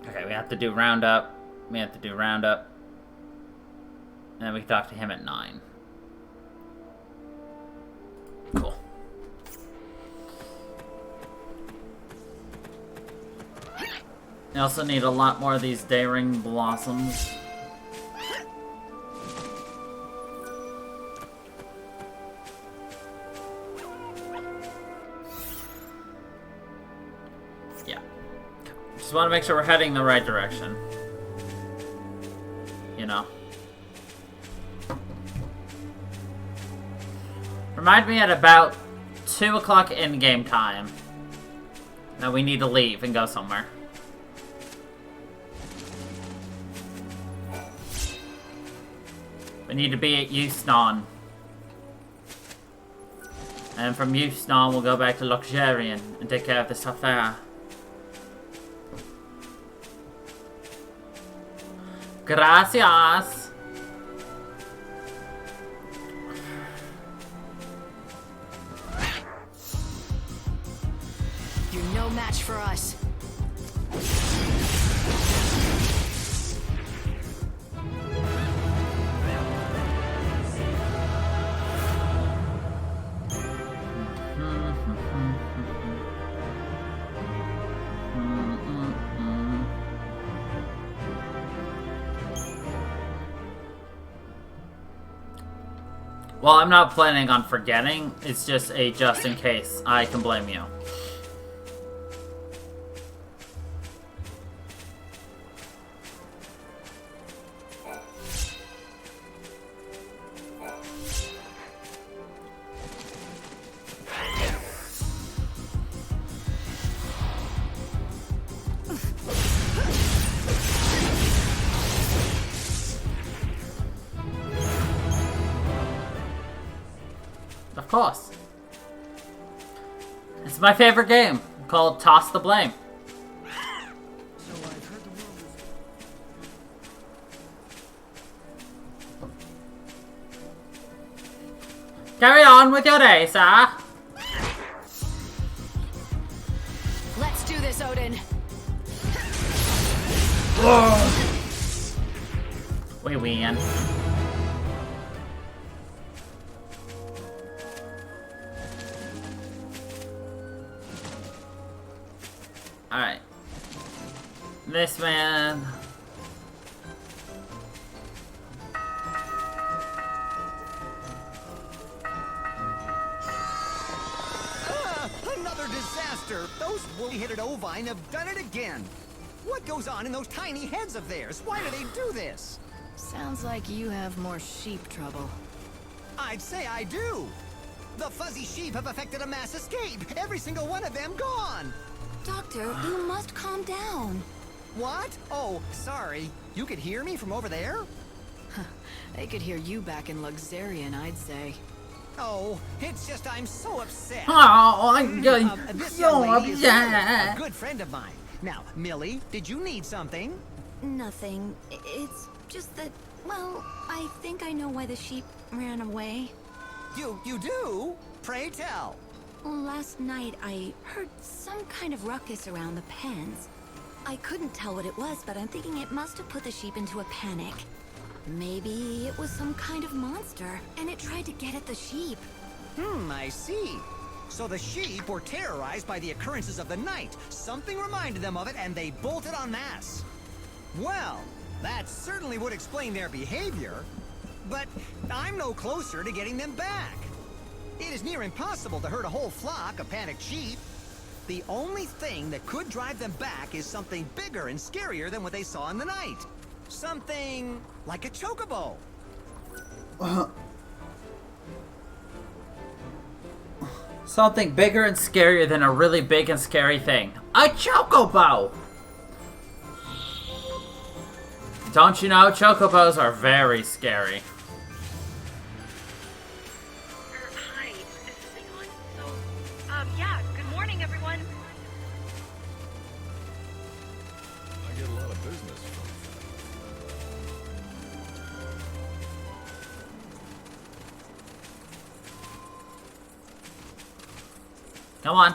[SPEAKER 1] Okay, we have to do roundup. We have to do roundup. And then we can talk to him at 9. Cool. I also need a lot more of these daring blossoms. Just want to make sure we're heading the right direction. You know. Remind me at about 2 o'clock in-game time that we need to leave and go somewhere. We need to be at XIII. And from XIII we'll go back to Luxurian and take care of the stuff there. Gracias.
[SPEAKER 8] You're no match for us.
[SPEAKER 1] Well, I'm not planning on forgetting. It's just a just in case. I can blame you. Of course. It's my favorite game, called Toss the Blame. Carry on with your day, sir.
[SPEAKER 8] Let's do this, Odin.
[SPEAKER 1] We win. Alright. This man.
[SPEAKER 14] Another disaster! Those
[SPEAKER 15] woolly-headed ovine have done it again. What goes on in those tiny heads of theirs? Why do they do this?
[SPEAKER 8] Sounds like you have more sheep trouble.
[SPEAKER 15] I'd say I do. The fuzzy sheep have effected a mass escape. Every single one of them gone.
[SPEAKER 2] Doctor, you must calm down.
[SPEAKER 15] What? Oh, sorry. You could hear me from over there?
[SPEAKER 8] They could hear you back in Luxarian, I'd say.
[SPEAKER 15] Oh, it's just I'm so upset.
[SPEAKER 1] Oh, I'm
[SPEAKER 15] This
[SPEAKER 1] so
[SPEAKER 15] young lady is
[SPEAKER 1] upset.
[SPEAKER 15] a good friend of mine. Now, Millie, did you need something?
[SPEAKER 2] Nothing. It's just that, well, I think I know why the sheep ran away.
[SPEAKER 15] You do? Pray tell.
[SPEAKER 2] Last night, I heard some kind of ruckus around the pens. I couldn't tell what it was, but I'm thinking it must have put the sheep into a panic. Maybe it was some kind of monster, and it tried to get at the sheep.
[SPEAKER 15] I see. So the sheep were terrorized by the occurrences of the night. Something reminded them of it, and they bolted en masse. Well, that certainly would explain their behavior. But I'm no closer to getting them back. It is near impossible to herd a whole flock of panicked sheep. The only thing that could drive them back is something bigger and scarier than what they saw in the night. Something like a chocobo.
[SPEAKER 1] Something bigger and scarier than a really big and scary thing. A chocobo! Don't you know, chocobos are very scary.
[SPEAKER 16] Hi, is this thing on? So, yeah, good morning, everyone.
[SPEAKER 13] I get a lot of business from
[SPEAKER 1] Come on.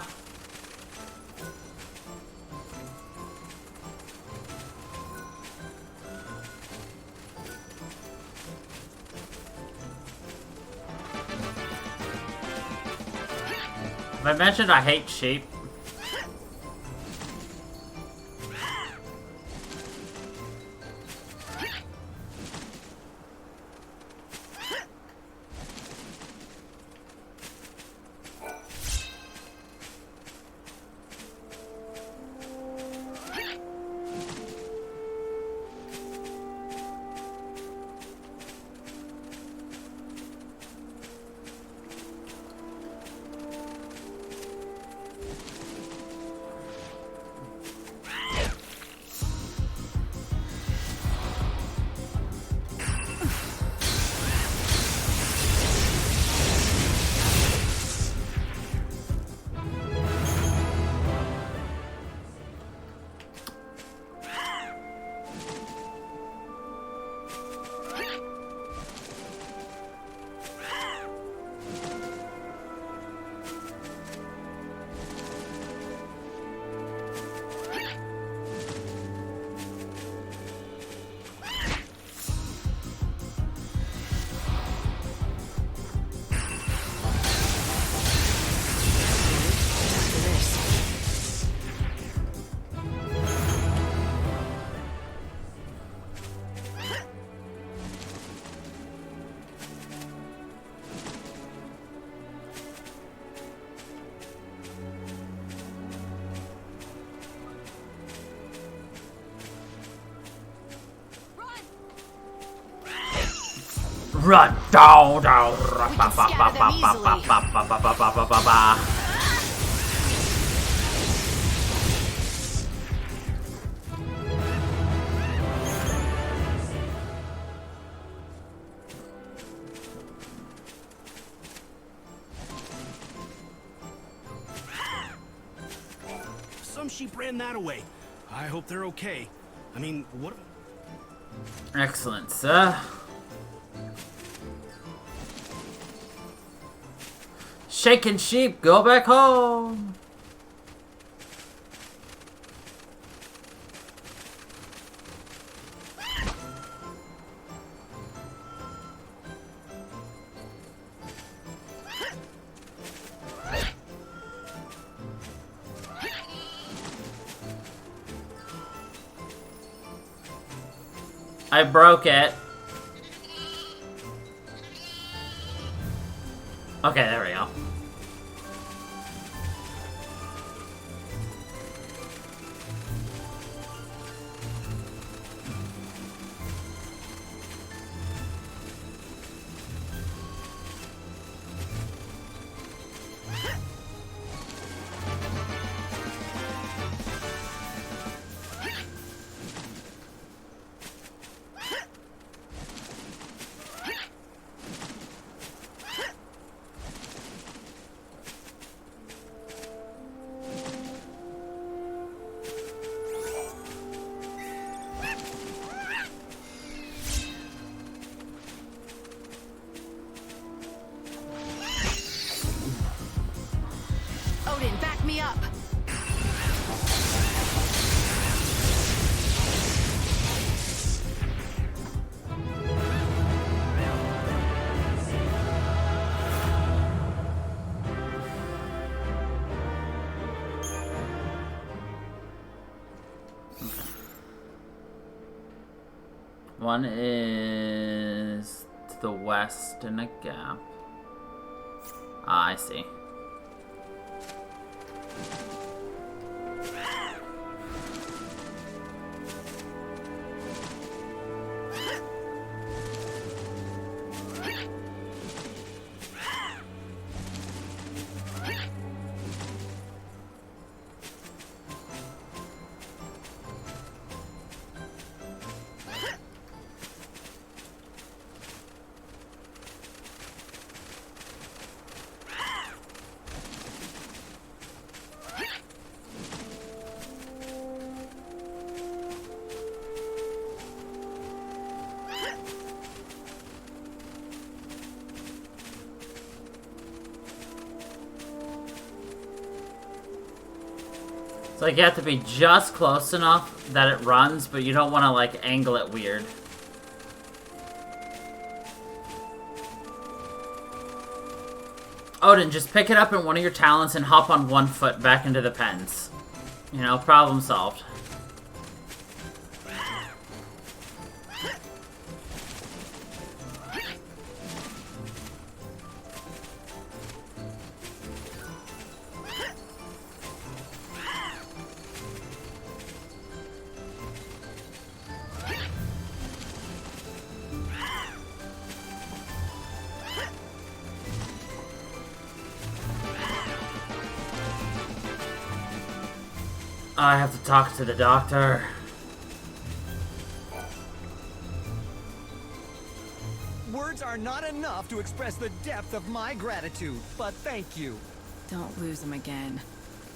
[SPEAKER 1] Have I mentioned I hate sheep? Run down, down.
[SPEAKER 14] Some sheep ran that away. I hope they're okay. I mean, what...
[SPEAKER 1] Excellent, sir. Shaken sheep, go back home. I broke it. Okay, there we go. One is to the west in a gap. Ah, I see. So like you have to be just close enough that it runs, but you don't want to like angle it weird. Odin, just pick it up in one of your talons and hop on one foot back into the pens. You know, problem solved. I have to talk to the doctor.
[SPEAKER 15] Words are not enough to express the depth of my gratitude, but thank you.
[SPEAKER 8] Don't lose him again.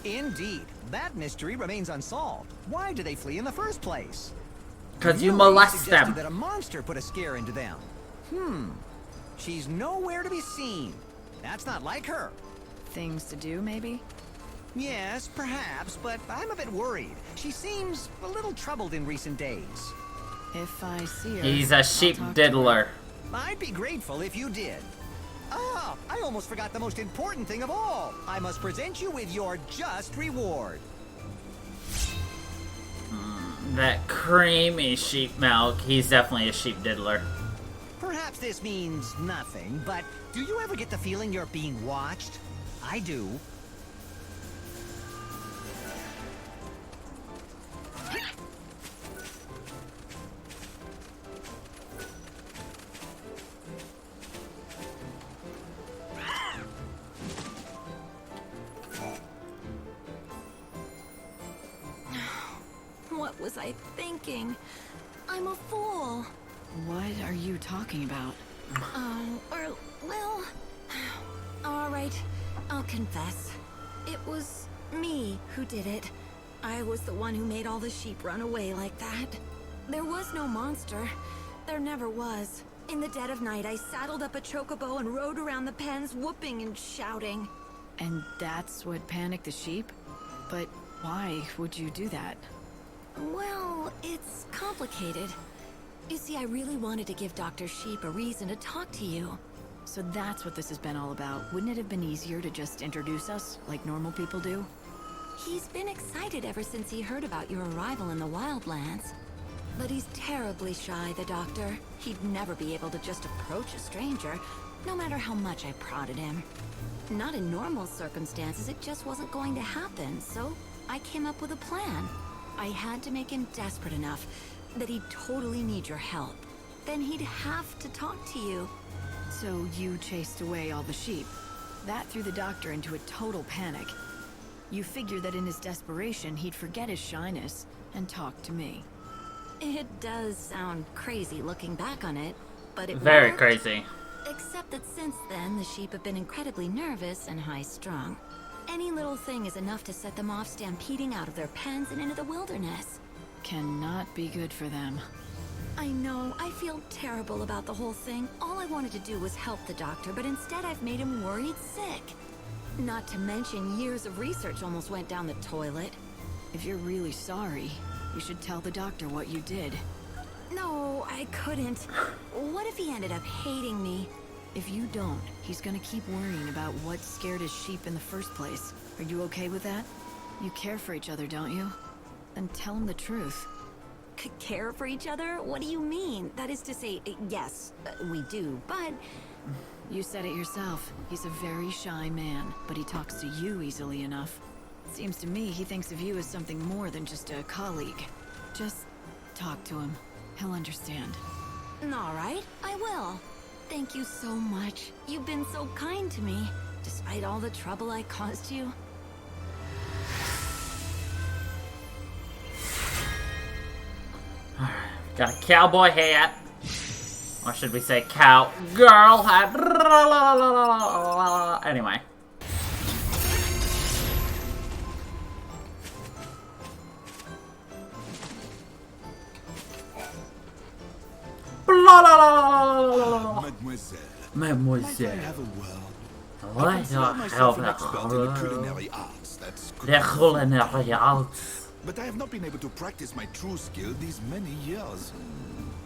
[SPEAKER 15] Indeed. That mystery remains unsolved. Why did they flee in the first place?
[SPEAKER 1] Because you
[SPEAKER 15] Yui
[SPEAKER 1] molest
[SPEAKER 15] suggested
[SPEAKER 1] them.
[SPEAKER 15] that a monster put a scare into them. She's nowhere to be seen. That's not like her.
[SPEAKER 8] Things to do, maybe?
[SPEAKER 15] Yes, perhaps, but I'm a bit worried. She seems a little troubled in recent days.
[SPEAKER 8] If I see her,
[SPEAKER 1] He's a sheep diddler.
[SPEAKER 15] I'd be grateful if you did. Ah, I almost forgot the most important thing of all. I must present you with your just reward.
[SPEAKER 1] That creamy sheep milk. He's definitely a sheep diddler.
[SPEAKER 15] Perhaps this means nothing, but do you ever get the feeling you're being watched? I do.
[SPEAKER 2] What was I thinking? I'm a fool.
[SPEAKER 8] What are you talking about?
[SPEAKER 2] Well... Alright, I'll confess. It was me who did it. I was the one who made all the sheep run away like that. There was no monster. There never was. In the dead of night, I saddled up a chocobo and rode around the pens, whooping and shouting.
[SPEAKER 8] And that's what panicked the sheep? But why would you do that?
[SPEAKER 2] Well, it's complicated. You see, I really wanted to give Dr. Sheep a reason to talk to you.
[SPEAKER 8] So that's what this has been all about. Wouldn't it have been easier to just introduce us, like normal people do?
[SPEAKER 2] He's been excited ever since he heard about your arrival in the Wildlands. But he's terribly shy, the doctor. He'd never be able to just approach a stranger, no matter how much I prodded him. Not in normal circumstances, it just wasn't going to happen, so I came up with a plan. I had to make him desperate enough that he'd totally need your help. Then he'd have to talk to you.
[SPEAKER 8] So you chased away all the sheep. That threw the doctor into a total panic. You figured that in his desperation, he'd forget his shyness and talk to me.
[SPEAKER 2] It does sound crazy looking back on it, but it
[SPEAKER 1] Very
[SPEAKER 2] worked.
[SPEAKER 1] crazy.
[SPEAKER 2] Except that since then, the sheep have been incredibly nervous and high-strung. Any little thing is enough to set them off stampeding out of their pens and into the wilderness.
[SPEAKER 8] Cannot be good for them.
[SPEAKER 2] I know, I feel terrible about the whole thing. All I wanted to do was help the doctor, but instead I've made him worried sick. Not to mention years of research almost went down the toilet.
[SPEAKER 8] If you're really sorry, you should tell the doctor what you did.
[SPEAKER 2] No, I couldn't. What if he ended up hating me?
[SPEAKER 8] If you don't, he's gonna keep worrying about what scared his sheep in the first place. Are you okay with that? You care for each other, don't you? Then tell him the truth.
[SPEAKER 2] Care for each other? What do you mean? That is to say, yes, we do, but...
[SPEAKER 8] You said it yourself. He's a very shy man, but he talks to you easily enough. Seems to me he thinks of you as something more than just a colleague. Just talk to him. He'll understand.
[SPEAKER 2] All right, I will. Thank you so much. You've been so kind to me, despite all the trouble I caused you.
[SPEAKER 1] Got a cowboy hat. Or should we say cowgirl hat? Anyway.
[SPEAKER 4] Mademoiselle.
[SPEAKER 1] Mademoiselle.
[SPEAKER 4] Might I have a word?
[SPEAKER 1] What
[SPEAKER 4] I consider myself an expert in the culinary arts. That's
[SPEAKER 1] the culinary arts.
[SPEAKER 4] But I have not been able to practice my true skill these many years.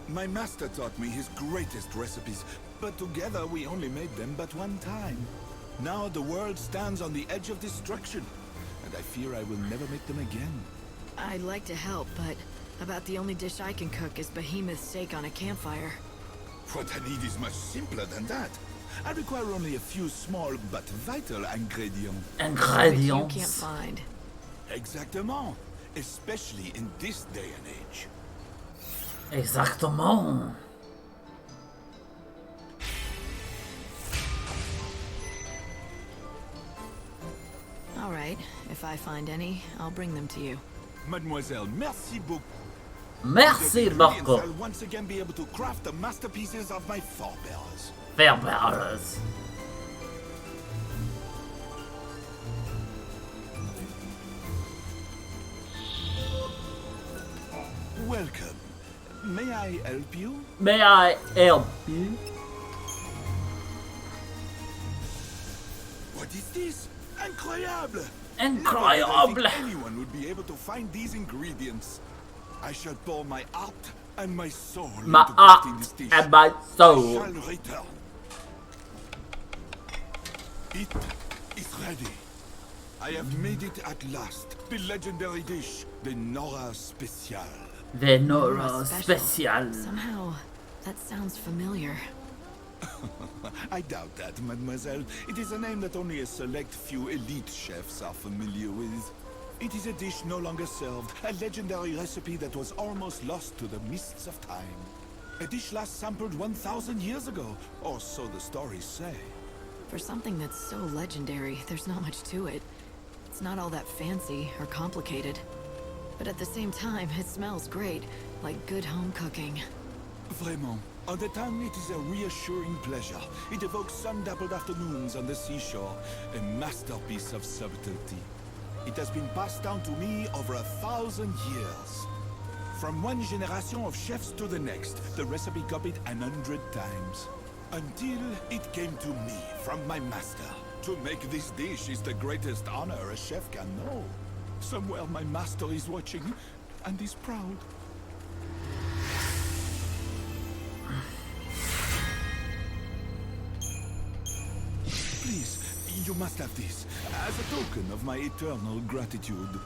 [SPEAKER 4] My master taught me his greatest recipes, but together we only made them but one time. Now the world stands on the edge of destruction, and I fear I will never make them again.
[SPEAKER 8] I'd like to help, but about the only dish I can cook is behemoth steak on a campfire.
[SPEAKER 4] What I need is much simpler than that. I require only a few small but vital ingredients.
[SPEAKER 8] Which you can't find.
[SPEAKER 4] Exactement. Especially in this day and age.
[SPEAKER 1] Exactement.
[SPEAKER 8] All right. If I find any, I'll bring them to you.
[SPEAKER 4] Mademoiselle, merci beaucoup.
[SPEAKER 1] Merci beaucoup.
[SPEAKER 4] I'll once again be able to craft the masterpieces of my forebears.
[SPEAKER 1] Forebears.
[SPEAKER 4] Welcome. May I help you?
[SPEAKER 1] May I help you?
[SPEAKER 4] What is this? Incroyable!
[SPEAKER 1] Incroyable!
[SPEAKER 4] Never did I think anyone would be able to find these ingredients. I shall pour my art and my soul
[SPEAKER 1] My
[SPEAKER 4] into
[SPEAKER 1] art
[SPEAKER 4] crafting this dish.
[SPEAKER 1] and my soul.
[SPEAKER 4] I shall return. It is ready. I have made it at last. The legendary dish, the Nora Special.
[SPEAKER 1] The Nora Special.
[SPEAKER 8] Somehow, that sounds familiar.
[SPEAKER 4] I doubt that, mademoiselle. It is a name that only a select few elite chefs are familiar with. It is a dish no longer served, a legendary recipe that was almost lost to the mists of time. A dish last sampled 1,000 years ago, or so the stories say.
[SPEAKER 8] For something that's so legendary, there's not much to it. It's not all that fancy or complicated. But at the same time, it smells great, like good home cooking.
[SPEAKER 4] Vraiment. On the tongue, it is a reassuring pleasure. It evokes sun-dappled afternoons on the seashore, a masterpiece of subtlety. It has been passed down to me over 1,000 years. From one generation of chefs to the next, the recipe copied 100 times. Until it came to me from my master. To make this dish is the greatest honor a chef can know. Somewhere my master is watching, and is proud. Please, you must have this, as a token of my eternal gratitude.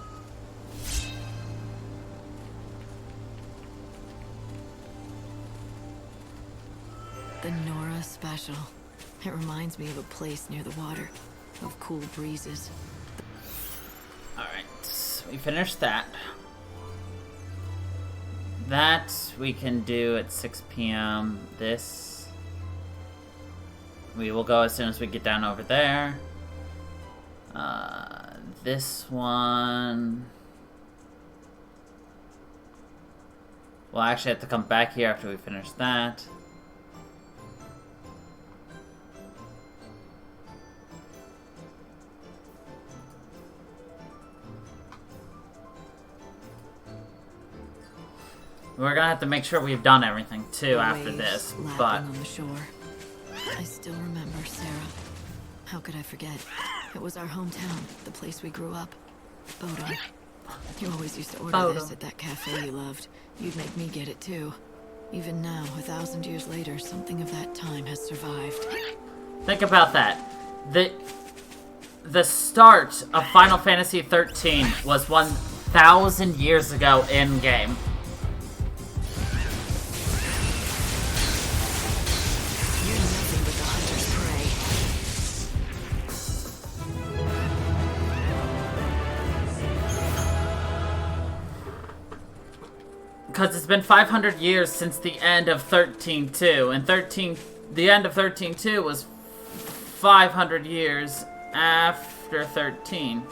[SPEAKER 8] The Nora Special. It reminds me of a place near the water, of cool breezes.
[SPEAKER 1] Alright, we finished that. That we can do at 6 p.m. This we will go as soon as we get down over there. This one we'll actually have to come back here after we finish that. We're gonna have to make sure we've done everything too after this, but
[SPEAKER 8] on the shore. I still remember Sarah. How could I forget? It was our hometown, the place we grew up. Bodom. You always used to order this at that cafe you loved. You'd make me get it too. Even now, 1,000 years later, something of that time has survived.
[SPEAKER 1] think about that. The start of Final Fantasy XIII was 1,000 years ago in game. because it's been 500 years since the end of 13.2, and the end of 13.2 was 500 years after 13.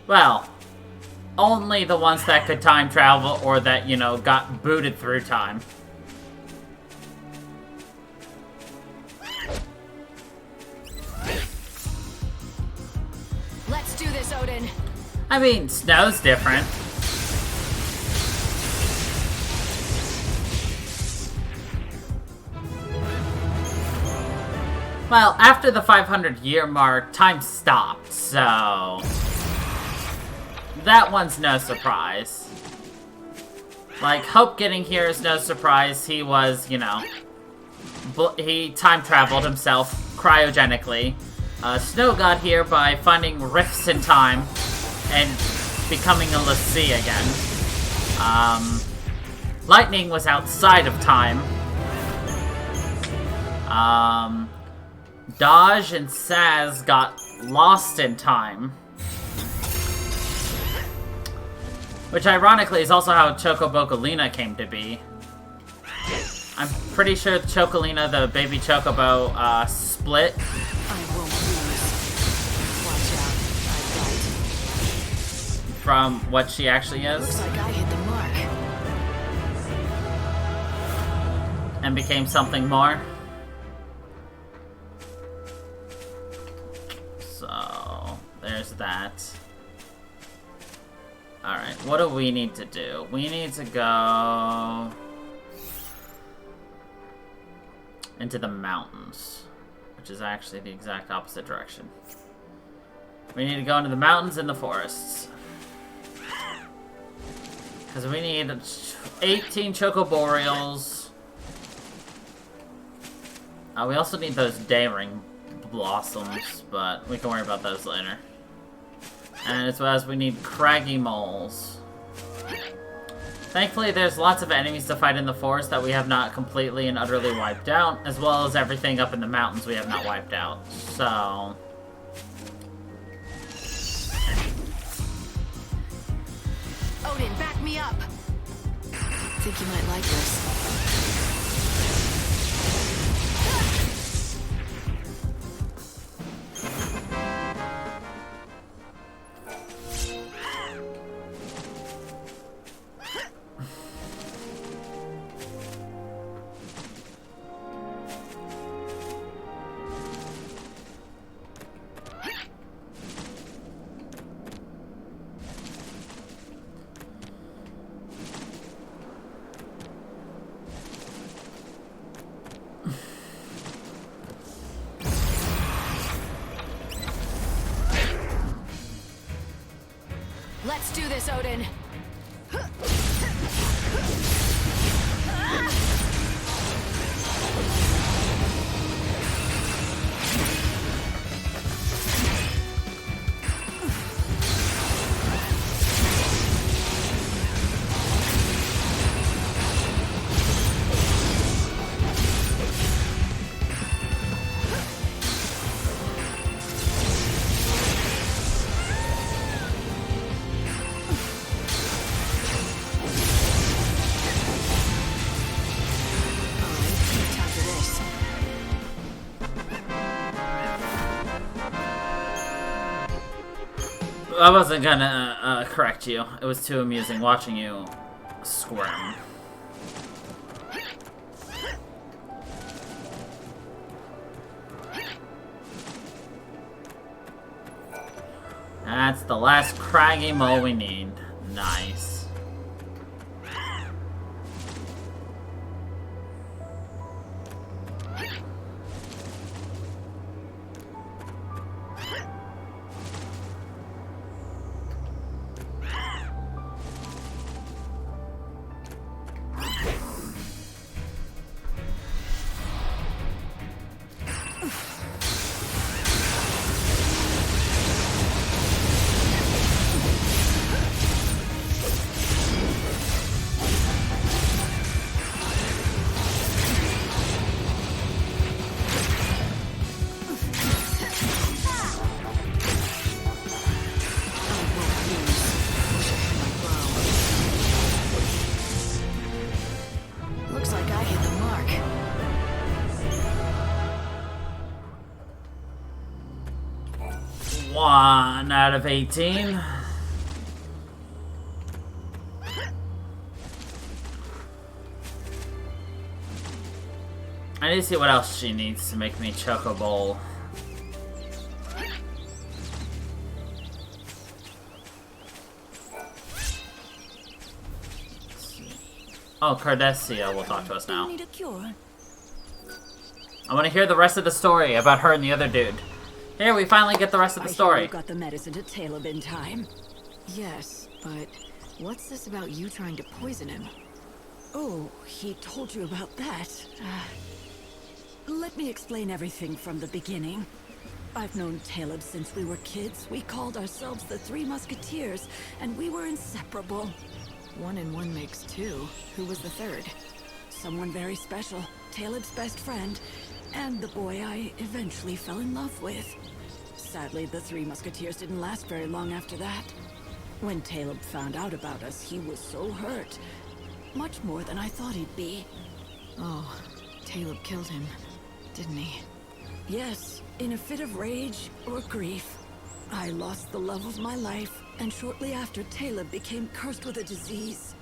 [SPEAKER 1] Well, only the ones that could time travel or that, you know, got booted through time.
[SPEAKER 8] Let's do this, Odin.
[SPEAKER 1] I mean, snow's different. Well, after the 500-year mark, time stopped, so... that one's no surprise. Like, Hope getting here is no surprise. He was, you know... he time-traveled himself cryogenically. Snow got here by finding rifts in time and becoming a Lassie again. Lightning was outside of time. Dodge and Saz got lost in time. Which, ironically, is also how Chocobocolina came to be. I'm pretty sure Chocolina, the baby Chocobo, split.
[SPEAKER 8] I won't lose. Watch out. I bite.
[SPEAKER 1] From what she actually is.
[SPEAKER 8] Looks like I hit the mark.
[SPEAKER 1] And became something more. So, there's that. Alright, what do we need to do? We need to go... into the mountains. Which is actually the exact opposite direction. We need to go into the mountains and the forests. Because we need 18 Chocoboreals. We also need those Dayring Blossoms, but we can worry about those later. And as well as we need craggy moles. Thankfully, there's lots of enemies to fight in the forest that we have not completely and utterly wiped out, as well as everything up in the mountains we have not wiped out. So...
[SPEAKER 8] Odin, back me up. Think you might like this. Let's do this, Odin.
[SPEAKER 1] I wasn't gonna correct you. It was too amusing watching you squirm. That's the last craggy mole we need. Nice. 1 out of 18. I need to see what else she needs to make me Choco Bowl. Oh, Cardessia will talk to us now.
[SPEAKER 8] Need a cure?
[SPEAKER 1] I want to hear the rest of the story about her and the other dude. Here, we finally get the rest of the story.
[SPEAKER 8] You got the medicine to Caleb in time. Yes, but what's this about you trying to poison him? Oh, he told you about that. Let me explain everything from the beginning. I've known Caleb since we were kids. We called ourselves the Three Musketeers, and we were inseparable. 1 and 1 makes 2. Who was the third? Someone very special. Caleb's best friend, and the boy I eventually fell in love with. Sadly, the Three Musketeers didn't last very long after that. When Caleb found out about us, he was so hurt. Much more than I thought he'd be. Oh, Caleb killed him, didn't he? Yes, in a fit of rage or grief. I lost the love of my life, and shortly after, Caleb became cursed with a disease.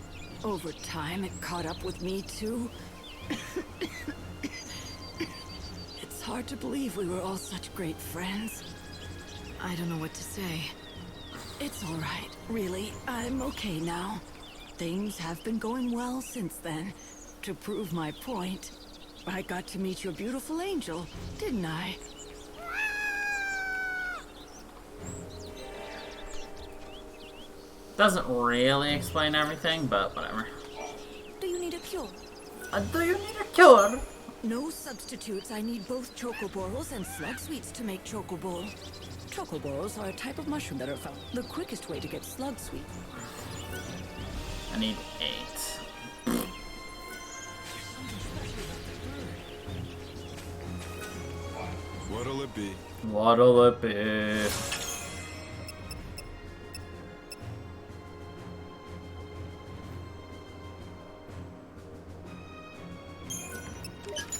[SPEAKER 8] Over time, it caught up with me, too. It's hard to believe we were all such great friends. I don't know what to say. It's all right, really. I'm okay now. Things have been going well since then. To prove my point, I got to meet your beautiful angel, didn't I?
[SPEAKER 1] Doesn't really explain everything, but whatever.
[SPEAKER 8] Do you need a cure?
[SPEAKER 1] Do you need a cure?
[SPEAKER 8] No substitutes. I need both chocoborals and slug sweets to make chocobol. Chocoborals are a type of mushroom that are found the quickest way to get slug sweet.
[SPEAKER 1] I need 8.
[SPEAKER 11] What'll it be?
[SPEAKER 1] What'll it be?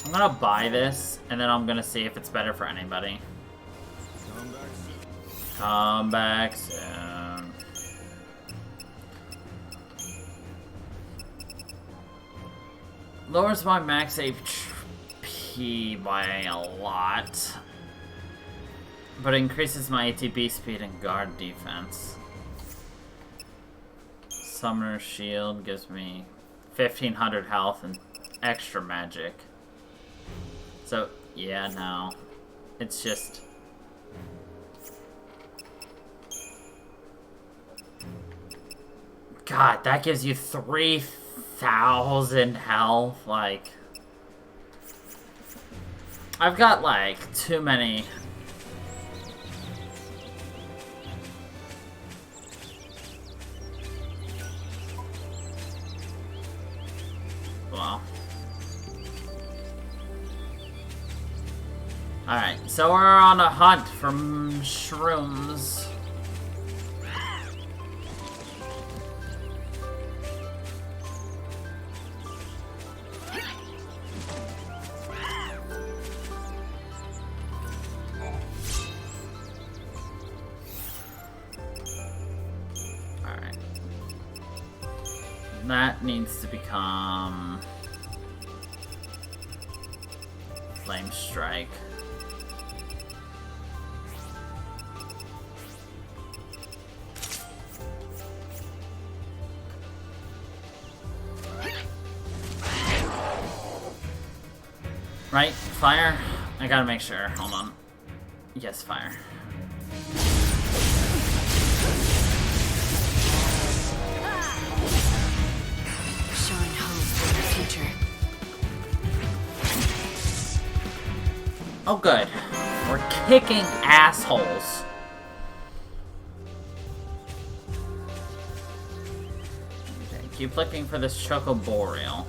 [SPEAKER 1] I'm gonna buy this, and then I'm gonna see if it's better for anybody. Come back soon. Lowers my max HP by a lot, but increases my ATB speed and guard defense. Summoner's Shield gives me 1500 health and extra magic. So, yeah, no. It's just... God, that gives you 3,000 health, like... I've got, like, too many... Well... Alright, so we're on a hunt for shrooms. Alright. That needs to become... Flame Strike. Right? Fire? I gotta make sure. Hold on. Yes, fire.
[SPEAKER 8] Showing hope for the future.
[SPEAKER 1] Oh, good. We're kicking assholes. Okay, keep looking for this Chocoboreal.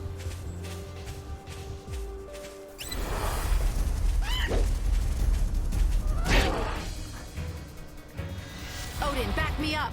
[SPEAKER 8] Odin, back me up!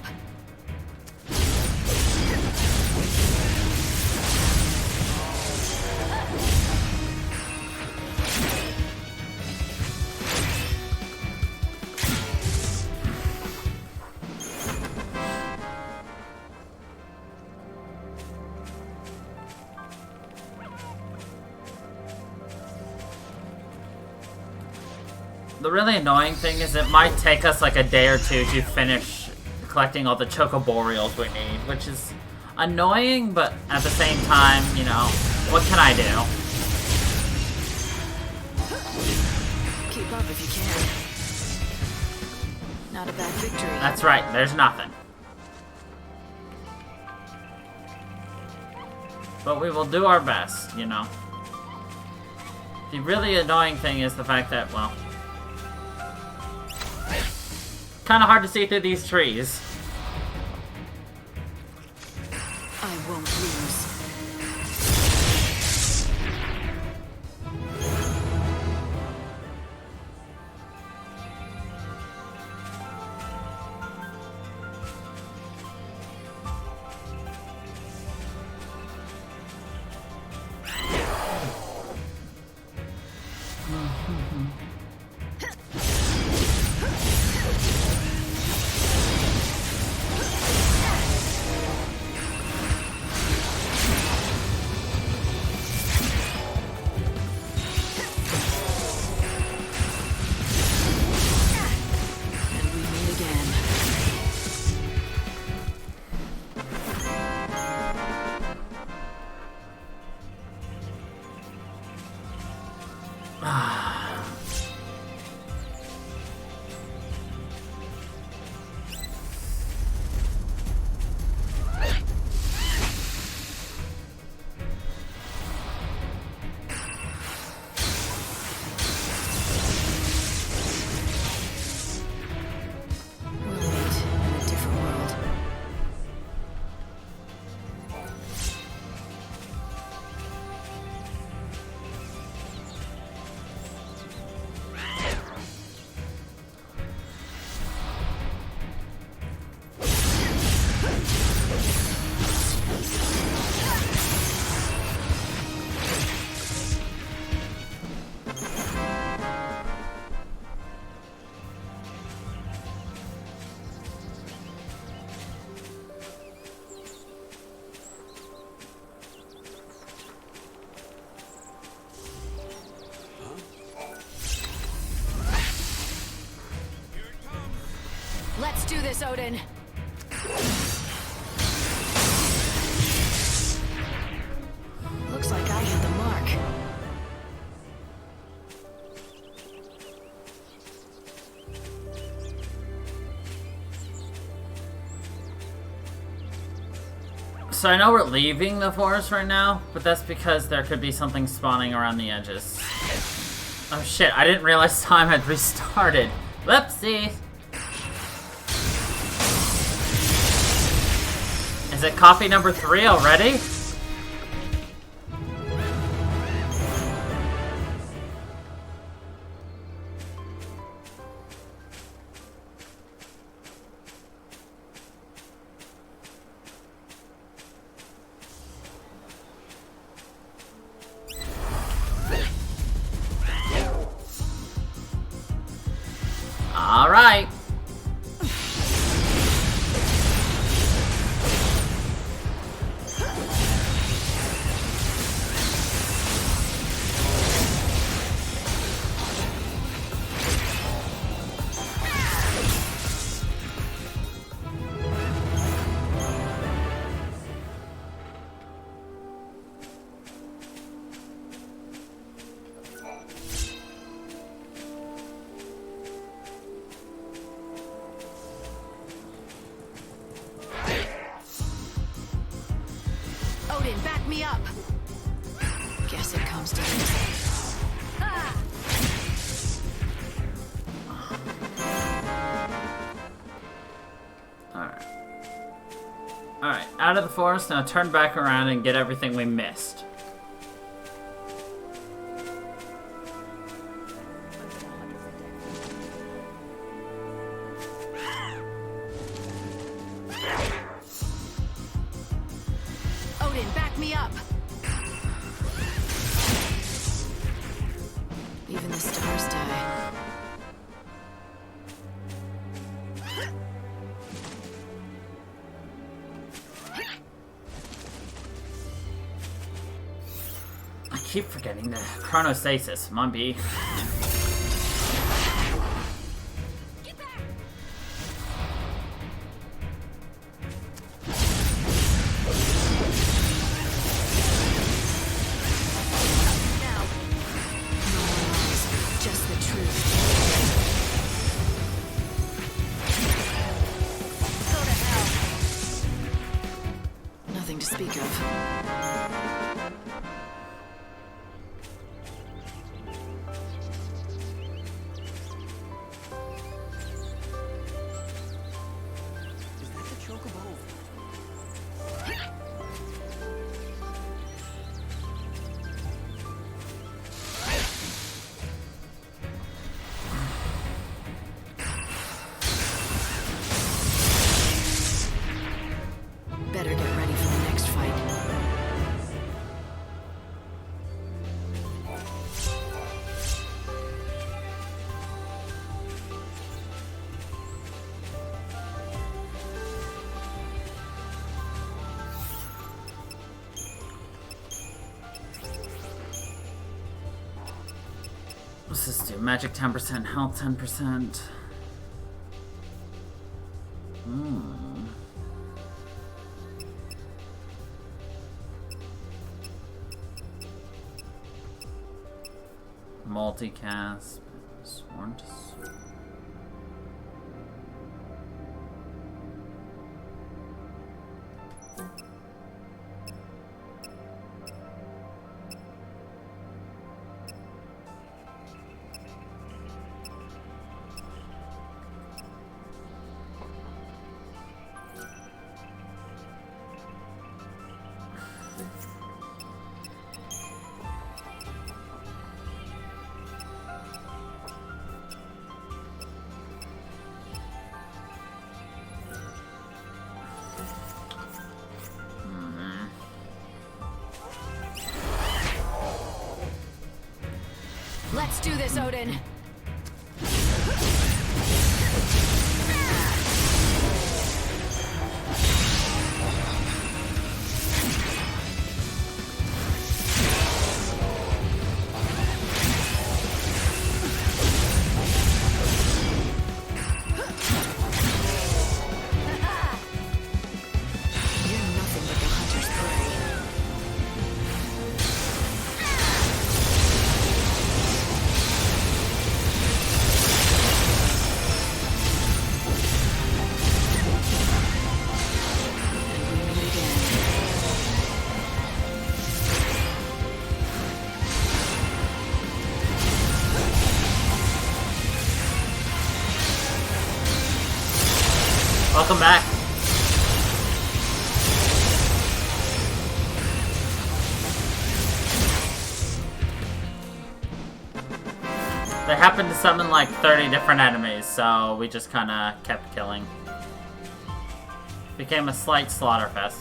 [SPEAKER 1] The really annoying thing is it might take us like a day or two to finish collecting all the chocoboreals we need, which is annoying, but at the same time, you know, what can I do?
[SPEAKER 8] Keep up if you can. Not a bad victory.
[SPEAKER 1] That's right, there's nothing. But we will do our best, you know. The really annoying thing is the fact that, well, kind of hard to see through these trees.
[SPEAKER 8] I won't lose. Let's do this, Odin. Looks like I hit the mark.
[SPEAKER 1] So I know we're leaving the forest right now, but that's because there could be something spawning around the edges. Oh shit, I didn't realize time had restarted. Whoopsie. Is it coffee number 3 already? All right.
[SPEAKER 8] Odin, back me up. Guess it comes to this.
[SPEAKER 1] Alright. Alright, out of the forest, now turn back around and get everything we missed.
[SPEAKER 8] Odin, back me up. Even the stars die.
[SPEAKER 1] I keep forgetting the chronostasis, Mumby. Let's just do magic 10%, health 10%. Multicast. Sworn to sworn.
[SPEAKER 8] Let's do this, Odin.
[SPEAKER 1] Welcome back. They happened to summon like 30 different enemies, so we just kinda kept killing. Became a slight slaughterfest.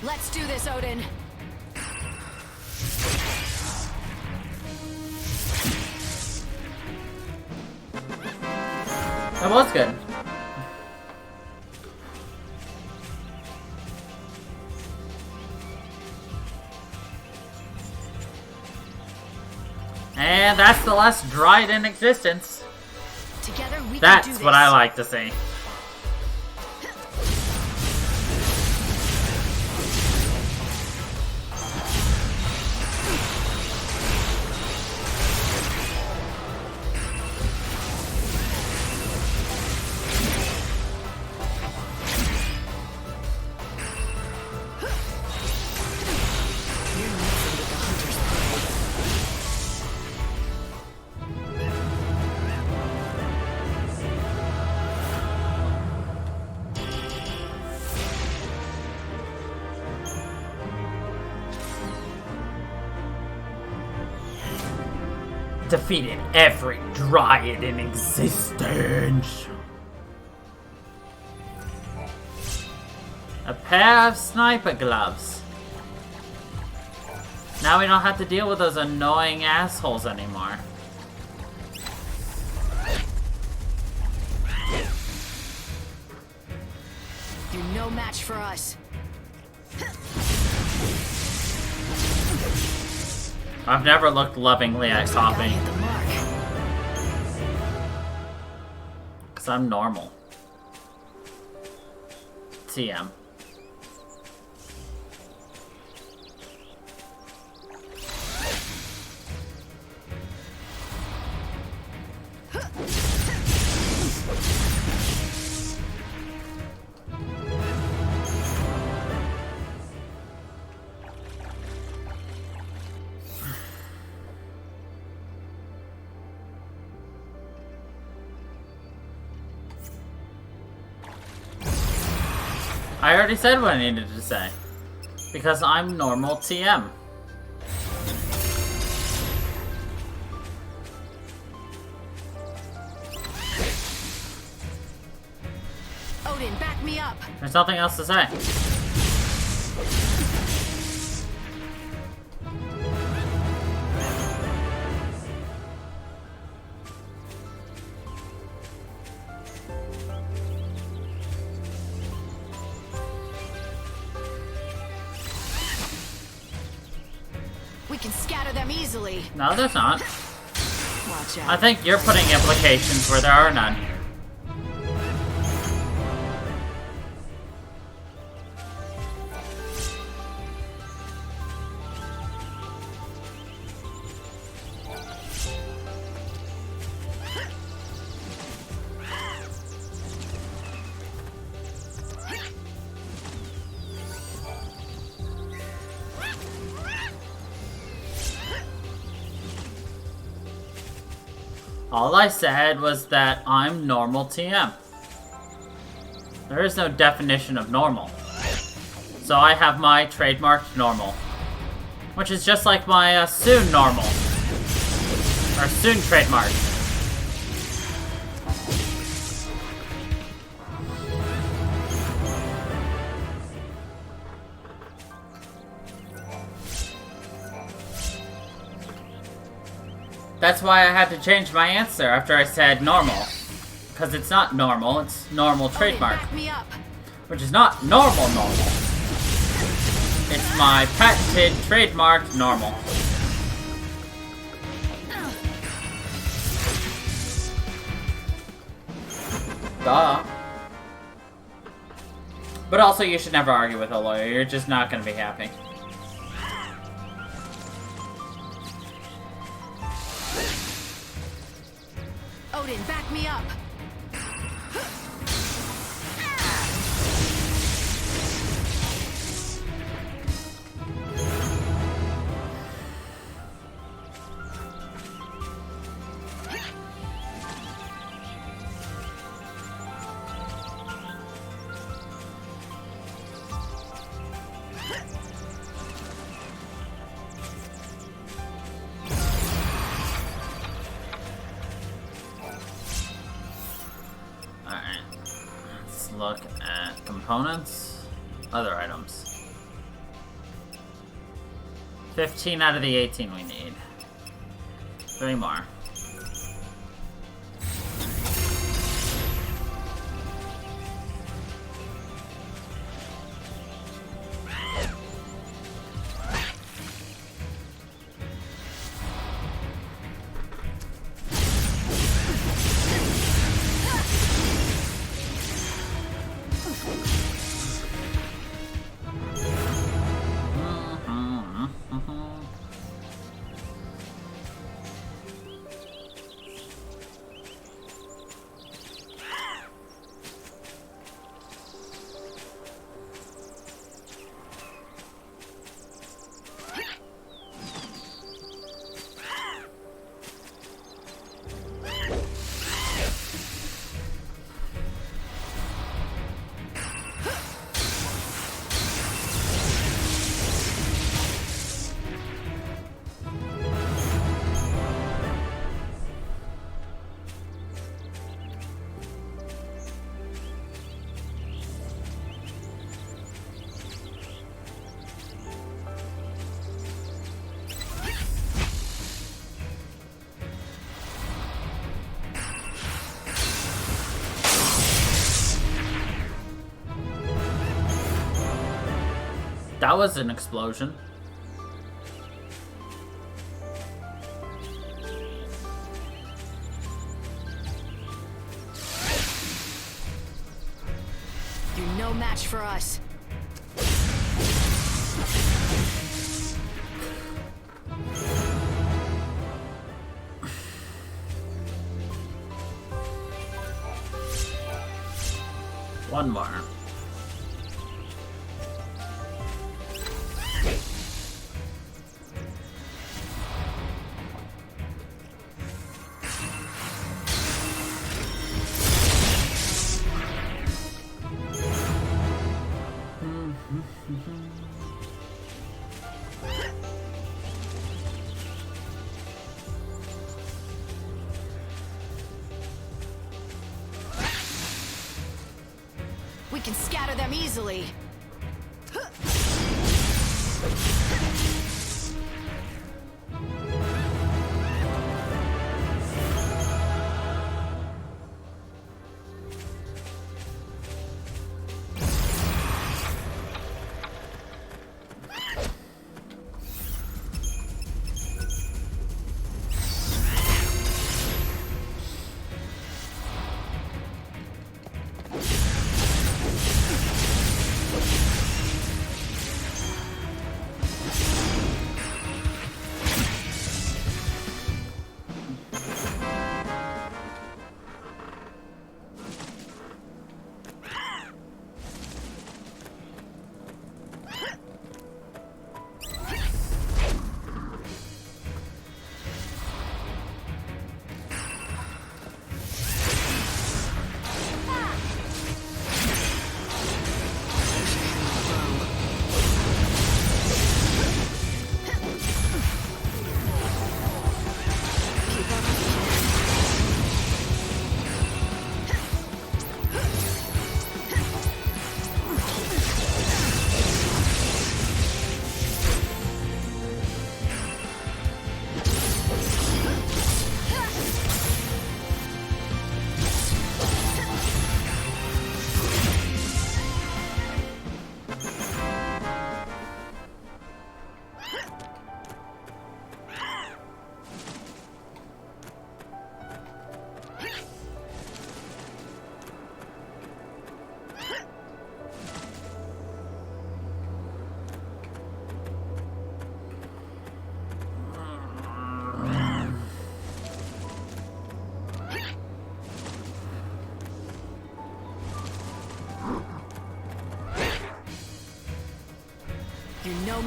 [SPEAKER 8] Let's do this, Odin.
[SPEAKER 1] That was good. And that's the last Dryad in existence.
[SPEAKER 8] Together we
[SPEAKER 1] That's
[SPEAKER 8] can do
[SPEAKER 1] what
[SPEAKER 8] this.
[SPEAKER 1] I like to see. Defeated every Dryad in existence. A pair of sniper gloves. Now we don't have to deal with those annoying assholes anymore.
[SPEAKER 8] You're no match for us.
[SPEAKER 1] I've never looked lovingly at coffee. Because I'm normal. TM. I already said what I needed to say. Because I'm normal TM.
[SPEAKER 8] Odin, back me up.
[SPEAKER 1] There's nothing else to say.
[SPEAKER 8] can scatter them easily.
[SPEAKER 1] No, there's not.
[SPEAKER 8] Watch out.
[SPEAKER 1] I think you're putting implications where there are none. All I said was that I'm normal TM. There is no definition of normal. So I have my trademarked normal. Which is just like my soon normal. Or soon trademark. That's why I had to change my answer after I said normal. Because it's not normal, it's normal trademark.
[SPEAKER 8] Back me up.
[SPEAKER 1] Which is not normal. It's my patented, trademarked normal. Duh. But also, you should never argue with a lawyer. You're just not going to be happy.
[SPEAKER 8] Odin, back me up.
[SPEAKER 1] Look at components, other items. 15 out of the 18 we need. 3 more. That was an explosion.
[SPEAKER 8] You're no match for us.
[SPEAKER 1] One more.
[SPEAKER 8] We can scatter them easily.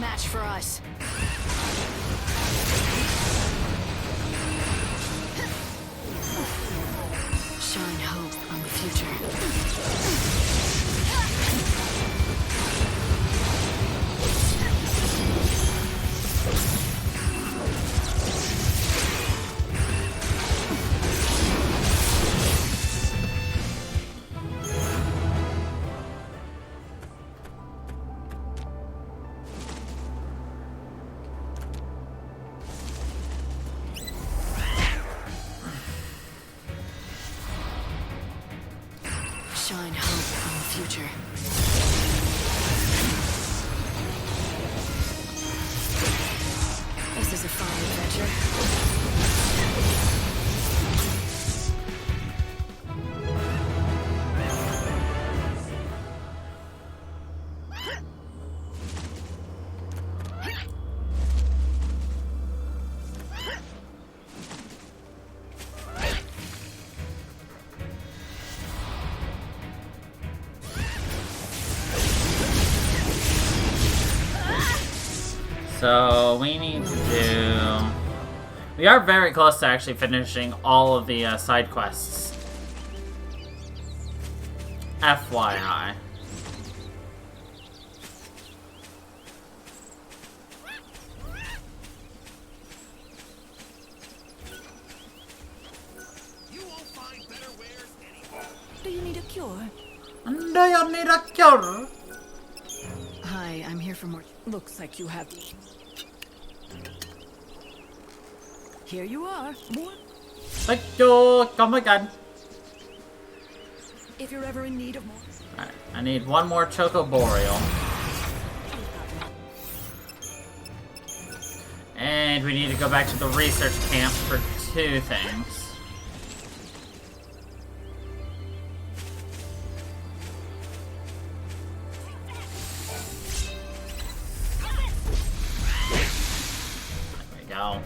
[SPEAKER 8] match for us. Shine hope on the future. Shine hope on the future. This is a fun adventure.
[SPEAKER 1] So we need to do... We are very close to actually finishing all of the side quests. FYI.
[SPEAKER 8] Do you need a cure?
[SPEAKER 1] Do you need a cure?
[SPEAKER 8] Hi, I'm here for more. Looks like you have. Here you are. More.
[SPEAKER 1] Thank you. Come again.
[SPEAKER 8] If you're ever in need of more.
[SPEAKER 1] Alright, I need one more Chocoboreal. And we need to go back to the research camp for 2 things. Go.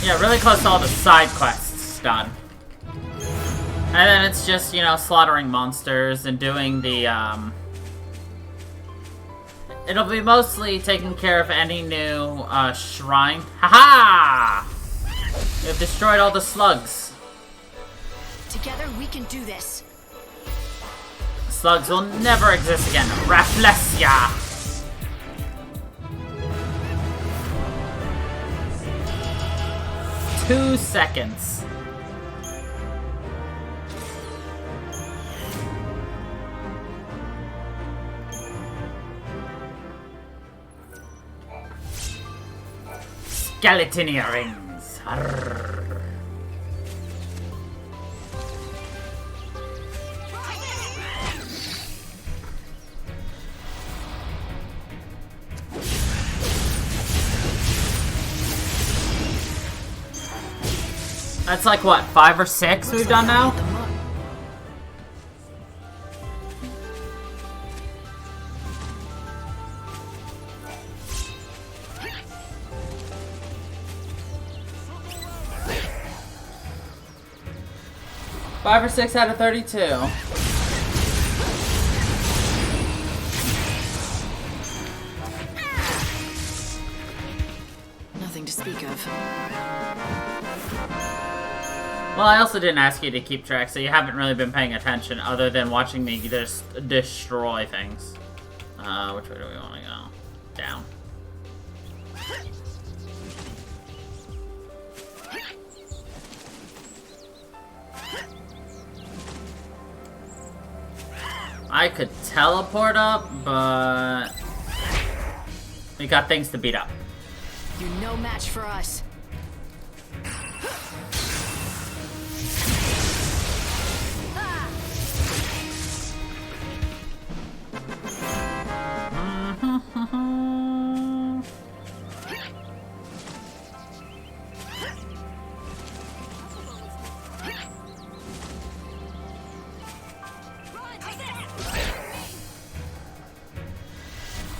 [SPEAKER 1] Yeah, really close to all the side quests done. And then it's just, you know, slaughtering monsters and doing the, It'll be mostly taking care of any new, shrine. Haha! We have destroyed all the slugs.
[SPEAKER 8] Together we can do this.
[SPEAKER 1] Slugs will never exist again. Rafflesia! 2 seconds. Skeleton earrings. Arrgh. That's like, what, 5 or 6 we've done now? Five or 6 out of 32.
[SPEAKER 8] Nothing to speak of.
[SPEAKER 1] Well, I also didn't ask you to keep track, so you haven't really been paying attention other than watching me just destroy things. Which way do we want to go? Down. I could teleport up, but we got things to beat up.
[SPEAKER 8] You're no match for us.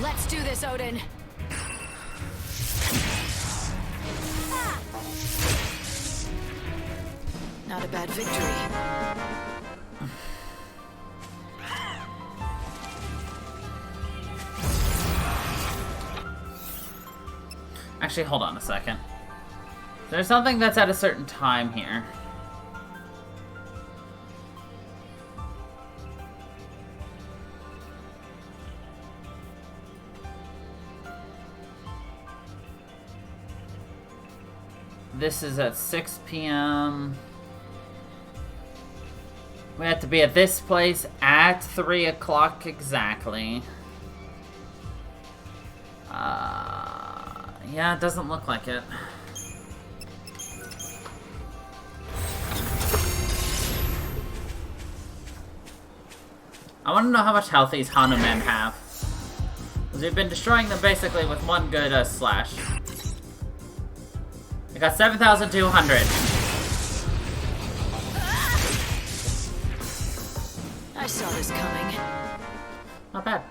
[SPEAKER 8] Let's do this, Odin. Not a bad victory.
[SPEAKER 1] Actually, hold on a second. There's something that's at a certain time here. This is at 6 p.m. We have to be at this place at 3 o'clock exactly. Yeah, it doesn't look like it. I want to know how much health these Hanumen have. Because we've been destroying them basically with one good slash. I got 7,200.
[SPEAKER 8] I saw this coming.
[SPEAKER 1] Not bad.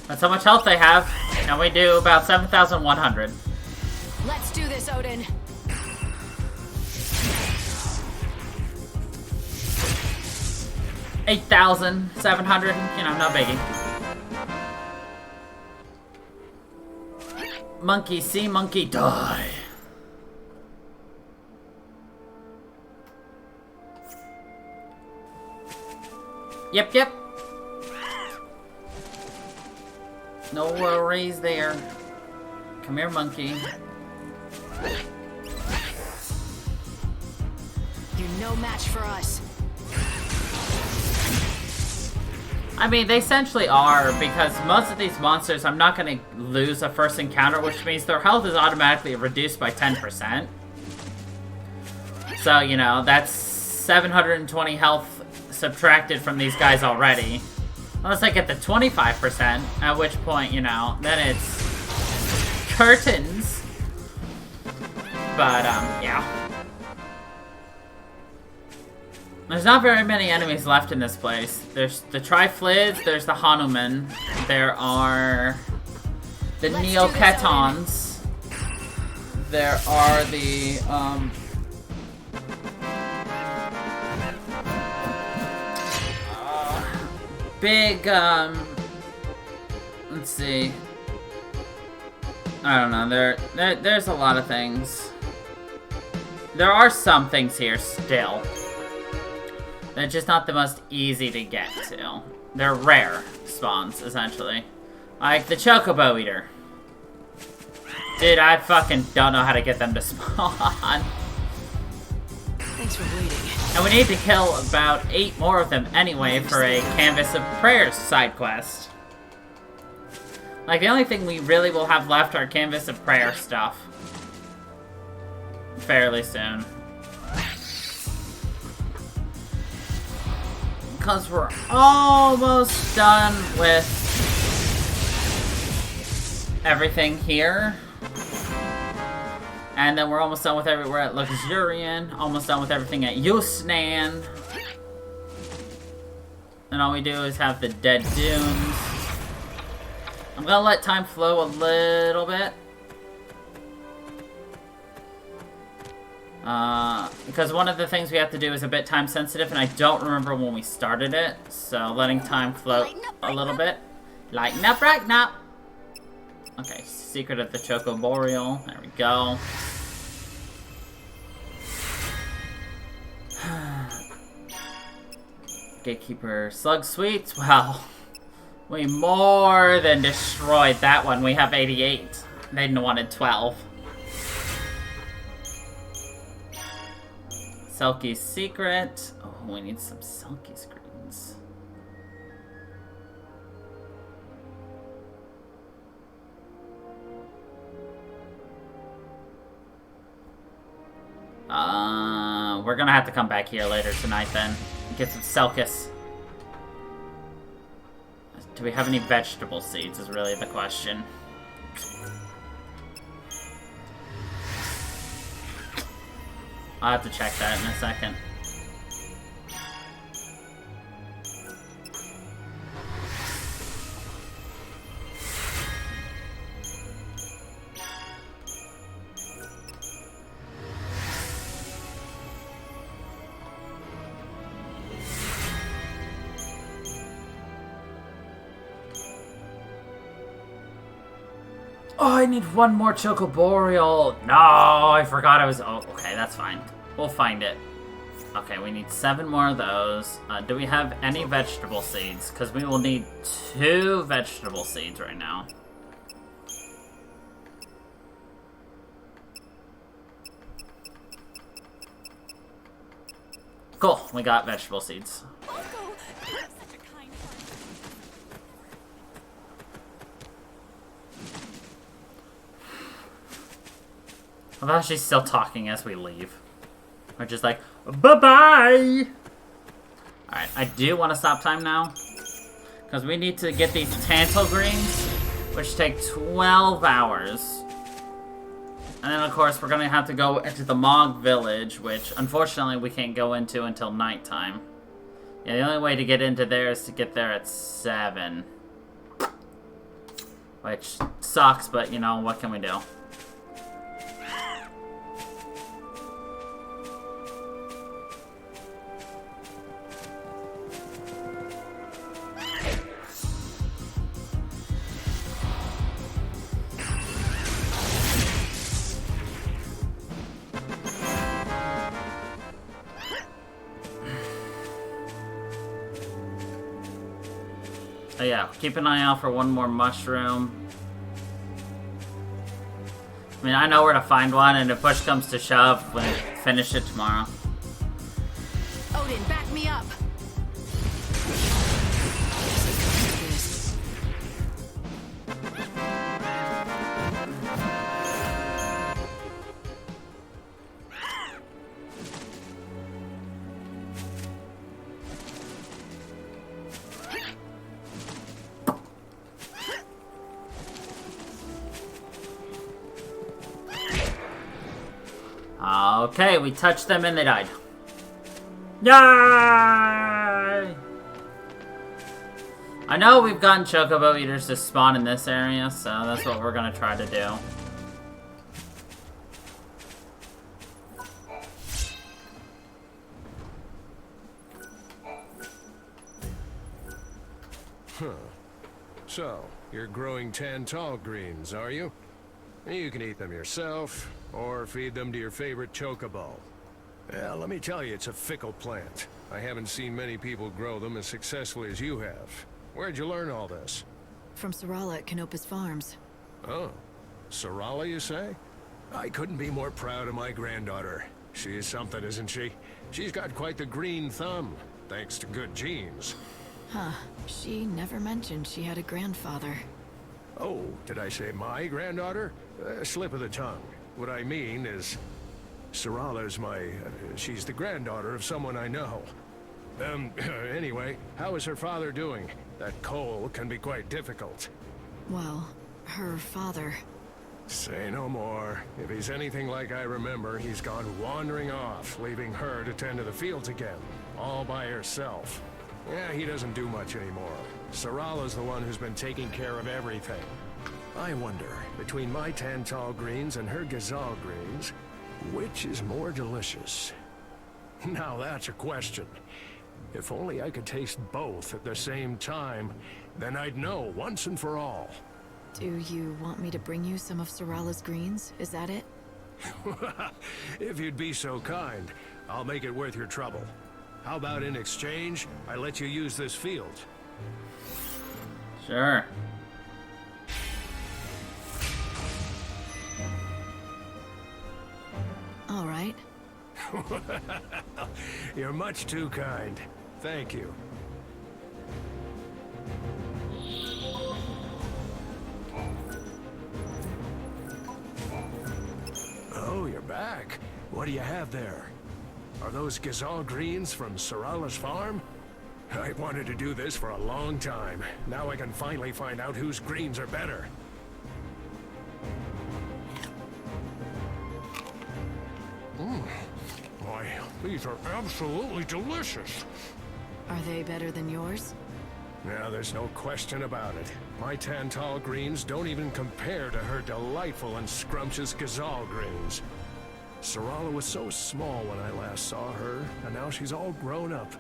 [SPEAKER 1] That's how much health they have, and we do about 7,100.
[SPEAKER 8] Let's do this, Odin.
[SPEAKER 1] $8,700, you know, no biggie. Monkey see, monkey die. Yep, yep. No worries there. Come here, monkey.
[SPEAKER 8] You're no match for us.
[SPEAKER 1] I mean, they essentially are, because most of these monsters, I'm not going to lose a first encounter, which means their health is automatically reduced by 10%. So, you know, that's 720 health subtracted from these guys already. Unless I get the 25%, at which point, you know, then it's curtains. But, yeah. There's not very many enemies left in this place. There's the Triflids, there's the Hanuman, there are the Neoketons, there are the, big, let's see. I don't know, there's a lot of things. There are some things here still. They're just not the most easy to get to. They're rare spawns, essentially. Like the Chocobo Eater. Dude, I fucking don't know how to get them to spawn.
[SPEAKER 8] Thanks for waiting.
[SPEAKER 1] And we need to kill about 8 more of them anyway for a Canvas of Prayers side quest. Like, the only thing we really will have left are Canvas of Prayer stuff. Fairly soon. Because we're almost done with everything here. And then we're almost done with everywhere at Luxurian. Almost done with everything at Yusnan. And all we do is have the Dead Dunes. I'm gonna let time flow a little bit. Because one of the things we have to do is a bit time sensitive, and I don't remember when we started it, so letting time flow a little bit. Lighten up, brighten up! Okay, Secret of the Choco Boreal, there we go. Gatekeeper Slug Sweets, well, we more than destroyed that one. We have 88. They wanted 12. Selkie's Secret. Oh, we need some Selkie screens. We're gonna have to come back here later tonight then. Get some Selkis. Do we have any vegetable seeds is really the question. I'll have to check that in a second. Oh, I need one more Chocoboreal. No, I forgot I was... Oh, okay, that's fine. We'll find it. Okay, we need 7 more of those. Do we have any vegetable seeds? Because we will need 2 vegetable seeds right now. Cool, we got vegetable seeds. I thought she's still talking as we leave. We're just like, bye-bye! Alright, I do want to stop time now. Because we need to get these Tantal Greens, which take 12 hours. And then, of course, we're going to have to go into the Mog Village, which, unfortunately, we can't go into until nighttime. Yeah, the only way to get into there is to get there at 7. Which sucks, but, you know, what can we do? Oh yeah, keep an eye out for one more mushroom. I mean, I know where to find one, and if push comes to shove, we'll finish it tomorrow.
[SPEAKER 5] Odin, back me up!
[SPEAKER 1] Okay, we touched them and they died. Yay! I know we've gotten Chocobo Eaters to spawn in this area, so that's what we're gonna try to do.
[SPEAKER 13] Huh. So, you're growing Tantal Greens, are you? You can eat them yourself, or feed them to your favorite chocobo. Well, let me tell you, it's a fickle plant. I haven't seen many people grow them as successfully as you have. Where'd you learn all this?
[SPEAKER 8] From Sarala at Canopus Farms.
[SPEAKER 13] Oh, Sarala, you say? I couldn't be more proud of my granddaughter. She is something, isn't she? She's got quite the green thumb, thanks to good genes.
[SPEAKER 8] Huh. She never mentioned she had a grandfather.
[SPEAKER 13] Oh, did I say my granddaughter? Slip of the tongue. What I mean is, Sarala's she's the granddaughter of someone I know. Anyway, how is her father doing? That coal can be quite difficult.
[SPEAKER 8] Well, her father...
[SPEAKER 13] Say no more. If he's anything like I remember, he's gone wandering off, leaving her to tend to the fields again, all by herself. Yeah, he doesn't do much anymore. Sarala's the one who's been taking care of everything. I wonder, between my Tantal Greens and her Gazal Greens, which is more delicious? Now that's a question. If only I could taste both at the same time, then I'd know once and for all.
[SPEAKER 8] Do you want me to bring you some of Sarala's greens? Is that it?
[SPEAKER 13] If you'd be so kind, I'll make it worth your trouble. How about in exchange, I let you use this field?
[SPEAKER 1] Sure.
[SPEAKER 8] All right.
[SPEAKER 13] You're much too kind. Thank you. Oh, you're back. What do you have there? Are those Gazal Greens from Sarala's farm? I wanted to do this for a long time. Now I can finally find out whose greens are better. Why, these are absolutely delicious.
[SPEAKER 8] Are they better than yours?
[SPEAKER 13] Now, there's no question about it. My Tantal Greens don't even compare to her delightful and scrumptious Gazal Greens. Sarala was so small when I last saw her, and now she's all grown up.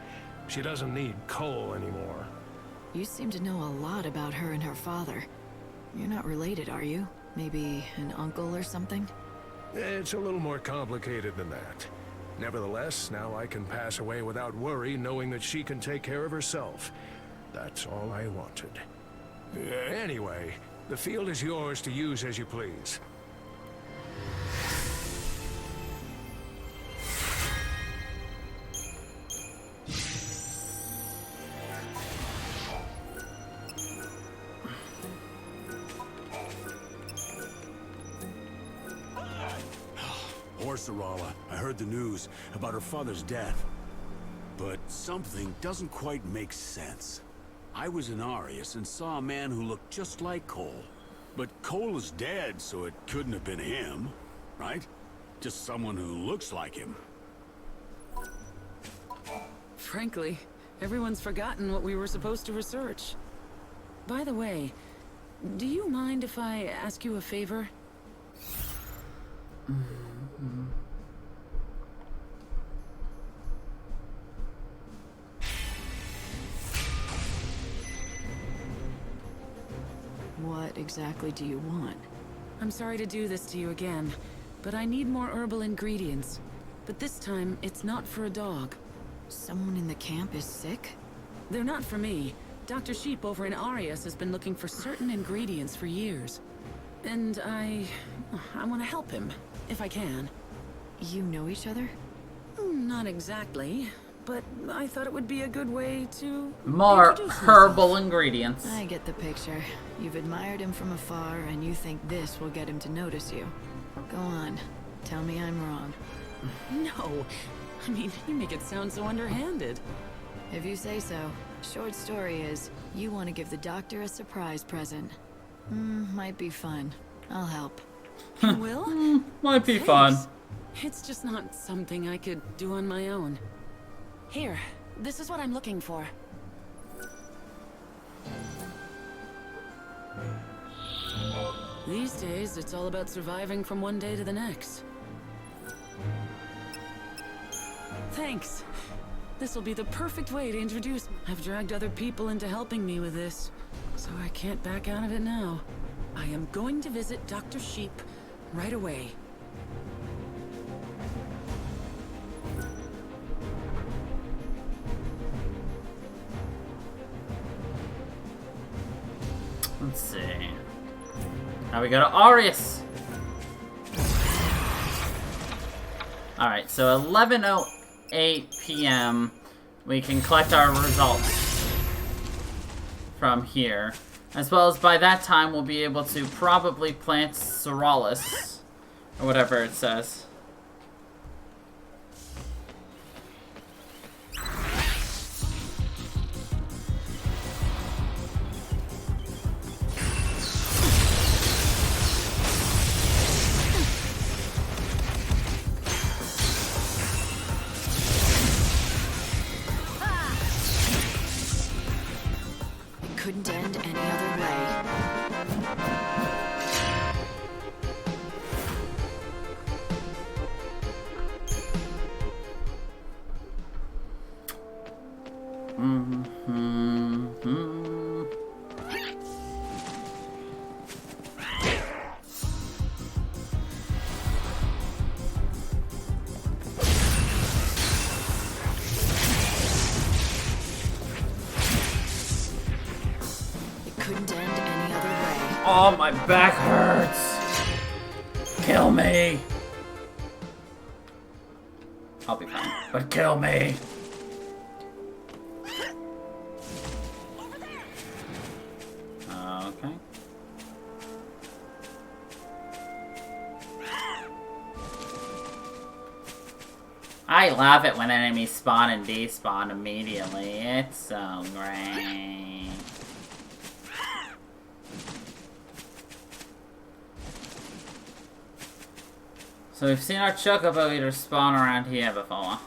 [SPEAKER 13] She doesn't need coal anymore.
[SPEAKER 8] You seem to know a lot about her and her father. You're not related, are you? Maybe an uncle or something?
[SPEAKER 13] It's a little more complicated than that. Nevertheless, now I can pass away without worry, knowing that she can take care of herself. That's all I wanted. Anyway, the field is yours to use as you please.
[SPEAKER 4] Sarala, I heard the news about her father's death. But something doesn't quite make sense. I was in Arius and saw a man who looked just like Cole. But Cole is dead, so it couldn't have been him, right? Just someone who looks like him.
[SPEAKER 6] Frankly, everyone's forgotten what we were supposed to research. By the way, do you mind if I ask you a favor?
[SPEAKER 8] What exactly do you want?
[SPEAKER 6] I'm sorry to do this to you again, but I need more herbal ingredients. But this time, it's not for a dog.
[SPEAKER 8] Someone in the camp is sick?
[SPEAKER 6] They're not for me. Dr. Sheep over in Arius has been looking for certain ingredients for years. And I want to help him, if I can.
[SPEAKER 8] You know each other?
[SPEAKER 6] Not exactly, but I thought it would be a good way to...
[SPEAKER 1] More herbal ingredients.
[SPEAKER 8] I get the picture. You've admired him from afar, and you think this will get him to notice you. Go on. Tell me I'm wrong.
[SPEAKER 6] No. I mean, you make it sound so underhanded.
[SPEAKER 8] If you say so. Short story is, you want to give the doctor a surprise present. Might be fun. I'll help.
[SPEAKER 6] You will?
[SPEAKER 1] Might be
[SPEAKER 6] Thanks.
[SPEAKER 1] fun.
[SPEAKER 6] It's just not something I could do on my own. Here, this is what I'm looking for. These days, it's all about surviving from one day to the next. Thanks. This will be the perfect way to introduce me. I've dragged other people into helping me with this, so I can't back out of it now. I am going to visit Dr. Sheep right away.
[SPEAKER 1] Let's see. Now we go to Arius. Alright, so 11:08 p.m. we can collect our results from here. As well as by that time we'll be able to probably plant Soralis. Or whatever it says.
[SPEAKER 8] Couldn't end any other way.
[SPEAKER 1] Oh, my back hurts. Kill me. I'll be fine, but kill me. Okay. I love it when enemies spawn and despawn immediately. It's so great. So we've seen our chocobo eaters spawn around here before.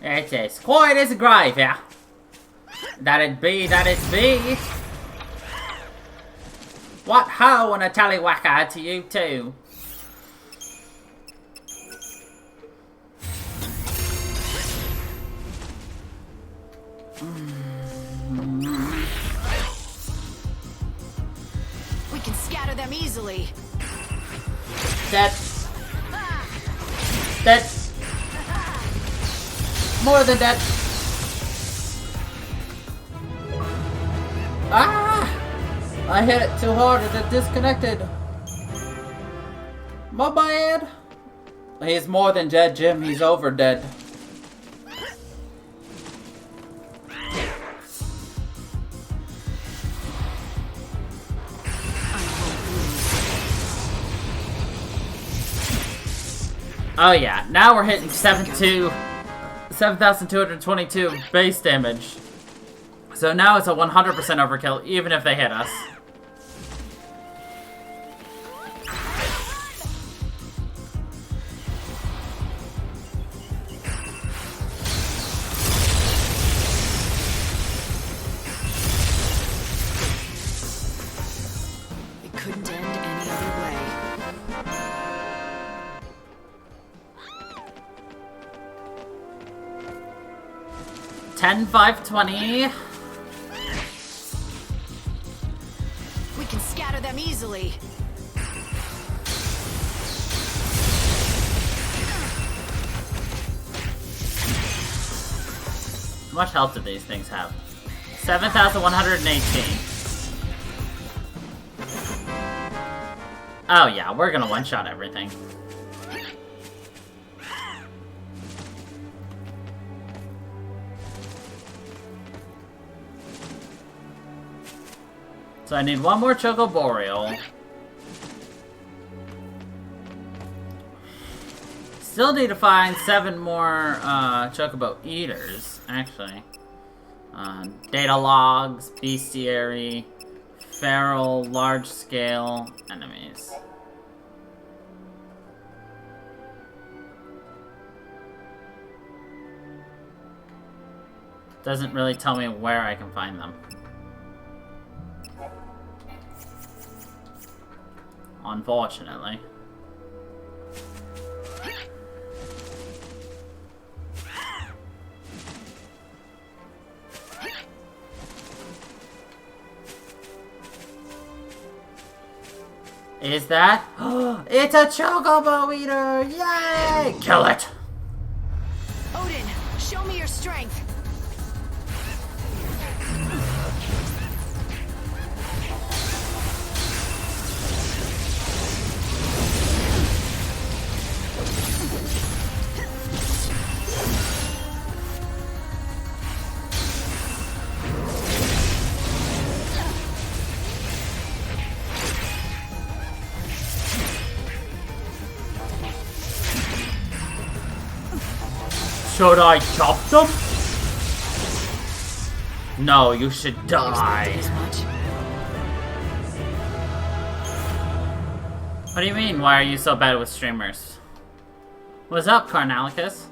[SPEAKER 1] It is quite as a grave, yeah. That it be. What ho and a tallywhacker to you too.
[SPEAKER 8] We can scatter them easily.
[SPEAKER 1] Dead. Dead. More than dead. Ah! I hit it too hard and it disconnected. My bad. He's more than dead, Jim. He's over dead. Oh yeah, now we're hitting 7,222 base damage. So now it's a 100% overkill, even if they hit us.
[SPEAKER 8] It couldn't end any other way.
[SPEAKER 1] 10,520.
[SPEAKER 8] We can scatter them easily.
[SPEAKER 1] How much health do these things have? 7,118. Oh yeah, we're gonna one-shot everything. So I need one more Chocoboreal. Still need to find 7 more Chocobo Eaters, actually. Data logs, bestiary, feral, large-scale enemies. Doesn't really tell me where I can find them. Unfortunately. Is that? It's a Chocobo Eater! Yay! Kill it!
[SPEAKER 8] Odin, show me your strength.
[SPEAKER 1] Should I chop them? No, you should die. What do you mean, why are you so bad with streamers? What's up, Carnalicus?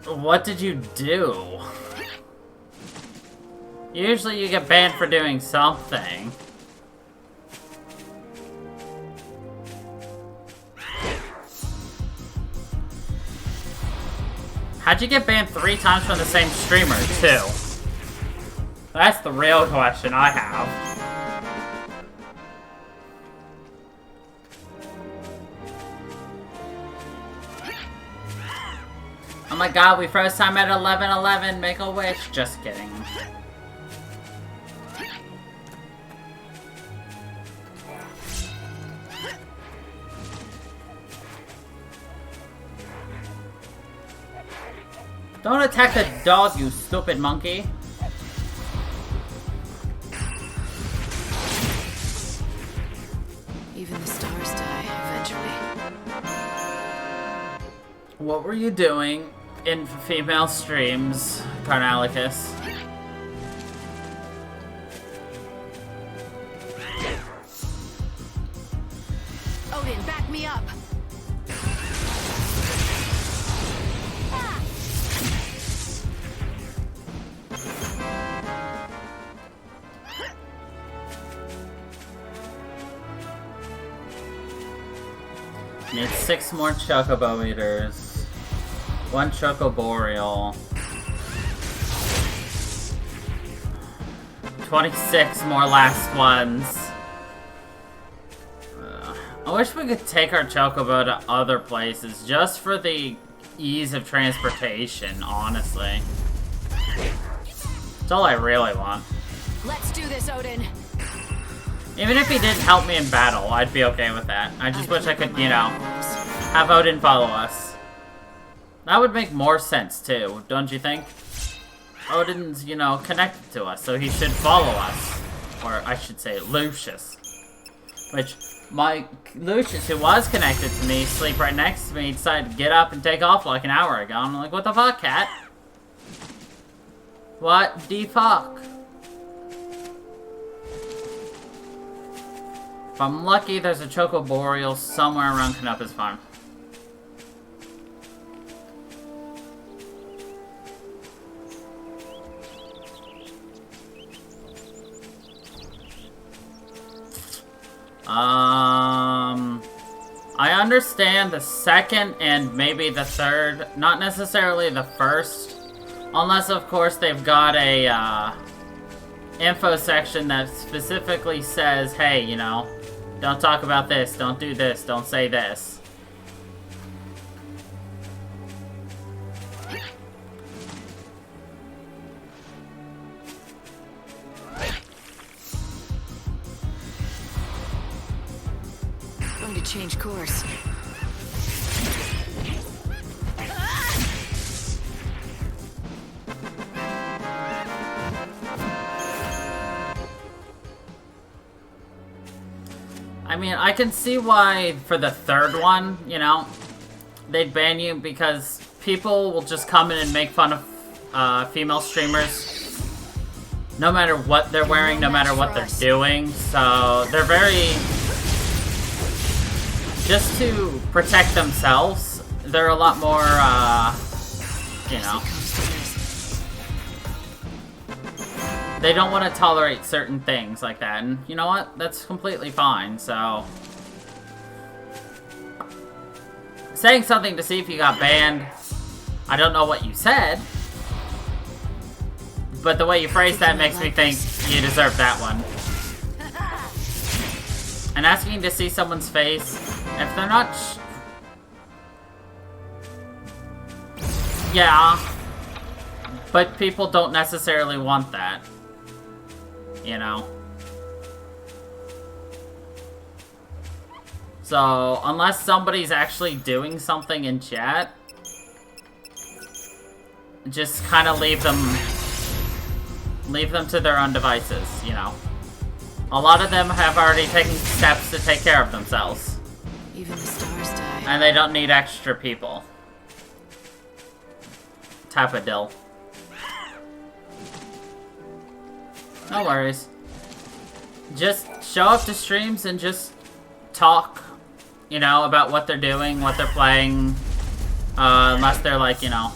[SPEAKER 1] What did you do? Usually you get banned for doing something. How'd you get banned 3 times from the same streamer, too? That's the real question I have. Oh my god, we froze time at 11:11. Make a wish. Just kidding. Don't attack the dog, you stupid monkey.
[SPEAKER 8] Even the stars die, eventually.
[SPEAKER 1] What were you doing in female streams, Carnalicus?
[SPEAKER 8] Odin, back me up!
[SPEAKER 1] Need 6 more Chocobo Eaters. 1 Chocoboreal. 26 more last ones. I wish we could take our Chocobo to other places just for the ease of transportation, honestly. That's all I really want.
[SPEAKER 8] Let's do this, Odin.
[SPEAKER 1] Even if he didn't help me in battle, I'd be okay with that. I just wish I could, you know, have Odin follow us. That would make more sense, too, don't you think? Odin's, you know, connected to us, so he should follow us. Or, I should say, Lucius. Which, my Lucius, who was connected to me, sleep right next to me, decided to get up and take off like an hour ago. I'm like, what the fuck, cat? What the fuck? If I'm lucky, there's a Chocoboreal somewhere around Canupa's farm. I understand the second and maybe the third, not necessarily the first, unless of course they've got a info section that specifically says, hey, you know, don't talk about this, don't do this, don't say this.
[SPEAKER 8] Going to change course.
[SPEAKER 1] I mean, I can see why for the third one, you know, they'd ban you because people will just come in and make fun of female streamers no matter what they're wearing, no matter what they're doing. So they're very, just to protect themselves, they're a lot more, you know, they don't want to tolerate certain things like that, and you know what? That's completely fine, so... Saying something to see if you got banned, I don't know what you said, but the way you phrased that makes me think you deserve that one. And asking to see someone's face, if they're not... Yeah, but people don't necessarily want that. You know? So, unless somebody's actually doing something in chat, just kind of leave them to their own devices, you know? A lot of them have already taken steps to take care of themselves.
[SPEAKER 8] Even the stars die.
[SPEAKER 1] And they don't need extra people. Tapadil. No worries. Just show up to streams and just talk, you know, about what they're doing, what they're playing. Unless they're like, you know,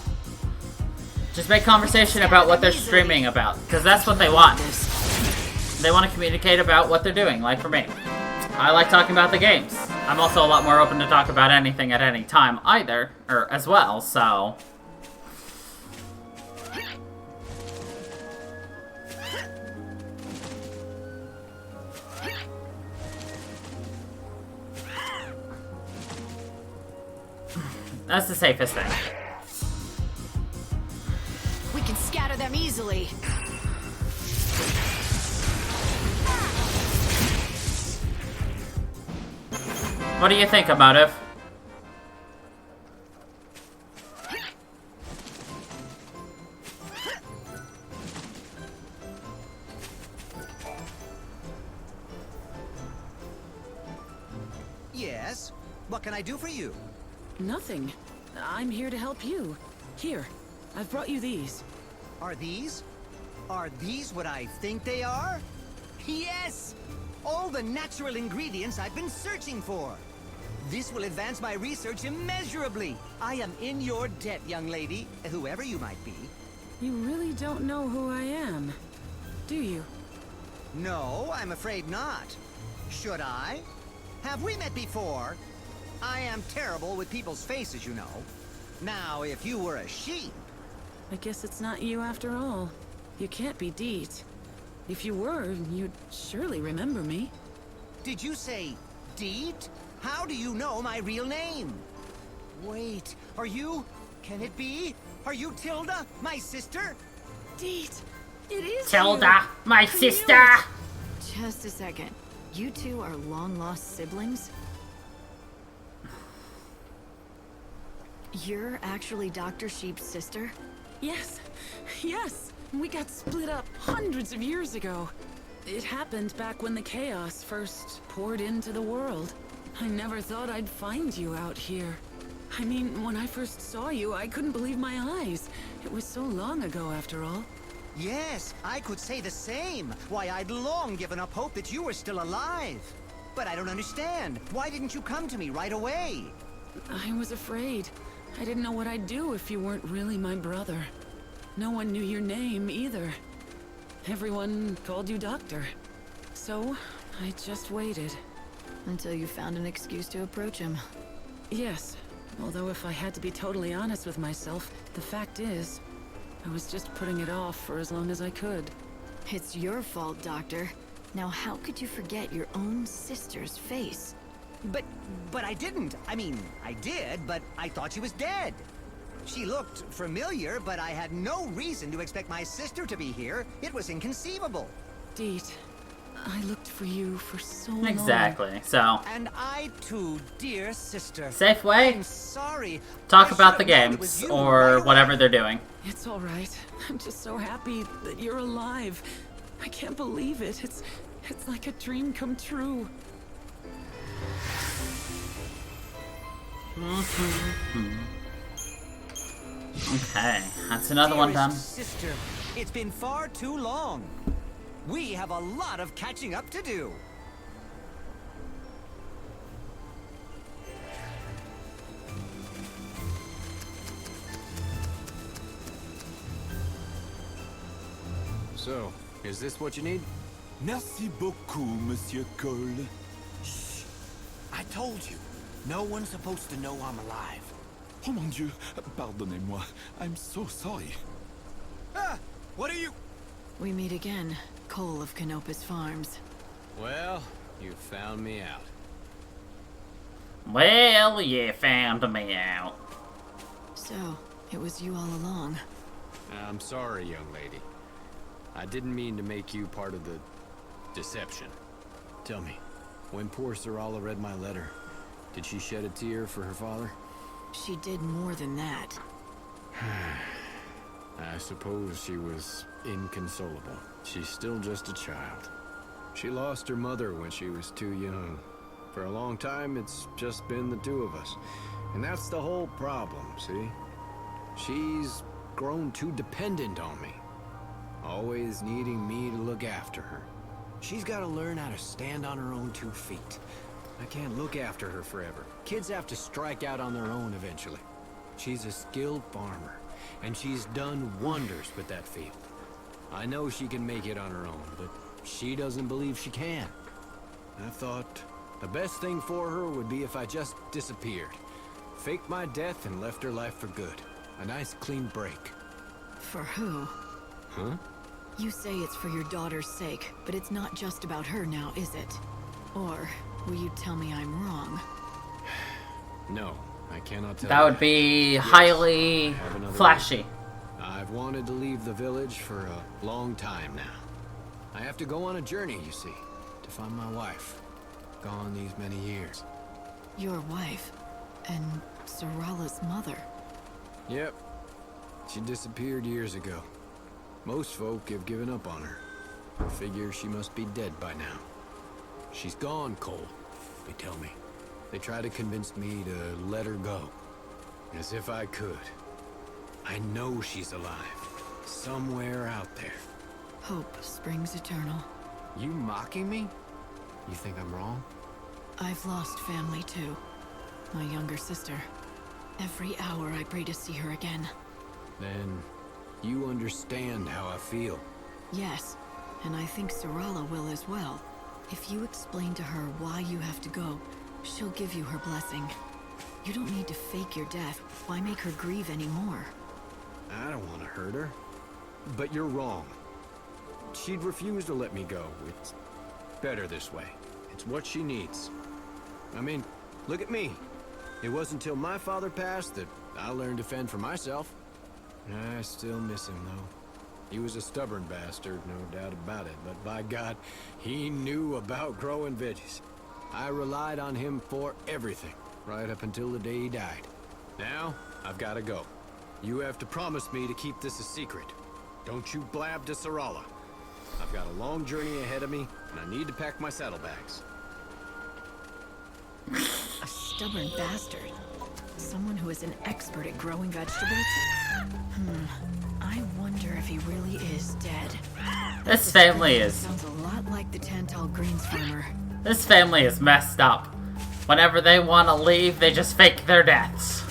[SPEAKER 1] just make conversation about what they're streaming about, because that's what they want. They want to communicate about what they're doing, like for me. I like talking about the games. I'm also a lot more open to talk about anything at any time either, or as well, so... That's the safest thing.
[SPEAKER 8] We can scatter them easily.
[SPEAKER 1] What do you think, Emotive?
[SPEAKER 15] What can I do for you?
[SPEAKER 6] Nothing. I'm here to help you. Here, I've brought you these.
[SPEAKER 15] Are these what I think they are? Yes! All the natural ingredients I've been searching for. This will advance my research immeasurably. I am in your debt, young lady, whoever you might be.
[SPEAKER 6] You really don't know who I am, do you?
[SPEAKER 15] No, I'm afraid not. Should I? Have we met before? I am terrible with people's faces, you know. Now, if you were a sheep...
[SPEAKER 6] I guess it's not you after all. You can't be Deet. If you were, you'd surely remember me.
[SPEAKER 15] Did you say Deet? How do you know my real name? Wait, are you... Can it be? Are you Tilda, my sister?
[SPEAKER 6] Deet, it is
[SPEAKER 1] Tilda, my sister!
[SPEAKER 8] Just a second. You two are long-lost siblings? You're actually Dr. Sheep's sister?
[SPEAKER 6] Yes, yes. We got split up hundreds of years ago. It happened back when the chaos first poured into the world. I never thought I'd find you out here. I mean, when I first saw you, I couldn't believe my eyes. It was so long ago, after all.
[SPEAKER 15] Yes, I could say the same. Why, I'd long given up hope that you were still alive. But I don't understand. Why didn't you come to me right away?
[SPEAKER 6] I was afraid. I didn't know what I'd do if you weren't really my brother. No one knew your name, either. Everyone called you Doctor. So, I just waited.
[SPEAKER 8] Until you found an excuse to approach him.
[SPEAKER 6] Yes. Although if I had to be totally honest with myself, the fact is, I was just putting it off for as long as I could.
[SPEAKER 8] It's your fault, Doctor. Now how could you forget your own sister's face?
[SPEAKER 15] But I didn't. I mean, I did, but I thought she was dead. She looked familiar, but I had no reason to expect my sister to be here. It was inconceivable.
[SPEAKER 6] Deet, I looked for you for so long.
[SPEAKER 1] Exactly, so...
[SPEAKER 15] And I too, dear sister.
[SPEAKER 1] Safe way?
[SPEAKER 15] I'm sorry.
[SPEAKER 1] Talk about the games, or whatever they're doing.
[SPEAKER 6] It's alright. I'm just so happy that you're alive. I can't believe it. It's like a dream come true.
[SPEAKER 1] Okay, that's another one done.
[SPEAKER 15] Sister, it's been far too long. We have a lot of catching up to do.
[SPEAKER 17] So, is this what you need?
[SPEAKER 18] Merci beaucoup, Monsieur Cole. Shh. I told you. No one's supposed to know I'm alive. Oh mon Dieu, pardonnez-moi. I'm so sorry.
[SPEAKER 15] Ah! What are you...
[SPEAKER 8] We meet again, Cole of Canopus Farms.
[SPEAKER 17] Well, you found me out.
[SPEAKER 1] Well, you found me out.
[SPEAKER 8] So, it was you all along.
[SPEAKER 17] I'm sorry, young lady. I didn't mean to make you part of the deception. Tell me, when poor Sarala read my letter, did she shed a tear for her father?
[SPEAKER 8] She did more than that.
[SPEAKER 17] I suppose she was inconsolable. She's still just a child. She lost her mother when she was too young. For a long time, it's just been the two of us. And that's the whole problem, see? She's grown too dependent on me. Always needing me to look after her. She's got to learn how to stand on her own 2 feet. I can't look after her forever. Kids have to strike out on their own eventually. She's a skilled farmer, and she's done wonders with that field. I know she can make it on her own, but she doesn't believe she can. I thought the best thing for her would be if I just disappeared. Faked my death and left her life for good. A nice clean break.
[SPEAKER 8] For who?
[SPEAKER 17] Huh?
[SPEAKER 8] You say it's for your daughter's sake, but it's not just about her now, is it? Or will you tell me I'm wrong?
[SPEAKER 17] No, I cannot tell
[SPEAKER 1] That would be highly flashy.
[SPEAKER 17] I've wanted to leave the village for a long time now. I have to go on a journey, you see, to find my wife. Gone these many years.
[SPEAKER 8] Your wife? And Sarala's mother?
[SPEAKER 17] Yep. She disappeared years ago. Most folk have given up on her. Figure she must be dead by now. She's gone, Cole, they tell me. They try to convince me to let her go. As if I could. I know she's alive. Somewhere out there.
[SPEAKER 8] Hope springs eternal.
[SPEAKER 17] You mocking me? You think I'm wrong?
[SPEAKER 8] I've lost family too. My younger sister. Every hour I pray to see her again.
[SPEAKER 17] Then you understand how I feel.
[SPEAKER 8] Yes, and I think Sarala will as well. If you explain to her why you have to go, she'll give you her blessing. You don't need to fake your death. Why make her grieve anymore?
[SPEAKER 17] I don't want to hurt her. But you're wrong. She'd refuse to let me go. It's better this way. It's what she needs. I mean, look at me. It wasn't until my father passed that I learned to fend for myself. I still miss him, though. He was a stubborn bastard, no doubt about it. But by God, he knew about growing veggies. I relied on him for everything, right up until the day he died. Now, I've got to go. You have to promise me to keep this a secret. Don't you blab to Sarala. I've got a long journey ahead of me, and I need to pack my saddlebags.
[SPEAKER 8] A stubborn bastard. Someone who is an expert at growing vegetables? I wonder if he really is dead.
[SPEAKER 1] This family is...
[SPEAKER 8] Sounds a lot like the Tantal Greens farmer.
[SPEAKER 1] This family is messed up. Whenever they want to leave, they just fake their deaths.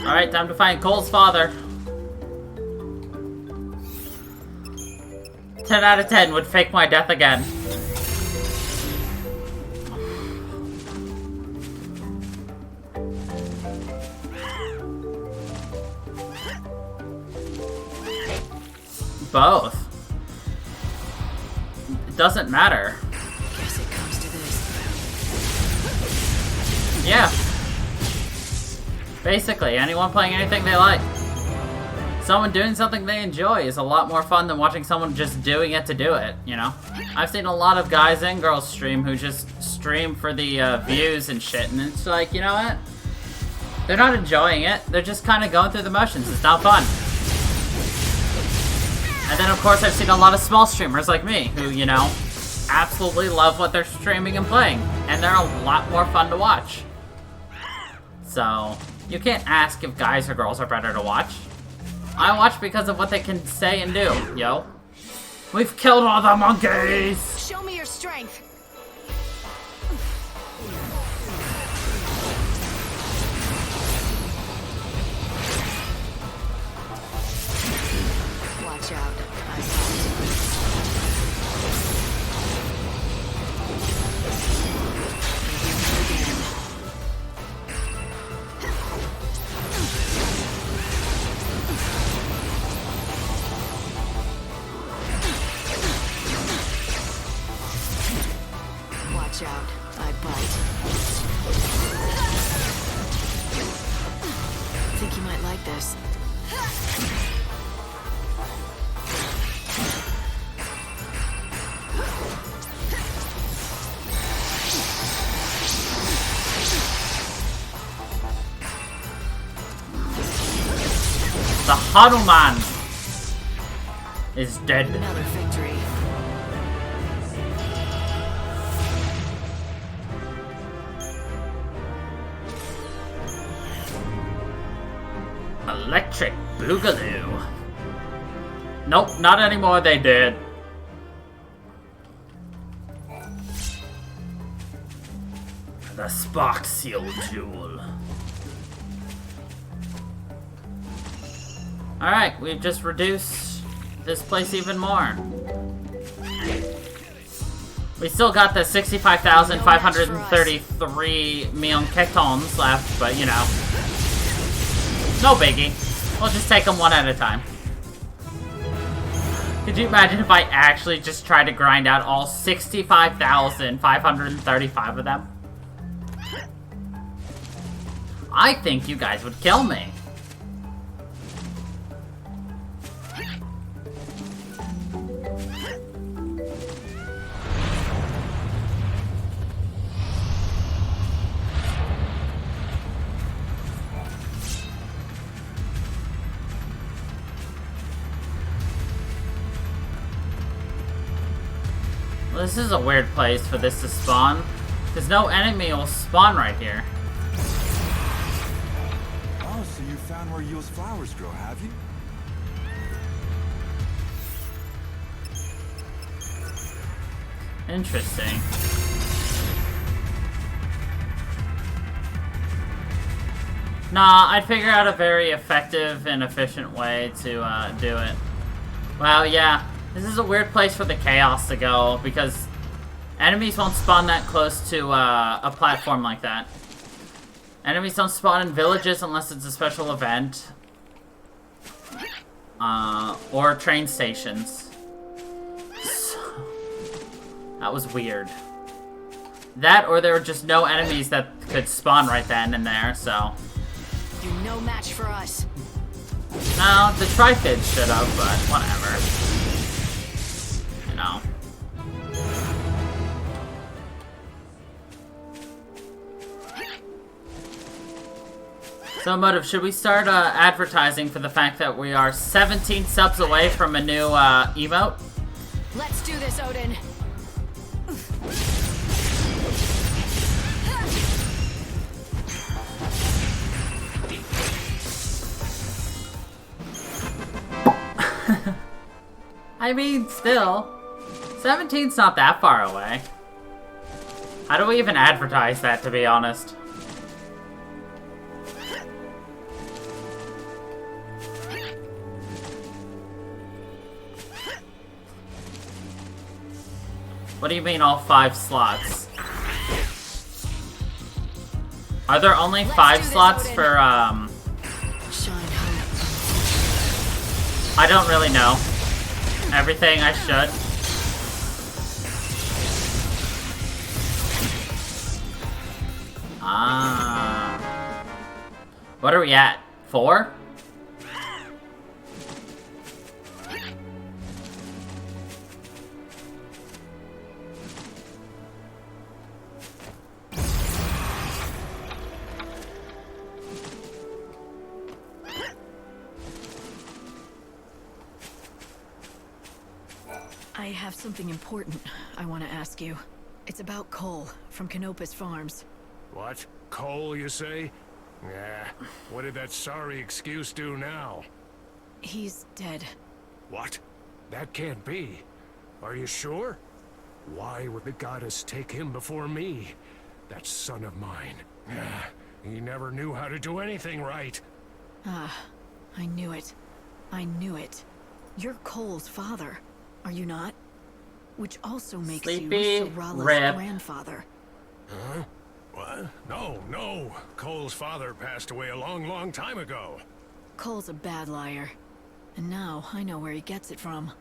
[SPEAKER 1] Alright, time to find Cole's father. 10 out of 10 would fake my death again. Both. It doesn't matter.
[SPEAKER 8] Guess it comes to this.
[SPEAKER 1] Yeah. Basically, anyone playing anything they like. Someone doing something they enjoy is a lot more fun than watching someone just doing it to do it, you know? I've seen a lot of guys and girls stream who just stream for the views and shit, and it's like, you know what? They're not enjoying it, they're just kind of going through the motions. It's not fun. And then, of course, I've seen a lot of small streamers like me who, you know, absolutely love what they're streaming and playing, and they're a lot more fun to watch. So, you can't ask if guys or girls are better to watch. I watch because of what they can say and do, yo. We've killed all the monkeys!
[SPEAKER 8] Show me your strength. Watch out. Watch out, I bite. Think you might like this.
[SPEAKER 1] The Hanuman is dead.
[SPEAKER 8] Another victory.
[SPEAKER 1] Electric Boogaloo. Nope, not anymore, they did. The Spark Seal Jewel. Alright, we've just reduced this place even more. We still got the 65,533 million ketons left, but you know. No biggie. We'll just take them one at a time. Could you imagine if I actually just tried to grind out all 65,535 of them? I think you guys would kill me. Well, this is a weird place for this to spawn, because no enemy will spawn right here.
[SPEAKER 18] Oh, so you found where Yule's flowers grow, have you?
[SPEAKER 1] Interesting. Nah, I'd figure out a very effective and efficient way to do it. Well, yeah, this is a weird place for the chaos to go, because enemies won't spawn that close to a platform like that. Enemies don't spawn in villages unless it's a special event. Or train stations. So, that was weird. That, or there were just no enemies that could spawn right then and there, so...
[SPEAKER 8] You're no match for us.
[SPEAKER 1] No, the Trifids should have, but whatever. You know. So, Motive, should we start advertising for the fact that we are 17 subs away from a new emote?
[SPEAKER 8] Let's do this, Odin.
[SPEAKER 1] I mean, still, 17's not that far away. How do we even advertise that, to be honest? What do you mean all 5 slots? Are there only 5 slots for, I don't really know. Everything I should. What are we at? 4?
[SPEAKER 8] I have something important I want to ask you. It's about Cole from Canopus Farms.
[SPEAKER 13] What? Cole, you say? Nah. What did that sorry excuse do now?
[SPEAKER 8] He's dead.
[SPEAKER 13] What? That can't be. Are you sure? Why would the goddess take him before me? That son of mine. He never knew how to do anything right.
[SPEAKER 8] I knew it. I knew it. You're Cole's father, are you not? Which also makes you Sarala's grandfather.
[SPEAKER 13] Huh? What? No. Cole's father passed away a long time ago.
[SPEAKER 8] Cole's a bad liar. And now I know where he gets it from.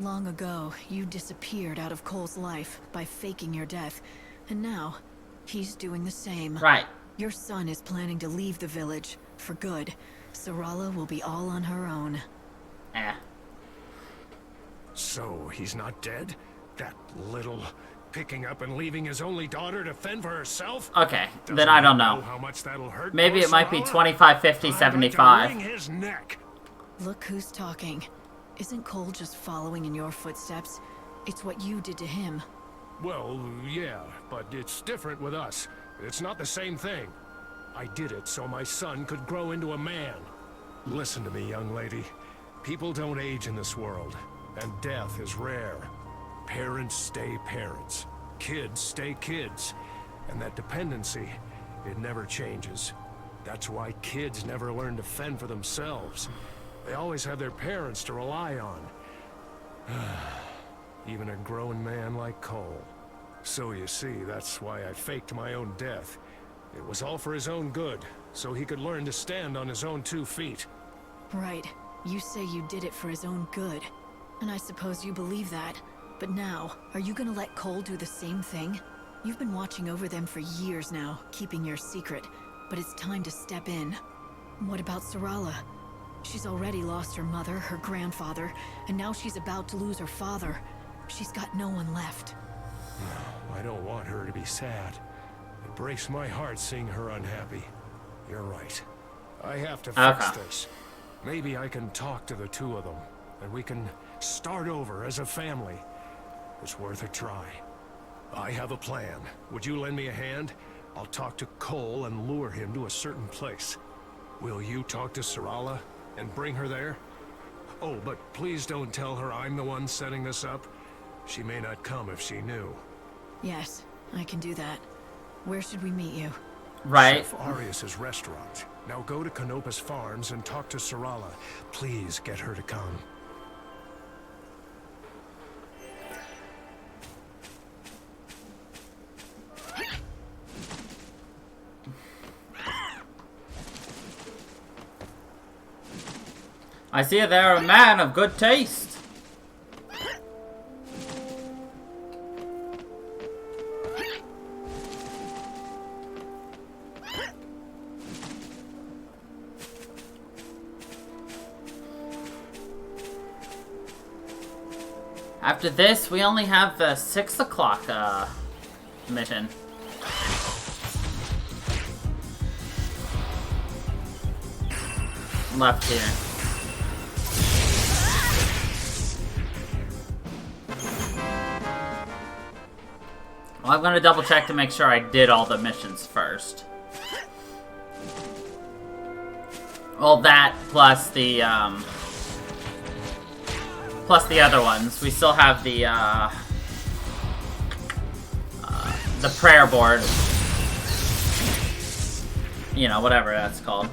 [SPEAKER 8] Long ago, you disappeared out of Cole's life by faking your death. And now, he's doing the same.
[SPEAKER 1] Right.
[SPEAKER 8] Your son is planning to leave the village, for good. Sarala will be all on her own.
[SPEAKER 13] So, he's not dead? That little... picking up and leaving his only daughter to fend for herself?
[SPEAKER 1] Okay, then I don't know.
[SPEAKER 13] How much that'll hurt.
[SPEAKER 1] Maybe it might be 25, 50, 75.
[SPEAKER 13] Wring his neck.
[SPEAKER 8] Look who's talking. Isn't Cole just following in your footsteps? It's what you did to him.
[SPEAKER 13] Well, yeah, but it's different with us. It's not the same thing. I did it so my son could grow into a man. Listen to me, young lady. People don't age in this world, and death is rare. Parents stay parents. Kids stay kids. And that dependency, it never changes. That's why kids never learn to fend for themselves. They always have their parents to rely on. Even a grown man like Cole. So you see, that's why I faked my own death. It was all for his own good, so he could learn to stand on his own 2 feet.
[SPEAKER 8] Right. You say you did it for his own good. And I suppose you believe that. But now, are you gonna let Cole do the same thing? You've been watching over them for years now, keeping your secret. But it's time to step in. What about Sarala? She's already lost her mother, her grandfather, and now she's about to lose her father. She's got no one left.
[SPEAKER 13] I don't want her to be sad. It breaks my heart seeing her unhappy. You're right. I have to fix this. Maybe I can talk to the 2 of them, and we can start over as a family. was worth a try. I have a plan. Would you lend me a hand? I'll talk to Cole and lure him to a certain place. Will you talk to Sarala and bring her there? Oh, but please don't tell her I'm the one setting this up. She may not come if she knew.
[SPEAKER 8] Yes, I can do that. Where should we meet you?
[SPEAKER 1] Right.
[SPEAKER 13] Chef Arius's restaurant. Now go to Canopus Farms and talk to Sarala. Please get her to come.
[SPEAKER 1] I see they're a man of good taste. After this, we only have the 6 o'clock mission. Left here. Well, I'm gonna double check to make sure I did all the missions first. Well, that plus the other ones. We still have the prayer board. You know, whatever that's called.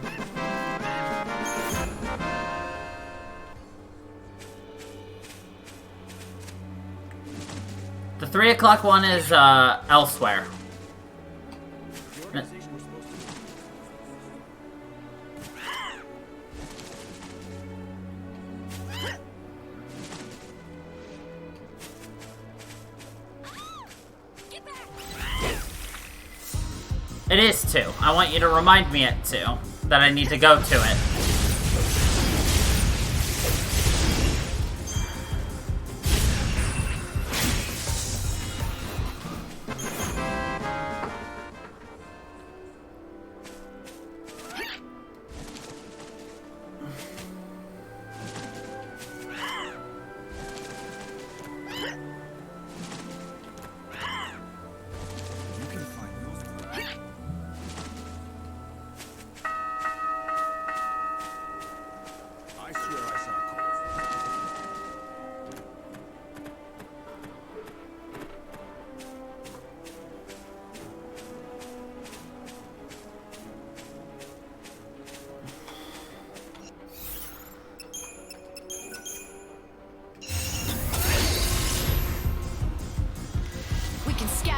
[SPEAKER 1] The 3 o'clock one is elsewhere. It is 2. I want you to remind me at 2 that I need to go to it.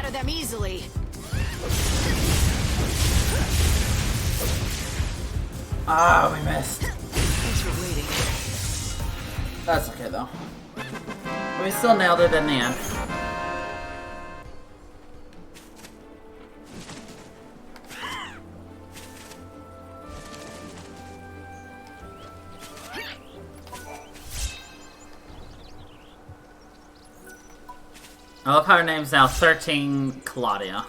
[SPEAKER 8] Them easily.
[SPEAKER 1] Ah, we missed.
[SPEAKER 8] Thanks for waiting.
[SPEAKER 1] That's okay though. We still nailed it in the end. I love how her name's now 13 Claudia.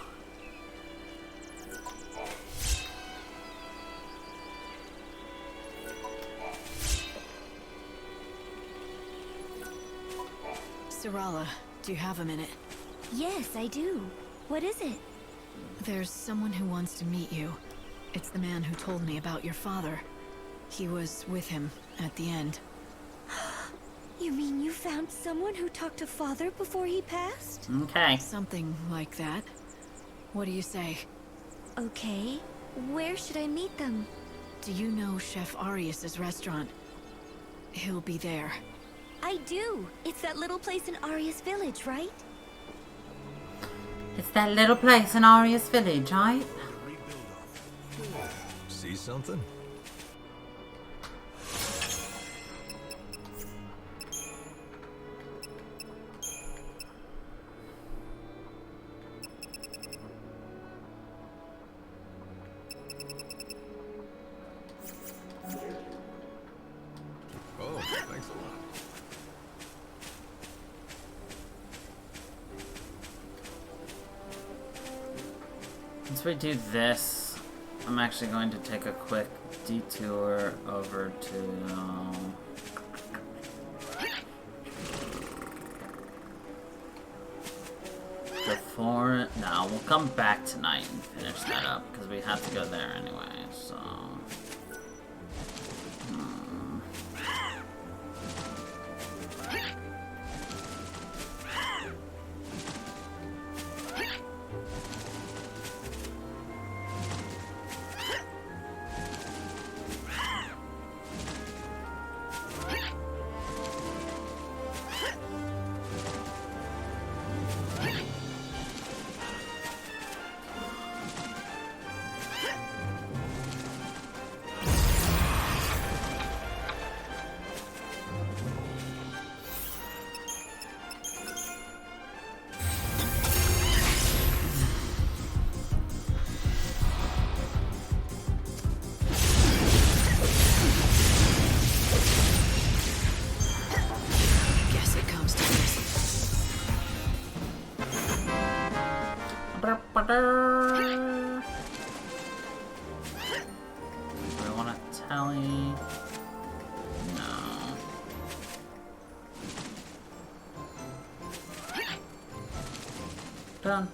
[SPEAKER 8] Sarala, do you have a minute?
[SPEAKER 2] Yes, I do. What is it?
[SPEAKER 8] There's someone who wants to meet you. It's the man who told me about your father. He was with him at the end.
[SPEAKER 2] You mean you found someone who talked to Father before he passed?
[SPEAKER 1] Okay.
[SPEAKER 8] Something like that. What do you say?
[SPEAKER 2] Okay. Where should I meet them?
[SPEAKER 8] Do you know Chef Arius's restaurant? He'll be there.
[SPEAKER 2] I do. It's that little place in Arius Village, right?
[SPEAKER 1] It's that little place in Arius Village, right?
[SPEAKER 3] See something?
[SPEAKER 17] Oh, thanks a lot.
[SPEAKER 1] Once we do this, I'm actually going to take a quick detour over to... No, we'll come back tonight and finish that up, because we have to go there anyway, so... Do I want to tally? No. Done.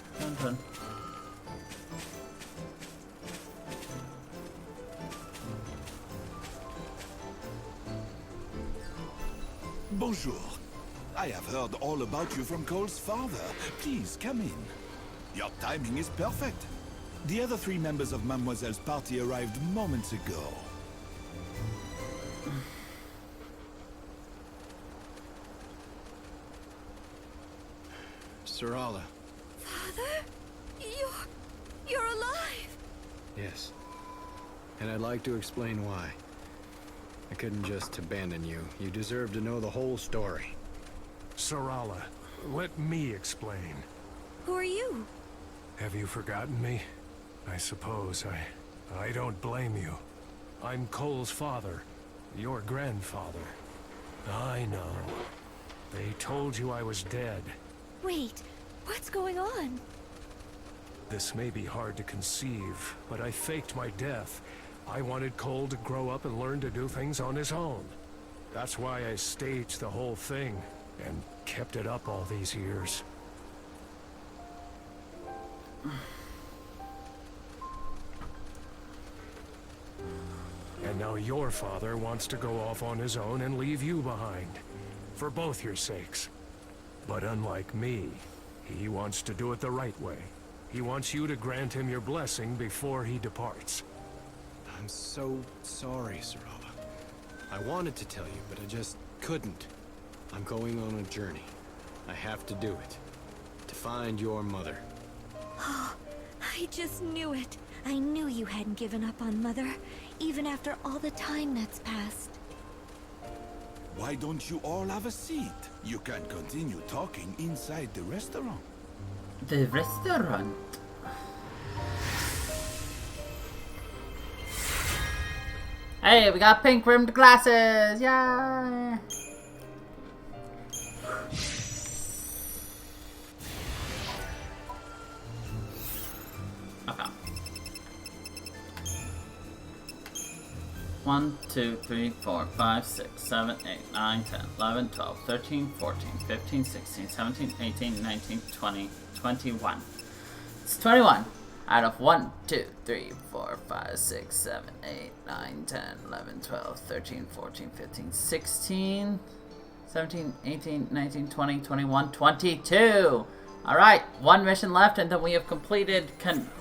[SPEAKER 18] Bonjour. I have heard all about you from Cole's father. Please, come in. Your timing is perfect. The other 3 members of Mademoiselle's party arrived moments ago.
[SPEAKER 17] Sarala.
[SPEAKER 8] Father? You're alive!
[SPEAKER 17] Yes. And I'd like to explain why. I couldn't just abandon you. You deserve to know the whole story.
[SPEAKER 13] Sarala, let me explain.
[SPEAKER 8] Who are you?
[SPEAKER 13] Have you forgotten me? I suppose I don't blame you. I'm Cole's father, your grandfather. I know. They told you I was dead.
[SPEAKER 8] Wait, what's going on?
[SPEAKER 13] This may be hard to conceive, but I faked my death. I wanted Cole to grow up and learn to do things on his own. That's why I staged the whole thing, and kept it up all these years. And now your father wants to go off on his own and leave you behind. For both your sakes. But unlike me, he wants to do it the right way. He wants you to grant him your blessing before he departs.
[SPEAKER 17] I'm so sorry, Sarala. I wanted to tell you, but I just couldn't. I'm going on a journey. I have to do it. To find your mother.
[SPEAKER 8] Oh, I just knew it. I knew you hadn't given up on Mother, even after all the time that's passed.
[SPEAKER 18] Why don't you all have a seat? You can continue talking inside the restaurant.
[SPEAKER 1] The restaurant? Hey, we got pink rimmed glasses! Yay! Okay. 1, 2, 3, 4, 5, 6, 7, 8, 9, 10, 11, 12, 13, 14, 15, 16, 17, 18, 19, 20, 21. It's 21 out of 1, 2, 3, 4, 5, 6, 7, 8, 9, 10, 11, 12, 13, 14, 15, 16, 17, 18, 19, 20, 21, 22. Alright, 1 mission left and then we have completed,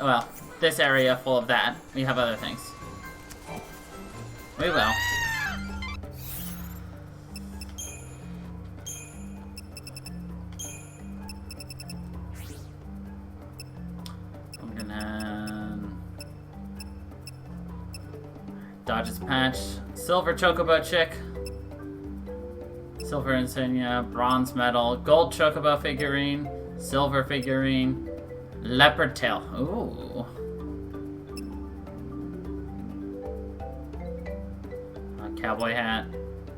[SPEAKER 1] well, this area full of that. We have other things. We will. I'm gonna dodge his patch. Silver chocobo chick. Silver insignia, bronze medal, gold chocobo figurine, silver figurine, leopard tail. Ooh. Cowboy hat,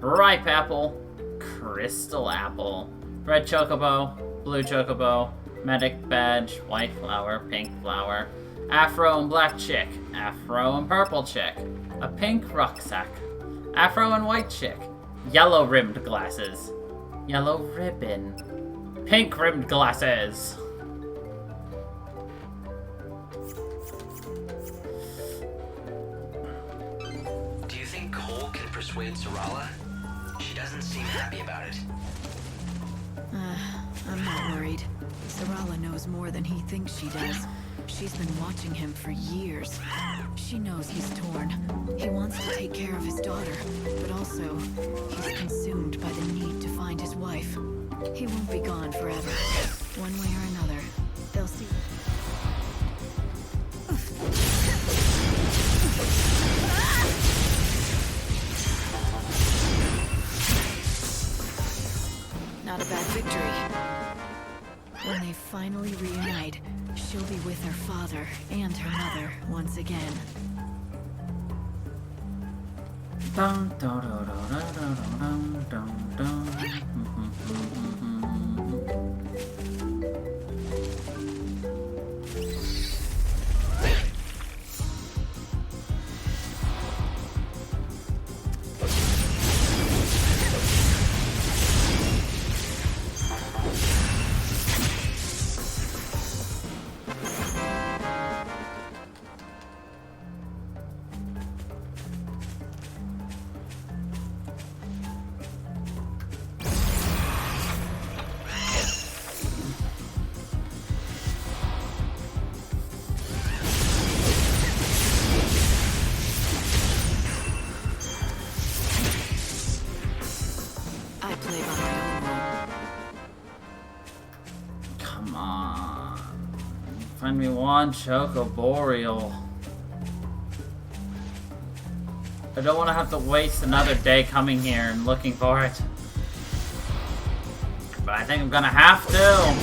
[SPEAKER 1] ripe apple, crystal apple, red chocobo, blue chocobo, medic badge, white flower, pink flower, afro and black chick, afro and purple chick, a pink rucksack, afro and white chick, yellow rimmed glasses, yellow ribbon, pink rimmed glasses.
[SPEAKER 10] persuade Sarala? She doesn't seem happy about it.
[SPEAKER 8] I'm not worried. Sarala knows more than he thinks she does. She's been watching him for years. She knows he's torn. He wants to take care of his daughter, but also, he's consumed by the need to find his wife. He won't be gone forever. One way or another, they'll see. Not a bad victory. When they finally reunite, she'll be with her father and her mother once again.
[SPEAKER 1] Dun, dun, dun, dun, dun, dun, dun. Come on. Find me one Chocoboreal. I don't want to have to waste another day coming here and looking for it. But I think I'm gonna have to.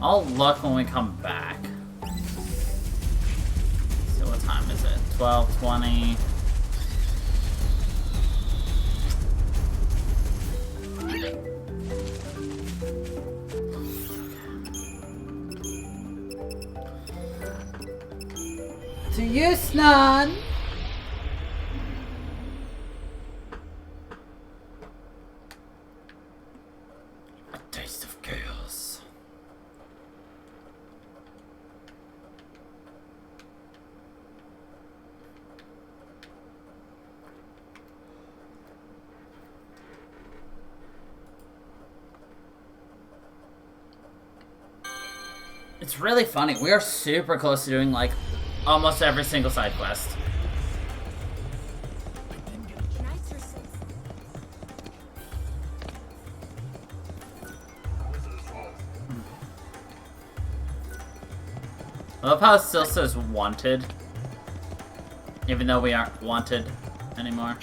[SPEAKER 1] I'll look when we come back. So what time is it? 12:20. To you, Snan. A taste of chaos. It's really funny. We are super close to doing like almost every single side quest. I love how it still says wanted, even though we aren't wanted anymore.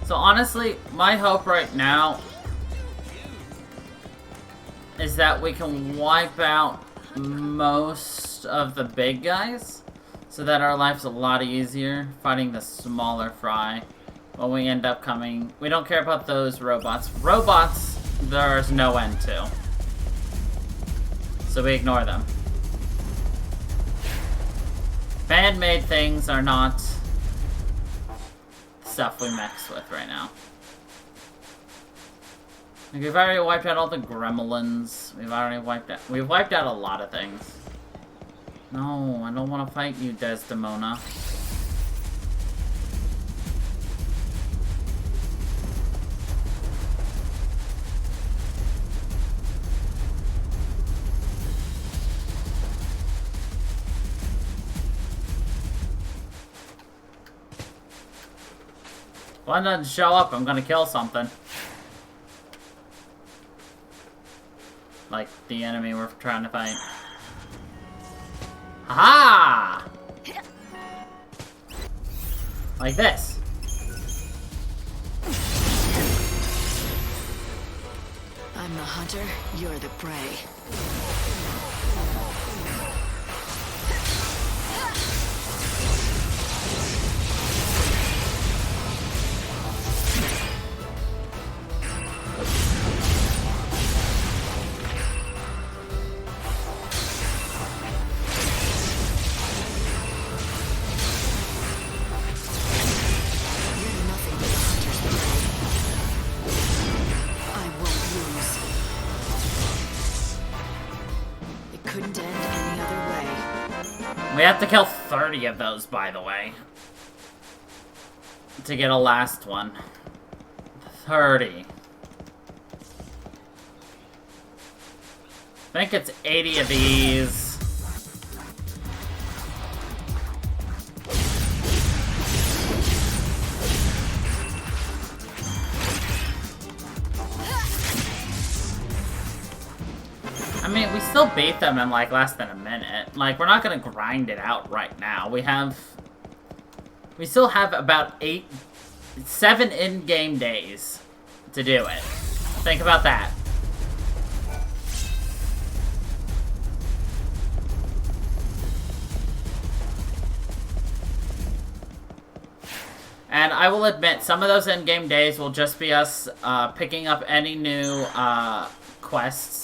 [SPEAKER 1] So honestly, my hope right now is that we can wipe out most of the big guys so that our life's a lot easier fighting the smaller fry when we end up coming. We don't care about those robots. Robots, there's no end to. So we ignore them. Man-made things are not stuff we mix with right now. Like, we've already wiped out all the gremlins. We've wiped out a lot of things. No, I don't want to fight you, Desdemona. One doesn't show up, I'm gonna kill something. Like the enemy we're trying to fight. Ha! Like this.
[SPEAKER 8] I'm the hunter, you're the prey. couldn't end any other way.
[SPEAKER 1] We have to kill 30 of those, by the way, to get a last one. 30. I think it's 80 of these. I mean, we still beat them in like less than a minute. Like, we're not gonna grind it out right now. We still have about 7 in-game days to do it. Think about that. And I will admit, some of those in-game days will just be us picking up any new quests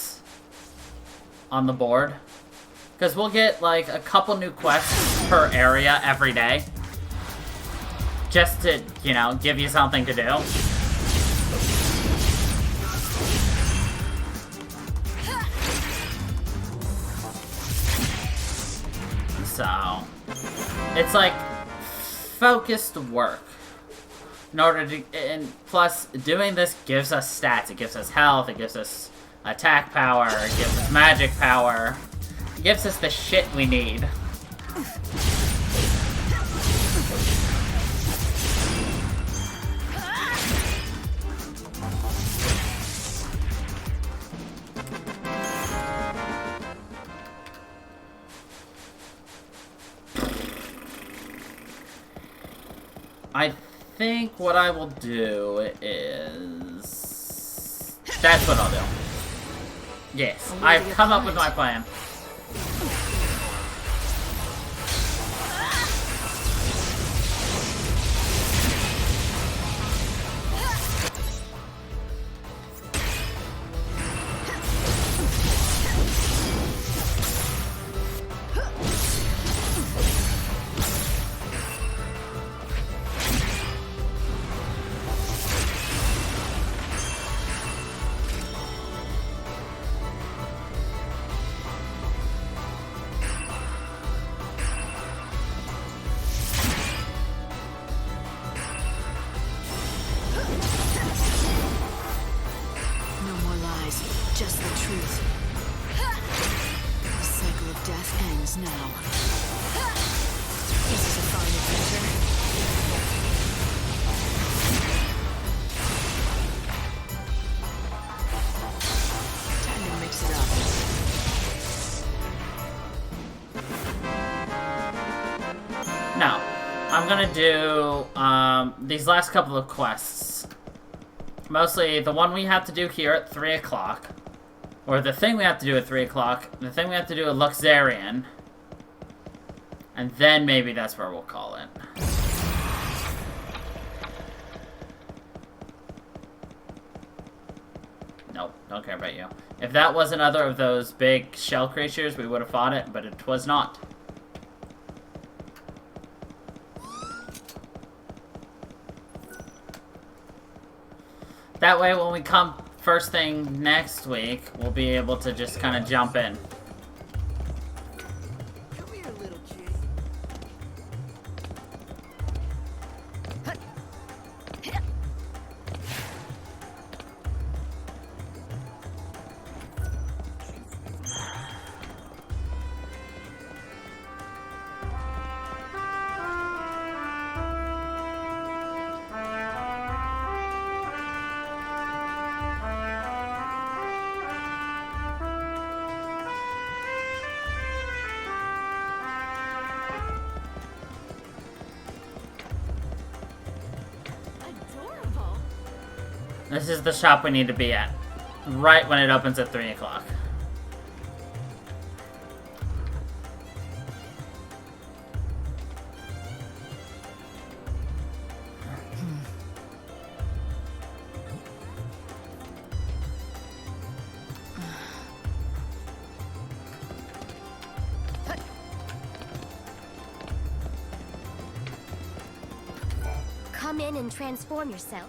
[SPEAKER 1] on the board. Because we'll get like a couple new quests per area every day. Just to, you know, give you something to do. So, it's like focused work. In order to, and plus, doing this gives us stats. It gives us health, it gives us attack power, it gives us magic power. It gives us the shit we need. I think what I will do is... That's what I'll do. Yes, I've come up with my plan. I'm gonna do these last couple of quests. Mostly the one we have to do here at 3 o'clock. Or the thing we have to do at 3 o'clock. The thing we have to do at Luxarian. And then maybe that's where we'll call it. Nope, don't care about you. If that was another of those big shell creatures, we would have fought it, but it was not. That way, when we come first thing next week, we'll be able to just kind of jump in.
[SPEAKER 15] Come here, little kitty.
[SPEAKER 1] This is the shop we need to be at. Right when it opens at 3 o'clock.
[SPEAKER 2] Come in and transform yourself.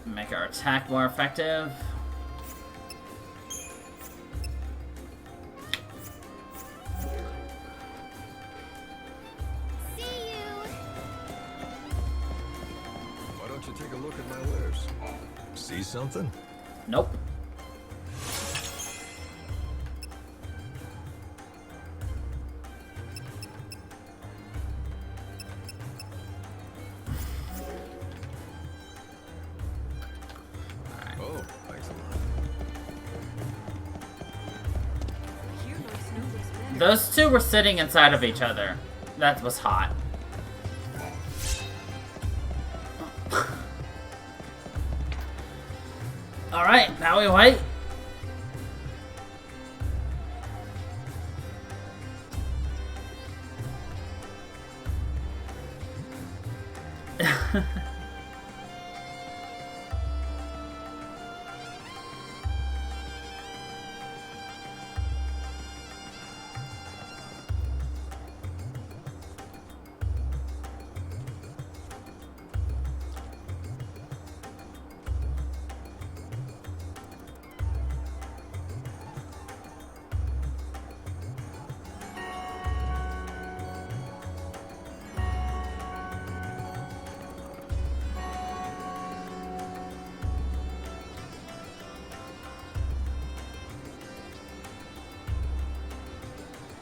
[SPEAKER 1] Make our attack more effective.
[SPEAKER 3] Why don't you take a look at my wares? See something?
[SPEAKER 1] Nope.
[SPEAKER 3] Oh, thanks a lot.
[SPEAKER 1] Those two were sitting inside of each other. That was hot. Alright, now we wait.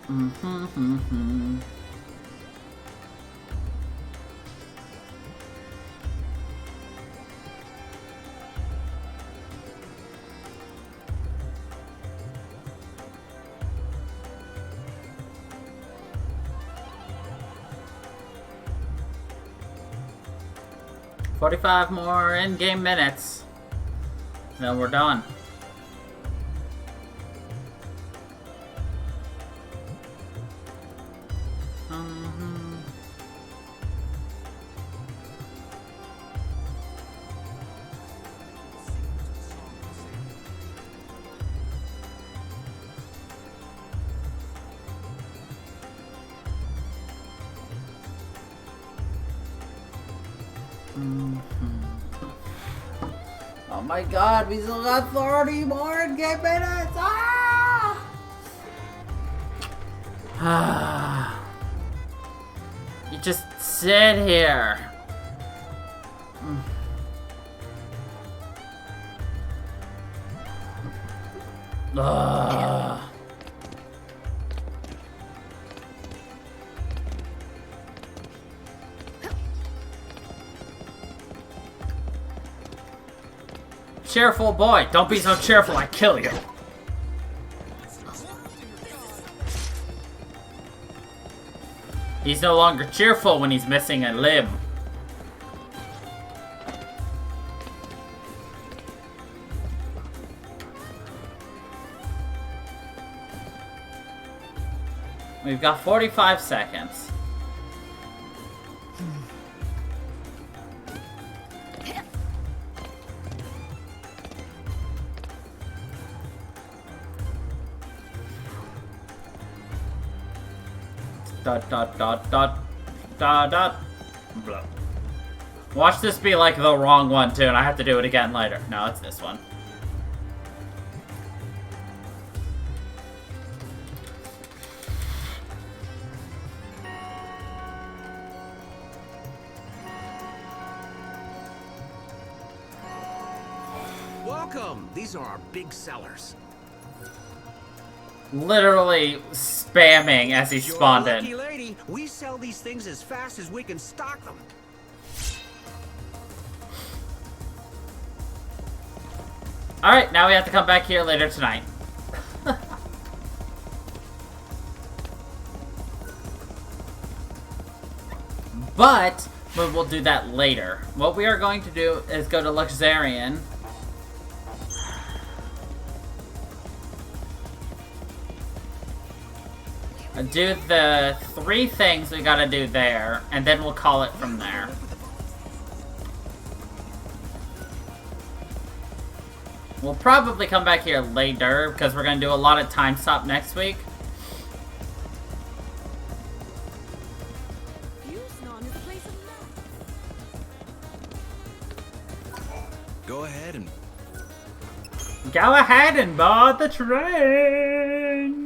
[SPEAKER 1] Mm-hmm. 45 more in-game minutes. Then we're done. Oh my god, we still got 30 more in-game minutes! Ah! You just sit here. Ugh. Cheerful boy, don't be so cheerful, I kill you. He's no longer cheerful when he's missing a limb. We've got 45 seconds. Dot dot dot dot dot dot. Blah. Watch this be like the wrong one too, and I have to do it again later. No, it's this one.
[SPEAKER 14] Welcome. These are our big sellers.
[SPEAKER 1] Literally spamming as he spawned in.
[SPEAKER 14] Lucky lady, we sell these things as fast as we can stock them.
[SPEAKER 1] Alright, now we have to come back here later tonight. But we will do that later. What we are going to do is go to XIII. Do the 3 things we gotta do there, and then we'll call it from there. We'll probably come back here later, because we're gonna do a lot of time stop next week.
[SPEAKER 18] Go ahead and...
[SPEAKER 1] Go ahead and board the train!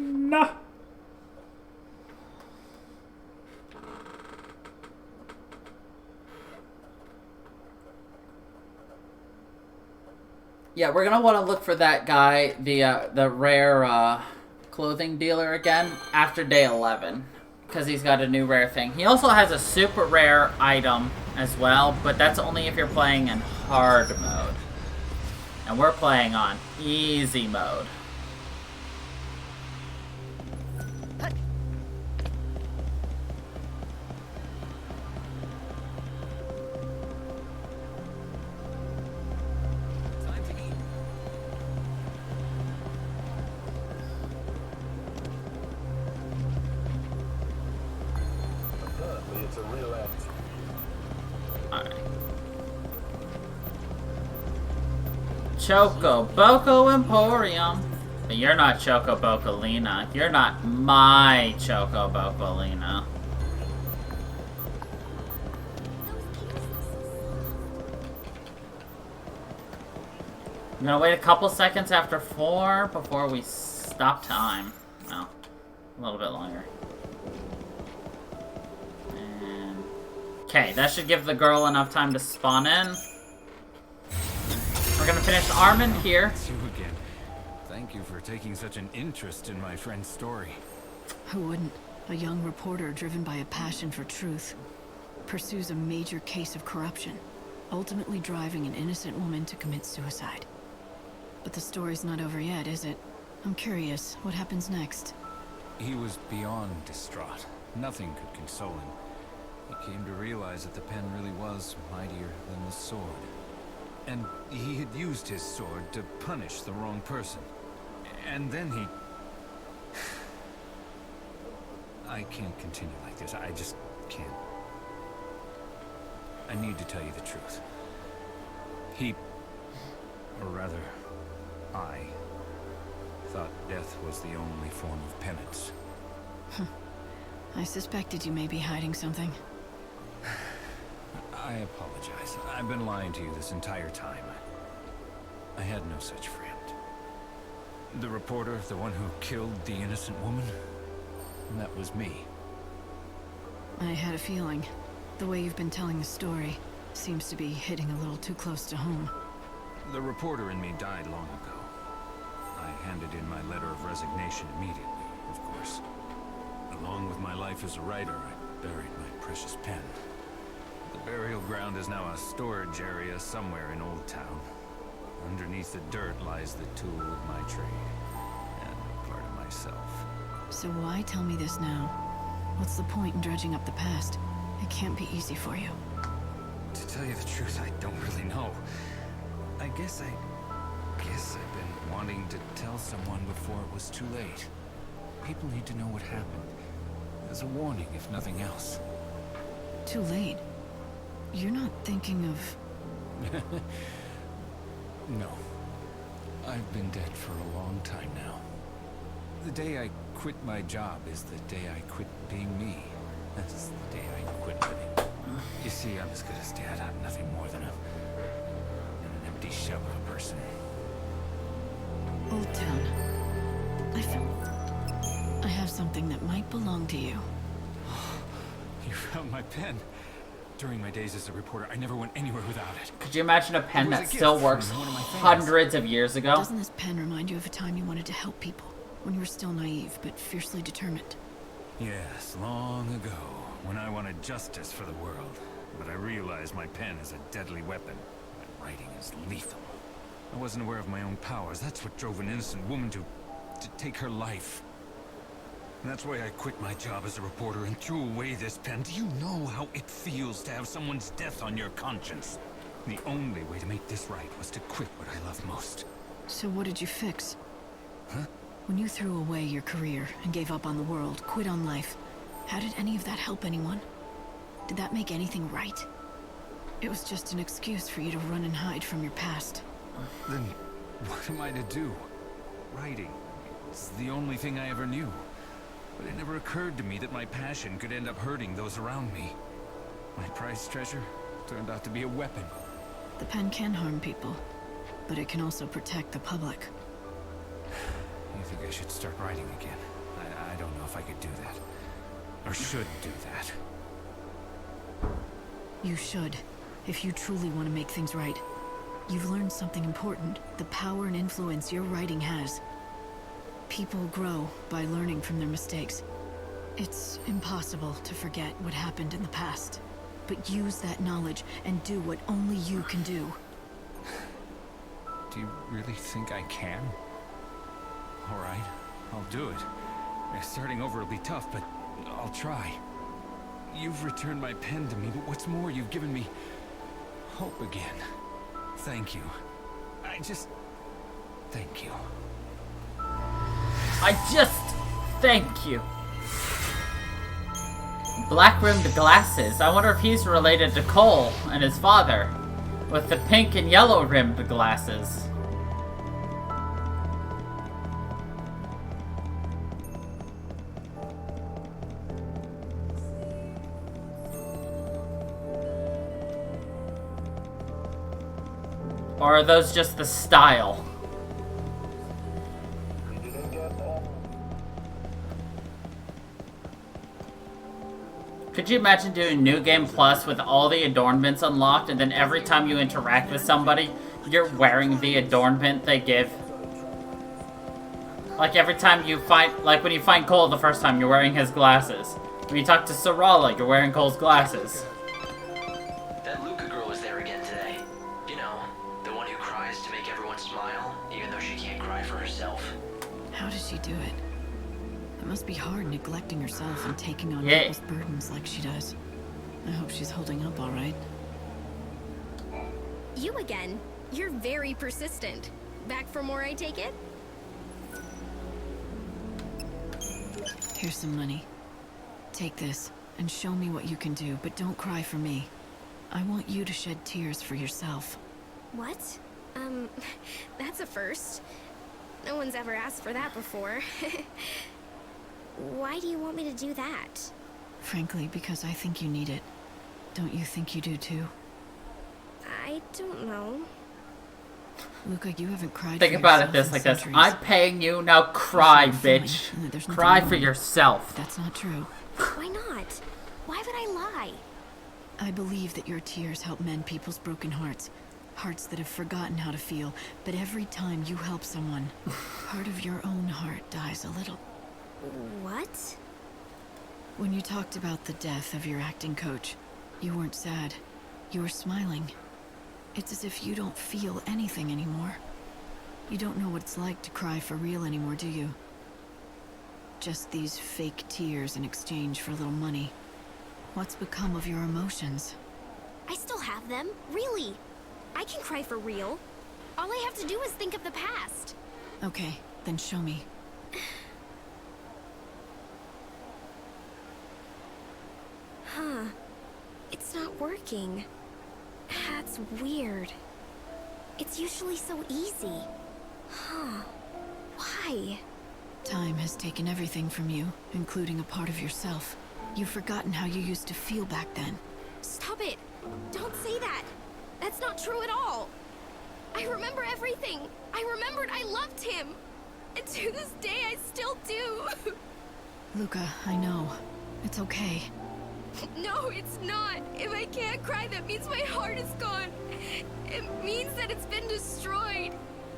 [SPEAKER 1] Yeah, we're gonna want to look for that guy, the rare clothing dealer again, after day 11. Because he's got a new rare thing. He also has a super rare item as well, but that's only if you're playing in hard mode. And we're playing on easy mode.
[SPEAKER 3] It's a real act.
[SPEAKER 1] Choco Boco Emporium. But you're not Choco Bocolina. You're not my Choco Bocolina. I'm gonna wait a couple seconds after 4 before we stop time. Well, a little bit longer. Okay, that should give the girl enough time to spawn in. We're gonna finish Armand here.
[SPEAKER 17] It's you again. Thank you for taking such an interest in my friend's story.
[SPEAKER 8] Who wouldn't? A young reporter driven by a passion for truth pursues a major case of corruption, ultimately driving an innocent woman to commit suicide. But the story's not over yet, is it? I'm curious, what happens next?
[SPEAKER 17] He was beyond distraught. Nothing could console him. He came to realize that the pen really was mightier than the sword. And he had used his sword to punish the wrong person. And then he... I can't continue like this. I just can't. I need to tell you the truth. He... or rather, I thought death was the only form of penance.
[SPEAKER 8] I suspected you may be hiding something.
[SPEAKER 17] I apologize. I've been lying to you this entire time. I had no such friend. The reporter, the one who killed the innocent woman, that was me.
[SPEAKER 8] I had a feeling. The way you've been telling the story seems to be hitting a little too close to home.
[SPEAKER 17] The reporter in me died long ago. I handed in my letter of resignation immediately, of course. Along with my life as a writer, I buried my precious pen. The burial ground is now a storage area somewhere in Old Town. Underneath the dirt lies the tool of my trade, and a part of myself.
[SPEAKER 8] So why tell me this now? What's the point in dredging up the past? It can't be easy for you.
[SPEAKER 17] To tell you the truth, I don't really know. I guess I've been wanting to tell someone before it was too late. People need to know what happened. As a warning, if nothing else.
[SPEAKER 8] Too late? You're not thinking of...
[SPEAKER 17] No. I've been dead for a long time now. The day I quit my job is the day I quit being me. That's the day I quit living. You see, I'm as good as dead. I'm nothing more than an empty shell of a person.
[SPEAKER 8] Old Town. I have something that might belong to you.
[SPEAKER 17] You found my pen. During my days as a reporter, I never went anywhere without it.
[SPEAKER 1] Could you imagine a pen that still works hundreds of years ago?
[SPEAKER 8] Doesn't this pen remind you of a time you wanted to help people? When you were still naive, but fiercely determined?
[SPEAKER 17] Yes, long ago, when I wanted justice for the world. But I realized my pen is a deadly weapon. My writing is lethal. I wasn't aware of my own powers. That's what drove an innocent woman to take her life. And that's why I quit my job as a reporter and threw away this pen. Do you know how it feels to have someone's death on your conscience? The only way to make this right was to quit what I love most.
[SPEAKER 8] So what did you fix?
[SPEAKER 17] Huh?
[SPEAKER 8] When you threw away your career and gave up on the world, quit on life, how did any of that help anyone? Did that make anything right? It was just an excuse for you to run and hide from your past.
[SPEAKER 17] Then what am I to do? Writing. It's the only thing I ever knew. But it never occurred to me that my passion could end up hurting those around me. My prized treasure turned out to be a weapon.
[SPEAKER 8] The pen can harm people. but it can also protect the public.
[SPEAKER 19] You think I should start writing again? I don't know if I could do that. Or should do that.
[SPEAKER 8] You should, if you truly want to make things right. You've learned something important, the power and influence your writing has. People grow by learning from their mistakes. It's impossible to forget what happened in the past. But use that knowledge and do what only you can do.
[SPEAKER 19] Do you really think I can? Alright, I'll do it. Starting over will be tough, but I'll try. You've returned my pen to me, but what's more, you've given me hope again. Thank you. Thank you.
[SPEAKER 1] Thank you. Black-rimmed glasses. I wonder if he's related to Cole and his father, with the pink and yellow-rimmed glasses. Or are those just the style? Could you imagine doing New Game Plus with all the adornments unlocked, and then every time you interact with somebody, you're wearing the adornment they give? Like every time you find, like when you find Cole the first time, you're wearing his glasses. When you talk to Sarala, you're wearing Cole's glasses.
[SPEAKER 10] That Luca girl was there again today. You know, the one who cries to make everyone smile, even though she can't cry for herself.
[SPEAKER 8] How does she do it? It must be hard neglecting herself and taking on people's burdens like she does. I hope she's holding up all right.
[SPEAKER 20] You again. You're very persistent. Back for more, I take it?
[SPEAKER 8] Here's some money. Take this and show me what you can do, but don't cry for me. I want you to shed tears for yourself.
[SPEAKER 20] What? That's a first. No one's ever asked for that before. Why do you want me to do that?
[SPEAKER 8] Frankly, because I think you need it. Don't you think you do too?
[SPEAKER 20] I don't know.
[SPEAKER 8] Luca, you haven't cried
[SPEAKER 1] Think
[SPEAKER 8] for
[SPEAKER 1] about it
[SPEAKER 8] yourself
[SPEAKER 1] like
[SPEAKER 8] in
[SPEAKER 1] this.
[SPEAKER 8] centuries.
[SPEAKER 1] I'm paying you, now cry,
[SPEAKER 8] There's no
[SPEAKER 1] bitch.
[SPEAKER 8] feeling. There's nothing
[SPEAKER 1] Cry
[SPEAKER 8] wrong.
[SPEAKER 1] for yourself.
[SPEAKER 8] That's not true.
[SPEAKER 20] Why not? Why would I lie?
[SPEAKER 8] I believe that your tears help mend people's broken hearts. Hearts that have forgotten how to feel. But every time you help someone, part of your own heart dies a little.
[SPEAKER 20] What?
[SPEAKER 8] When you talked about the death of your acting coach, you weren't sad. You were smiling. It's as if you don't feel anything anymore. You don't know what it's like to cry for real anymore, do you? Just these fake tears in exchange for a little money. What's become of your emotions?
[SPEAKER 20] I still have them. Really. I can cry for real. All I have to do is think of the past.
[SPEAKER 8] Okay, then show me.
[SPEAKER 20] Huh. It's not working. That's weird. It's usually so easy. Huh. Why?
[SPEAKER 8] Time has taken everything from you, including a part of yourself. You've forgotten how you used to feel back then.
[SPEAKER 20] Stop it! Don't say that! That's not true at all! I remember everything! I remembered I loved him! And to this day, I still do!
[SPEAKER 8] Luca, I know. It's okay.
[SPEAKER 20] No, it's not! If I can't cry, that means my heart is gone! It means that it's been destroyed!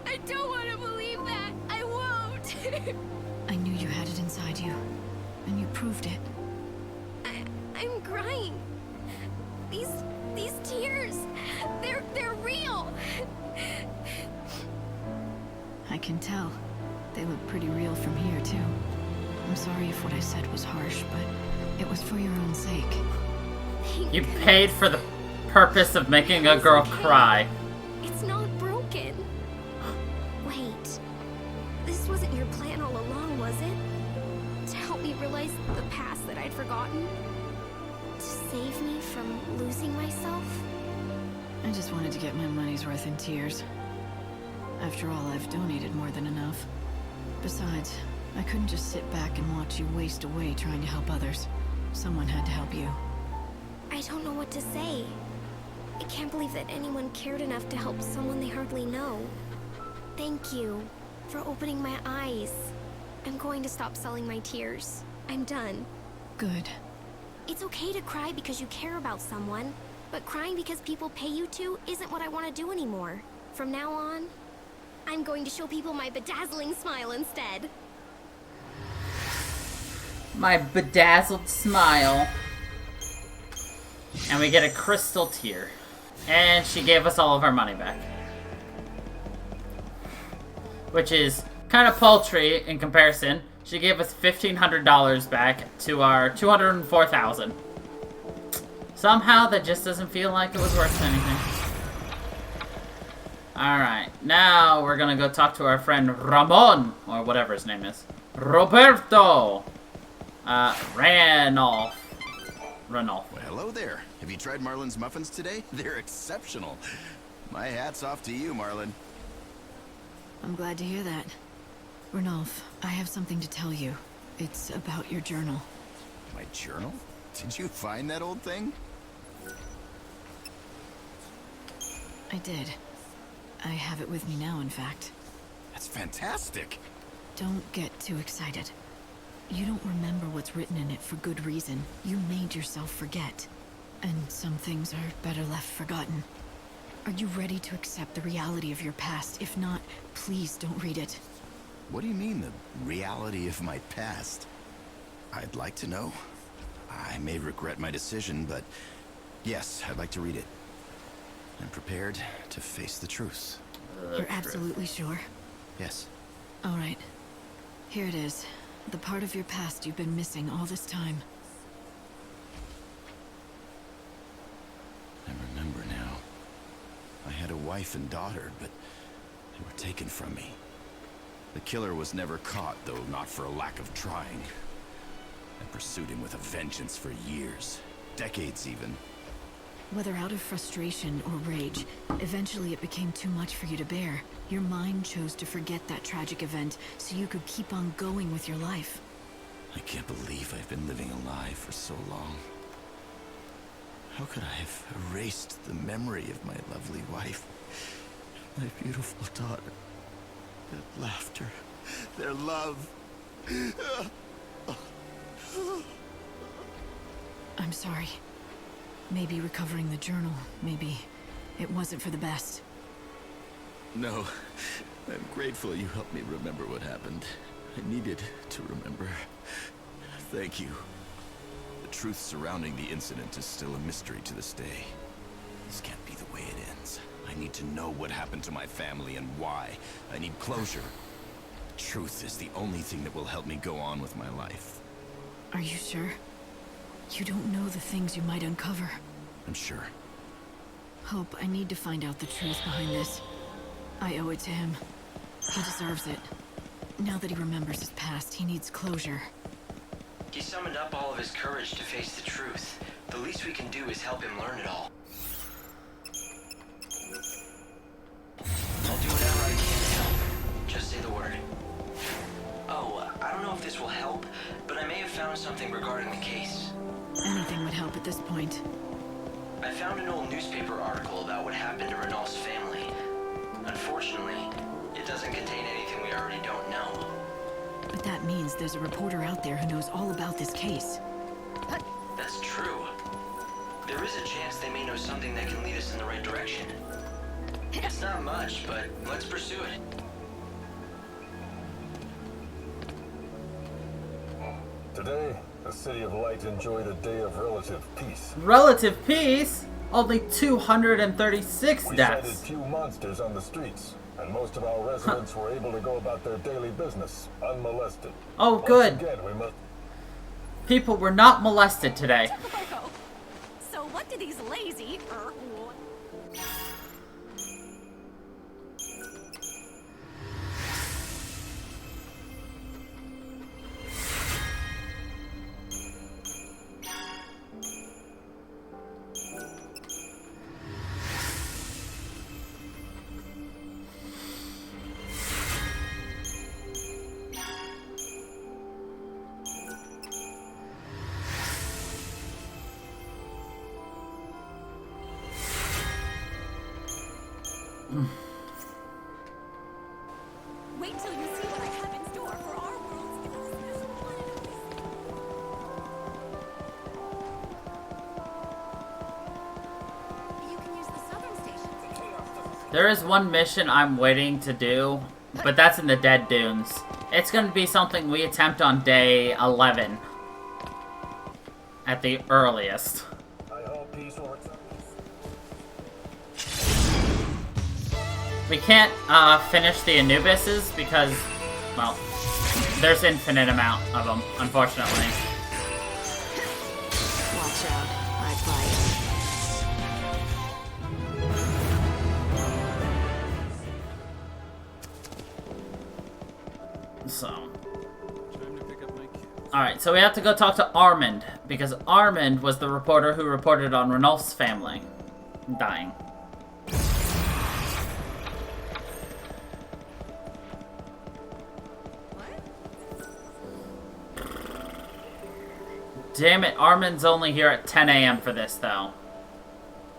[SPEAKER 20] I don't want to believe that! I won't!
[SPEAKER 8] I knew you had it inside you, and you proved it.
[SPEAKER 20] I'm crying. These tears, they're real.
[SPEAKER 8] I can tell. They look pretty real from here, too. I'm sorry if what I said was harsh, but it was for your own sake.
[SPEAKER 1] You paid for the purpose of making a girl cry.
[SPEAKER 20] It's not broken. Wait, this wasn't your plan all along, was it? To help me realize the past that I'd forgotten? To save me from losing myself?
[SPEAKER 8] I just wanted to get my money's worth in tears. After all, I've donated more than enough. Besides, I couldn't just sit back and watch you waste away trying to help others. Someone had to help you.
[SPEAKER 20] I don't know what to say. I can't believe that anyone cared enough to help someone they hardly know. Thank you for opening my eyes. I'm going to stop selling my tears. I'm done.
[SPEAKER 8] Good.
[SPEAKER 20] It's okay to cry because you care about someone, but crying because people pay you to isn't what I want to do anymore. From now on, I'm going to show people my bedazzling smile instead.
[SPEAKER 1] My bedazzled smile. And we get a crystal tear. And she gave us all of our money back. Which is kind of paltry in comparison. She gave us $1,500 back to our $204,000. Somehow that just doesn't feel like it was worth anything. Alright, now we're gonna go talk to our friend Ramon, or whatever his name is. Roberto! Ranulph.
[SPEAKER 4] Well, hello there. Have you tried Marlin's muffins today? They're exceptional. My hat's off to you, Marlin.
[SPEAKER 8] I'm glad to hear that. Ranulph, I have something to tell you. It's about your journal.
[SPEAKER 4] My journal? Did you find that old thing?
[SPEAKER 8] I did. I have it with me now, in fact.
[SPEAKER 4] That's fantastic.
[SPEAKER 8] Don't get too excited. You don't remember what's written in it for good reason. You made yourself forget. And some things are better left forgotten. Are you ready to accept the reality of your past? If not, please don't read it.
[SPEAKER 4] What do you mean, the reality of my past? I'd like to know. I may regret my decision, but yes, I'd like to read it. I'm prepared to face the truth.
[SPEAKER 8] You're absolutely sure?
[SPEAKER 4] Yes.
[SPEAKER 8] All right. Here it is. The part of your past you've been missing all this time.
[SPEAKER 4] I remember now. I had a wife and daughter, but they were taken from me. The killer was never caught, though not for a lack of trying. I pursued him with a vengeance for years. Decades, even.
[SPEAKER 8] Whether out of frustration or rage, eventually it became too much for you to bear. Your mind chose to forget that tragic event so you could keep on going with your life.
[SPEAKER 4] I can't believe I've been living a lie for so long. How could I have erased the memory of my lovely wife, my beautiful daughter, their laughter, their love?
[SPEAKER 8] I'm sorry. Maybe recovering the journal, maybe it wasn't for the best.
[SPEAKER 4] No, I'm grateful you helped me remember what happened. I needed to remember. Thank you. The truth surrounding the incident is still a mystery to this day. This can't be the way it ends. I need to know what happened to my family and why. I need closure. Truth is the only thing that will help me go on with my life.
[SPEAKER 8] Are you sure? You don't know the things you might uncover.
[SPEAKER 4] I'm sure.
[SPEAKER 8] Hope, I need to find out the truth behind this. I owe it to him. He deserves it. Now that he remembers his past, he needs closure.
[SPEAKER 10] He summoned up all of his courage to face the truth. The least we can do is help him learn it all. I'll do whatever I can to help. Just say the word. Oh, I don't know if this will help, but I may have found something regarding the case.
[SPEAKER 8] Anything would help at this point.
[SPEAKER 10] I found an old newspaper article about what happened to Renal's family. Unfortunately, it doesn't contain anything we already don't know.
[SPEAKER 8] But that means there's a reporter out there who knows all about this case.
[SPEAKER 10] That's true. There is a chance they may know something that can lead us in the right direction. It's not much, but let's pursue it.
[SPEAKER 13] Today, the City of Light enjoyed a day of relative peace.
[SPEAKER 1] Relative peace? Only 236
[SPEAKER 13] We
[SPEAKER 1] deaths.
[SPEAKER 13] sighted few monsters on the streets, and most of our residents were able to go about their daily business unmolested.
[SPEAKER 1] Oh, good.
[SPEAKER 13] Once again, we must...
[SPEAKER 1] People were not molested today.
[SPEAKER 21] So what do these lazy... Wait till you see what I have in store for our world's special planet. You can use the southern station.
[SPEAKER 1] There is one mission I'm waiting to do, but that's in the Dead Dunes. It's going to be something we attempt on day 11. At the earliest. We can't finish the Anubises because, well, there's infinite amount of them, unfortunately.
[SPEAKER 8] Watch out. I bite.
[SPEAKER 1] So. Alright, so we have to go talk to Armand, because Armand was the reporter who reported on Ranulph's family dying. Damn it, Armand's only here at 10 a.m. for this, though.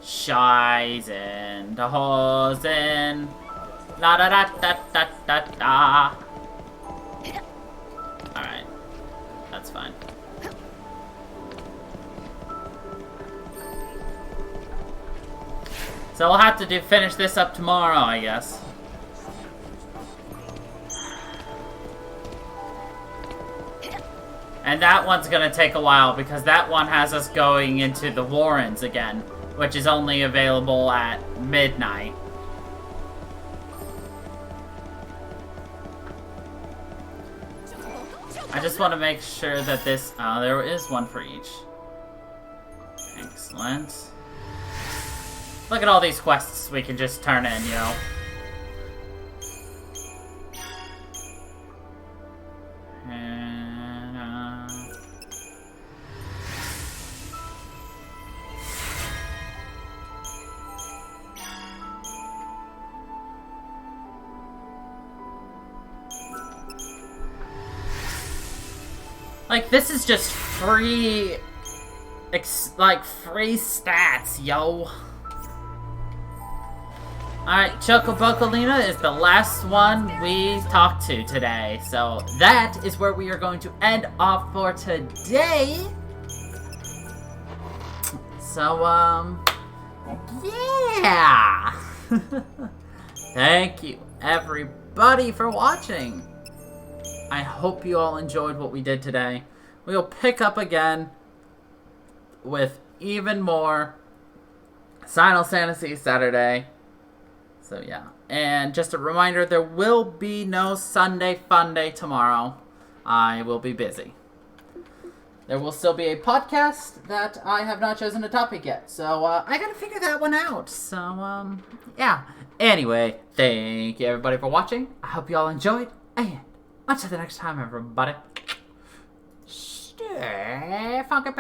[SPEAKER 1] Scheisen, the Hosen, la da da da da da da. Alright. That's fine. So we'll have to finish this up tomorrow, I guess. And that one's gonna take a while because that one has us going into the Warrens again, which is only available at midnight. I just want to make sure that this... there is one for each. Excellent. Look at all these quests we can just turn in, you know. And, like, this is just free... free stats, yo. Alright, Chocobocolina is the last one we talked to today. So, that is where we are going to end off for today. So, yeah! Thank you, everybody, for watching. I hope you all enjoyed what we did today. We'll pick up again with even more Sinal Santasy Saturday. So yeah. And just a reminder, there will be no Sunday Funday tomorrow. I will be busy. There will still be a podcast that I have not chosen a topic yet. So I gotta figure that one out. So yeah. Anyway, thank you everybody for watching. I hope you all enjoyed. And until the next time, everybody. Stay funky.